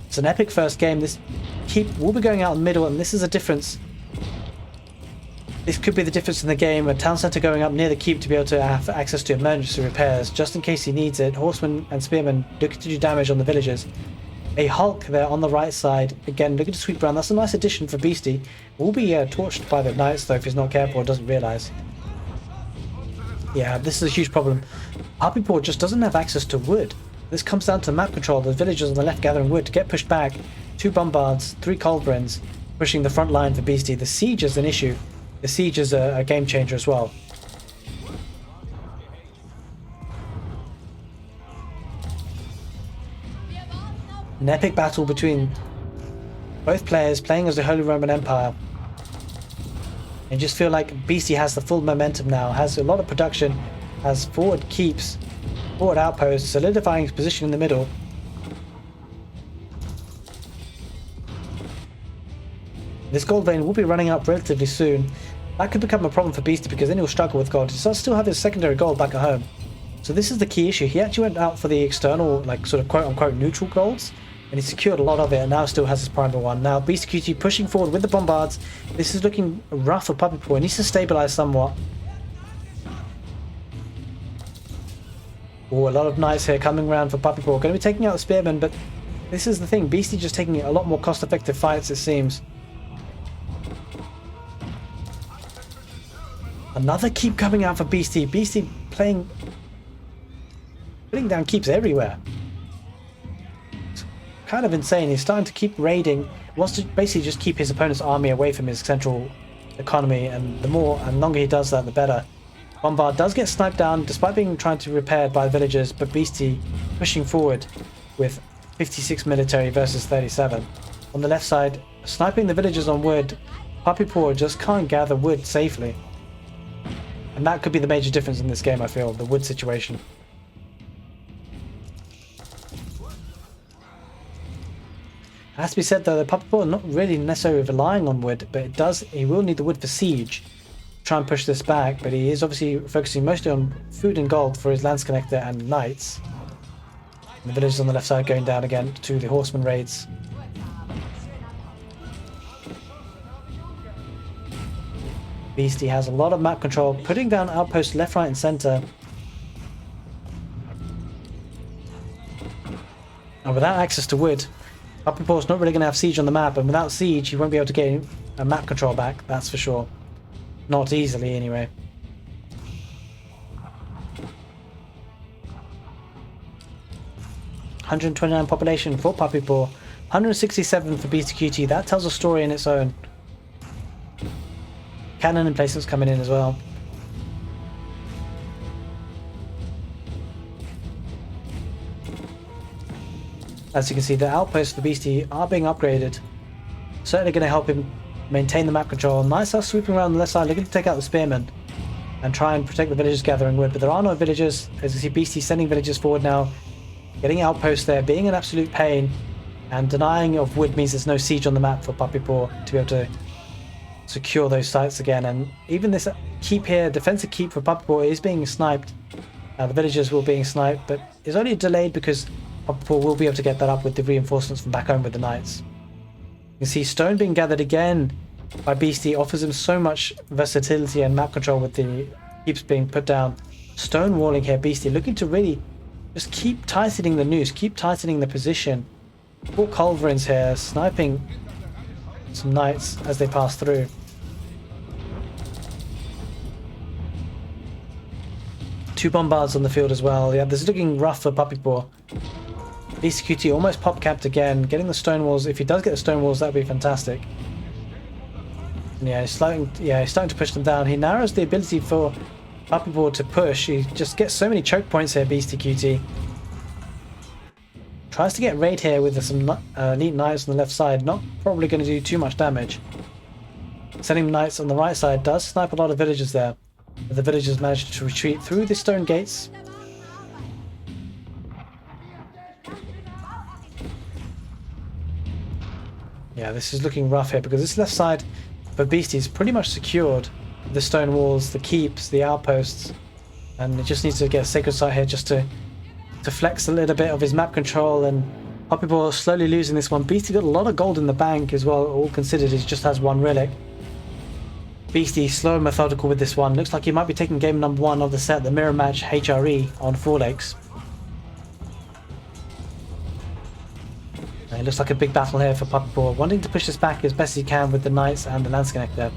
It's an epic first game. This keep will be going out in the middle, and this is a difference. This could be the difference in the game. A town centre going up near the keep to be able to have access to emergency repairs, just in case he needs it. Horsemen and spearmen looking to do damage on the villagers. A Hulk there on the right side, again looking to sweep around. That's a nice addition for Beastie. Will be torched by the knights though if he's not careful or doesn't realise. Yeah, this is a huge problem. puppypaw just doesn't have access to wood. This comes down to map control. The villagers on the left gathering wood to get pushed back. 2 bombards, 3 culverins, pushing the front line for Beastie. The siege is an issue. The siege is a game changer as well. An epic battle between both players playing as the Holy Roman Empire. And just feel like Beastie has the full momentum now, has a lot of production, has forward keeps, forward outposts, solidifying his position in the middle. This gold vein will be running up relatively soon. That could become a problem for Beastie because then he'll struggle with gold. He does still have his secondary gold back at home. So this is the key issue. He actually went out for the external, like sort of quote-unquote neutral golds, and he secured a lot of it and now still has his primary one. Now beastyqt pushing forward with the bombards. This is looking rough for puppypaw. He needs to stabilize somewhat. Oh, a lot of knights here coming around for puppypaw. Going to be taking out the spearmen, but this is the thing. Beastie just taking a lot more cost-effective fights, it seems. Another keep coming out for Beastie. Beastie putting down keeps everywhere. It's kind of insane. He's starting to keep raiding. He wants to basically just keep his opponent's army away from his central economy, and the more and longer he does that, the better. Bombard does get sniped down despite being trying to be repaired by the villagers, but Beastie pushing forward with 56 military versus 37. On the left side, sniping the villagers on wood. puppypaw just can't gather wood safely. And that could be the major difference in this game, I feel, the wood situation. It has to be said though, the puppypaw not really necessarily relying on wood, but he will need the wood for siege. Try and push this back, but he is obviously focusing mostly on food and gold for his lance connector and knights. And the villagers on the left side going down again to the horseman raids. Beastie has a lot of map control, putting down outposts left, right and centre. And without access to wood, puppypaw's not really going to have siege on the map, and without siege he won't be able to get a map control back, that's for sure. Not easily anyway. $129 population for puppypaw, 167 for beastyqt. That tells a story in its own. Cannon emplacements coming in as well. As you can see, the outposts for Beastie are being upgraded. Certainly going to help him maintain the map control. Knights are sweeping around the left side, looking to take out the spearmen and try and protect the villagers gathering wood, but there are no villagers. As you see, Beastie sending villagers forward now, getting outposts there, being an absolute pain, and denying of wood means there's no siege on the map for puppypaw to be able to secure those sites again. And even this keep here, defensive keep for puppypaw, is being sniped. The villagers will being sniped, but it's only delayed because puppypaw will be able to get that up with the reinforcements from back home with the knights. You can see stone being gathered again by Beastie offers him so much versatility and map control with the keeps being put down. Stone walling here, Beastie looking to really just keep tightening the noose, keep tightening the position. 4 culverins here, sniping some knights as they pass through. Two bombards on the field as well. Yeah, this is looking rough for puppypaw. beastyqt almost pop capped again, getting the stone walls. If he does get the stone walls, that would be fantastic. And yeah, he's starting to push them down. He narrows the ability for puppypaw to push. He just gets so many choke points here, beastyqt. Tries to get raid here with some elite knights on the left side. Not probably going to do too much damage. Sending knights on the right side does snipe a lot of villagers there. But the villagers managed to retreat through the stone gates. Yeah, this is looking rough here because this left side for Beastie is pretty much secured. The stone walls, the keeps, the outposts. And it just needs to get a sacred site here just to to flex a little bit of his map control, and puppypaw slowly losing this one. Beastie got a lot of gold in the bank as well, all considered. He just has one relic. Beastie slow and methodical with this one. Looks like he might be taking game number 1 of the set, the mirror match HRE on 4 legs. It looks like a big battle here for puppypaw, wanting to push this back as best he can with the knights and the lance connector.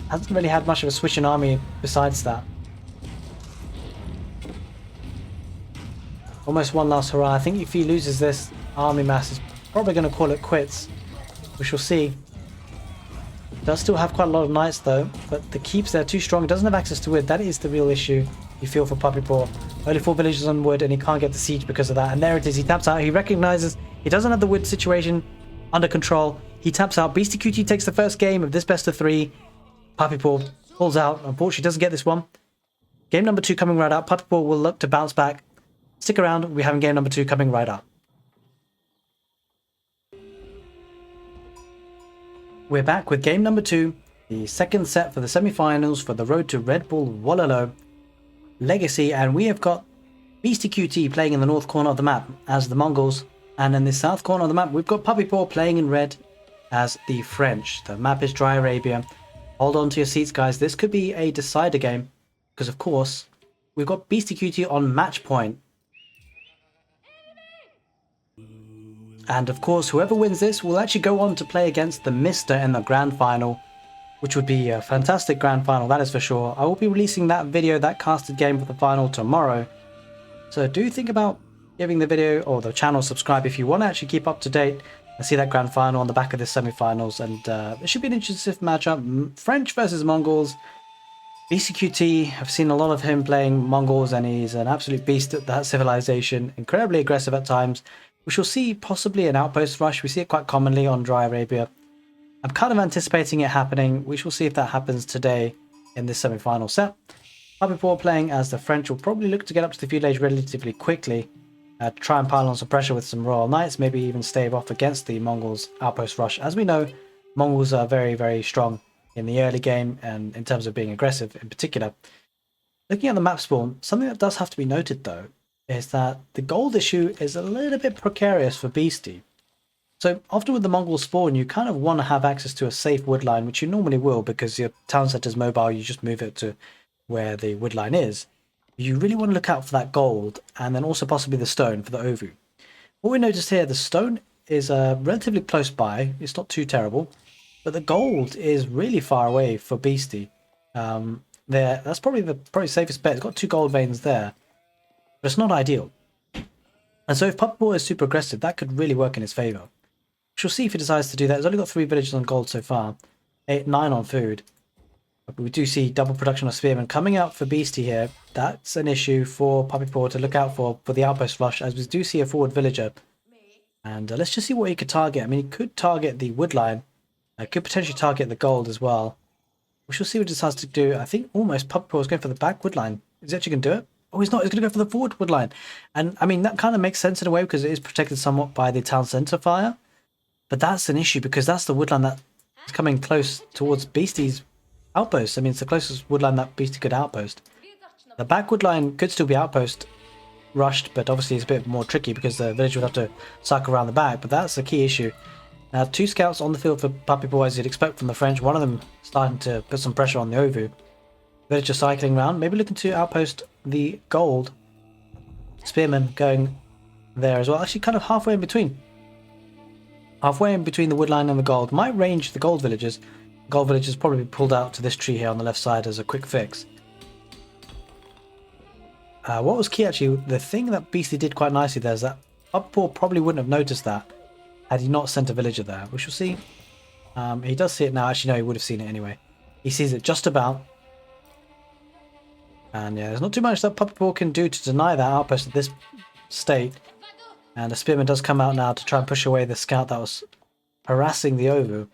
Hasn't really had much of a switch in army besides that. Almost one last hurrah. I think if he loses this, army mass is probably going to call it quits. We shall see. Does still have quite a lot of knights though, but the keeps there too strong. Doesn't have access to wood. That is the real issue you feel for puppypaw. Only 4 villages on wood and he can't get the siege because of that. And there it is. He taps out. He recognizes he doesn't have the wood situation under control. He taps out. beastyqt takes the first game of this best of 3. Puppypaw pulls out. Unfortunately doesn't get this one. Game number 2 coming right up. Puppypaw will look to bounce back. Stick around. We're having game number 2 coming right up. We're back with game number 2, the second set for the semi-finals for the road to Redbull Wololo Legacy, and we have got beastyqt playing in the north corner of the map as the Mongols, and in the south corner of the map we've got puppypaw playing in red as the French. The map is Dry Arabia. Hold on to your seats, guys. This could be a decider game because, of course, we've got beastyqt on match point. And of course, whoever wins this will actually go on to play against the Mista in the grand final, which would be a fantastic grand final, that is for sure. I will be releasing that video, that casted game for the final tomorrow. So do think about giving the video or the channel subscribe if you want to actually keep up to date and see that grand final on the back of the semi-finals. And it should be an interesting matchup. French versus Mongols. beastyqt, I've seen a lot of him playing Mongols and he's an absolute beast at that civilization. Incredibly aggressive at times. We shall see possibly an outpost rush. We see it quite commonly on Dry Arabia. I'm kind of anticipating it happening. We shall see if that happens today in this semi-final set. Puppypaw playing as the French will probably look to get up to the feudal age relatively quickly. To try and pile on some pressure with some Royal Knights. Maybe even stave off against the Mongols' outpost rush. As we know, Mongols are very, very strong in the early game and in terms of being aggressive in particular. Looking at the map spawn, something that does have to be noted though, is that the gold issue is a little bit precarious for Beastie. So often with the Mongol spawn, you kind of want to have access to a safe wood line, which you normally will because your town centre is mobile, you just move it to where the wood line is. You really want to look out for that gold and then also possibly the stone for the Ovu. What we noticed here, the stone is relatively close by, it's not too terrible, but the gold is really far away for Beastie. That's probably the safest bet. It's got 2 gold veins there. But it's not ideal. And so if puppypaw is super aggressive, that could really work in his favour. We'll see if he decides to do that. He's only got 3 villages on gold so far. 9 on food. But we do see double production of spearmen coming out for Beastie here. That's an issue for puppypaw to look out for the outpost rush, as we do see a forward villager. And let's just see what he could target. I mean, he could target the wood line. Could potentially target the gold as well. We shall see what he decides to do. I think almost puppypaw is going for the back wood line. Is he actually going to do it? Oh, he's not. He's going to go for the forward wood line. And I mean, that kind of makes sense in a way because it is protected somewhat by the town centre fire. But that's an issue because that's the wood line that is coming close towards Beastie's outpost. I mean, it's the closest wood line that Beastie could outpost. The back wood line could still be outpost rushed, but obviously it's a bit more tricky because the village would have to cycle around the back. But that's the key issue. Now, 2 scouts on the field for puppypaw as you'd expect from the French. One of them starting to put some pressure on the Ovu. Villager cycling around, maybe looking to outpost the gold. Spearmen going there as well. Actually, kind of halfway in between. Halfway in between the wood line and the gold. Might range the gold villagers. Gold villagers probably pulled out to this tree here on the left side as a quick fix. What was key actually, the thing that Beastie did quite nicely there is that puppypaw probably wouldn't have noticed that had he not sent a villager there. We shall see. He does see it now. Actually, no, he would have seen it anyway. He sees it just about. And yeah, there's not too much that puppypaw can do to deny that outpost at this state. And the spearman does come out now to try and push away the scout that was harassing the Ovu.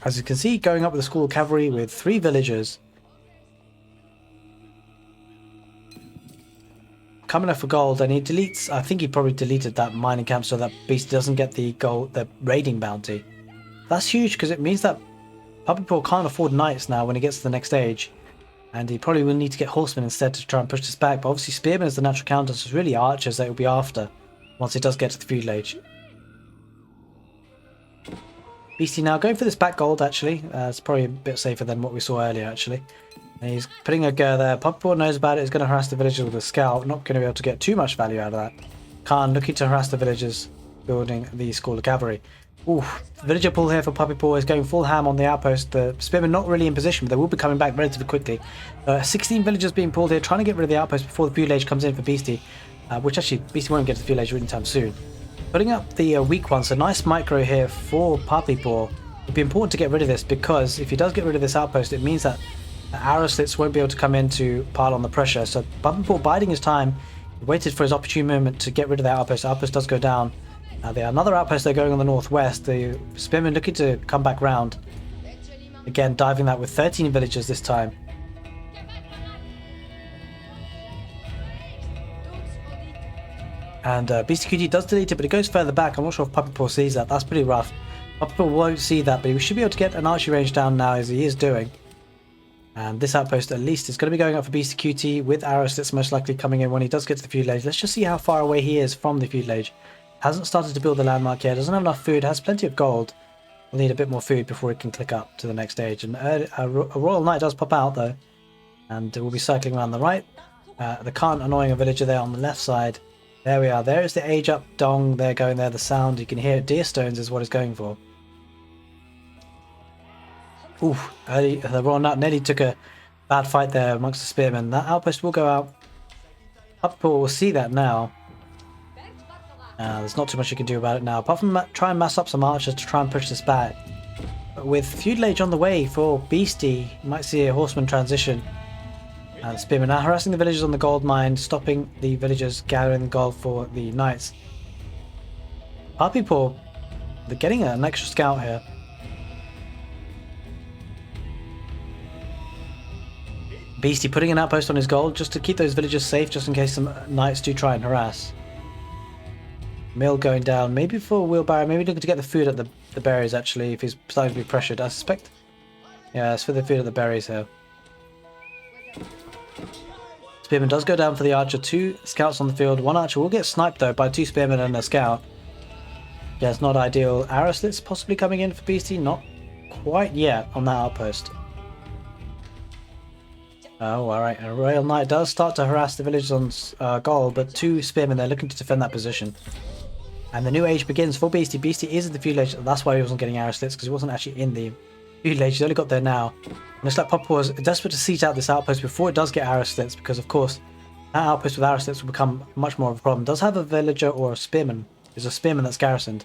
As you can see, going up with the school of cavalry with 3 villagers. Coming up for gold, and he deletes, I think he probably deleted that mining camp so that Beast doesn't get the gold, the raiding bounty. That's huge because it means that puppypaw can't afford knights now when he gets to the next stage. And he probably will need to get horsemen instead to try and push this back. But obviously spearmen is the natural counter, so it's really archers that will be after once it does get to the fuselage. Beastie now going for this back gold, actually. It's probably a bit safer than what we saw earlier, actually. And he's putting a go there. Puppypaw knows about it. He's going to harass the villagers with a scout. Not going to be able to get too much value out of that. Khan looking to harass the villagers, building the School of Cavalry. Ooh, villager pull here for Puppypaw is going full ham on the outpost. The spearmen not really in position, but they will be coming back relatively quickly. 16 villagers being pulled here, trying to get rid of the outpost before the fuselage comes in for Beastie. Which actually, Beastie won't get to the fuselage anytime soon. Putting up the weak one, so nice micro here for Puppypaw. It'd be important to get rid of this, because if he does get rid of this outpost, it means that arrow slits won't be able to come in to pile on the pressure. So Puppypaw biding his time, he waited for his opportune moment to get rid of the outpost. The outpost does go down. There are another outpost there going on the northwest. The spearmen looking to come back round. Again, diving that with 13 villagers this time. And beastyqt does delete it, but it goes further back. I'm not sure if Puppypaw sees that. That's pretty rough. Puppypaw won't see that, but he should be able to get an archery range down now, as he is doing. And this outpost at least is going to be going up for beastyqt with arrow slits most likely coming in when he does get to the fuselage. Let's just see how far away he is from the fuselage. Hasn't started to build the landmark yet, doesn't have enough food, has plenty of gold. We'll need a bit more food before it can click up to the next stage. And a Royal Knight does pop out though, and we'll be cycling around the right. The Khan annoying a villager there on the left side. There we are, there is the age up dong, there going there, the sound, you can hear it. Deer stones is what it's going for. Ooh, the Royal Knight nearly took a bad fight there amongst the spearmen. That outpost will go out. Puppypaw will see that now. There's not too much you can do about it now, apart from try and mass up some archers to try and push this back. But with fuselage on the way for Beastie, you might see a horseman transition. And the spearmen now harassing the villagers on the gold mine, stopping the villagers gathering the gold for the knights. Puppypaw, they're getting an extra scout here. Beastie putting an outpost on his gold just to keep those villagers safe, just in case some knights do try and harass. Mill going down, maybe for a wheelbarrow, maybe looking to get the food at the berries actually, if he's starting to be pressured, I suspect. Yeah, it's for the food at the berries here. Spearman does go down for the archer, 2 scouts on the field, 1 archer will get sniped though by 2 spearmen and a scout. Yeah, it's not ideal. Arrow slits possibly coming in for Beastie, not quite yet on that outpost. Oh, alright, a Royal Knight does start to harass the villagers on gold, but 2 spearmen there looking to defend that position. And the new age begins for Beastie. Beastie is in the fuselage, that's why he wasn't getting arrow slits, because he wasn't actually in the fuselage, he's only got there now. And it's like Puppypaw was desperate to siege out this outpost before it does get arrow slits, because of course that outpost with arrow slits will become much more of a problem. Does have a villager or a spearman. There's a spearman that's garrisoned.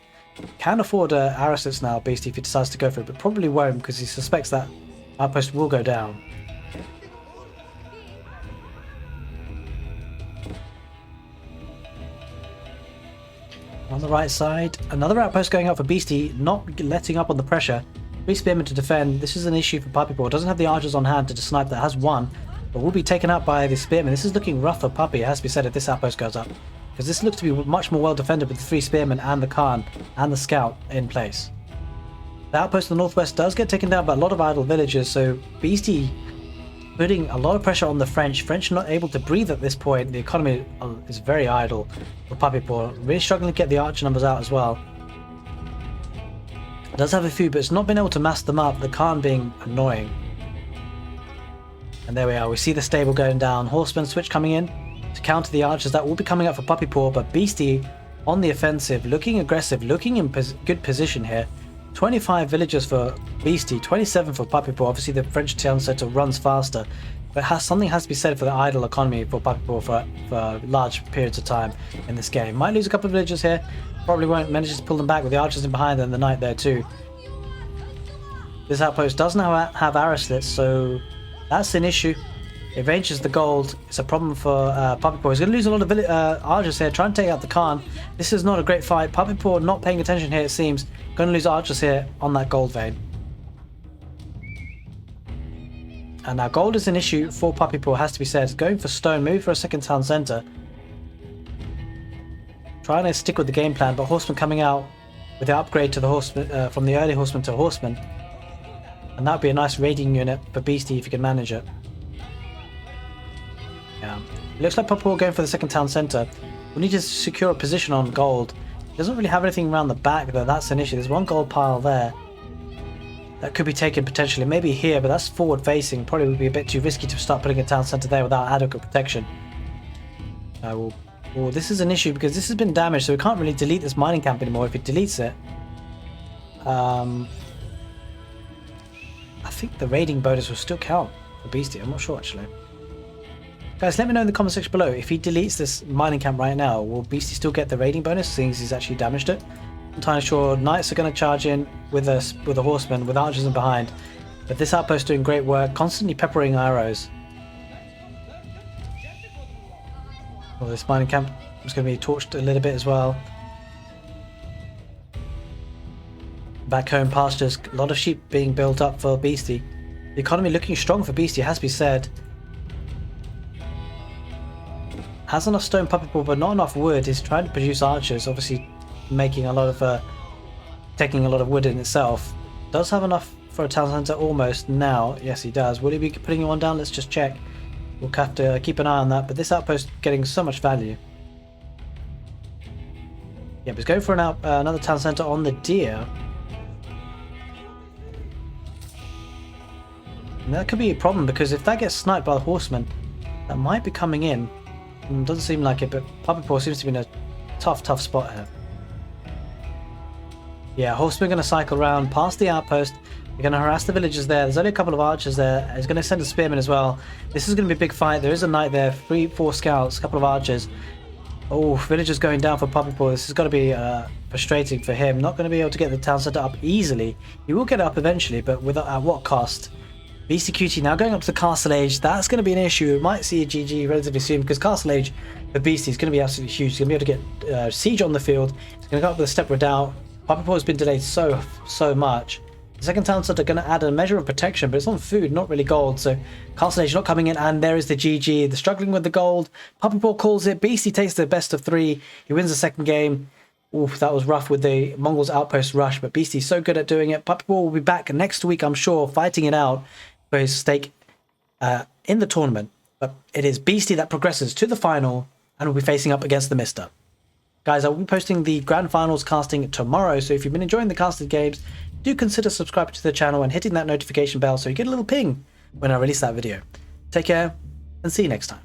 Can afford arrow slits now, Beastie, if he decides to go for it, but probably won't, because he suspects that outpost will go down. On the right side, another outpost going up for Beastie, not letting up on the pressure. 3 spearmen to defend. This is an issue for Puppypaw. Doesn't have the archers on hand to snipe, that has 1, but will be taken out by the spearmen. This is looking rough for Puppy, it has to be said, if this outpost goes up, because this looks to be much more well defended with the 3 spearmen and the Khan and the scout in place. The outpost in the northwest does get taken down by a lot of idle villagers, so Beastie putting a lot of pressure on the French. French not able to breathe at this point. The economy is very idle for Puppypaw. Really struggling to get the archer numbers out as well. Does have a few, but it's not been able to mass them up, the Khan being annoying. And there we are, we see the stable going down. Horseman switch coming in to counter the archers. That will be coming up for Puppypaw, but Beastie on the offensive, looking aggressive, looking in good position here. 25 villagers for Beastie, 27 for Puppypaw. Obviously the French town centre runs faster, but something has to be said for the idle economy for Puppypaw for large periods of time in this game. Might lose a couple of villagers here, probably won't manage to pull them back with the archers in behind and the knight there too. This outpost does now have arrow slits, so that's an issue. It ranges the gold. It's a problem for Puppypaw. He's going to lose a lot of archers here, trying to take out the Khan. This is not a great fight. Puppypaw not paying attention here, it seems. Going to lose archers here on that gold vein. And now gold is an issue for Puppypaw, has to be said. Going for stone, maybe for a second town centre. Trying to stick with the game plan, but horseman coming out with the upgrade to the horseman from the early horseman to horseman. And that would be a nice raiding unit for Beastie if you can manage it. Yeah. It looks like puppypaw going for the second town centre. We need to secure a position on gold. He doesn't really have anything around the back though, that's an issue. There's one gold pile there. That could be taken potentially, maybe here, but that's forward facing. Probably would be a bit too risky to start putting a town centre there without adequate protection. Well, this is an issue because this has been damaged, so we can't really delete this mining camp anymore. If it deletes it, I think the raiding bonus will still count for Beastie. I'm not sure actually. Guys, let me know in the comment section below. If he deletes this mining camp right now, will Beastie still get the raiding bonus, seeing as he's actually damaged it? I'm entirely sure knights are going to charge in with a horseman, with archers in behind. But this outpost doing great work, constantly peppering arrows. Well, this mining camp is going to be torched a little bit as well. Back home pastures, a lot of sheep being built up for Beastie. The economy looking strong for Beastie, has to be said. Has enough stone puppypaw, but not enough wood. He's trying to produce archers, obviously making a lot of, taking a lot of wood in itself. Does have enough for a town centre almost now. Yes, he does. Will he be putting one down? Let's just check. We'll have to keep an eye on that. But this outpost getting so much value. Yeah, but he's going for another town centre on the deer. And that could be a problem because if that gets sniped by the horseman, that might be coming in. Doesn't seem like it, but puppypaw seems to be in a tough spot here. Yeah, horsemen going to cycle around past the outpost. They're going to harass the villagers there. There's only a couple of archers there. He's going to send a spearman as well. This is going to be a big fight. There is a knight there, 3-4 scouts, a couple of archers. Oh, villagers going down for puppypaw. This is going to be frustrating for him. Not going to be able to get the town centre up easily. He will get it up eventually, but at what cost? beastyqt now going up to the castle age. That's going to be an issue. We might see a GG relatively soon because castle age for Beastie is going to be absolutely huge. He's going to be able to get siege on the field. He's going to go up with a step redoubt. puppypaw has been delayed so much. The second town centre are going to add a measure of protection, but it's on food, not really gold. So castle age not coming in, and there is the GG. They're struggling with the gold. puppypaw calls it. Beastie takes the best of 3. He wins the second game. Oof, that was rough with the Mongols outpost rush, but Beastie's so good at doing it. puppypaw will be back next week, I'm sure, fighting it out for his stake in the tournament. But it is Beastie that progresses to the final and will be facing up against the Mista. Guys, I will be posting the grand finals casting tomorrow, so if you've been enjoying the casted games, do consider subscribing to the channel and hitting that notification bell so you get a little ping when I release that video. Take care and see you next time.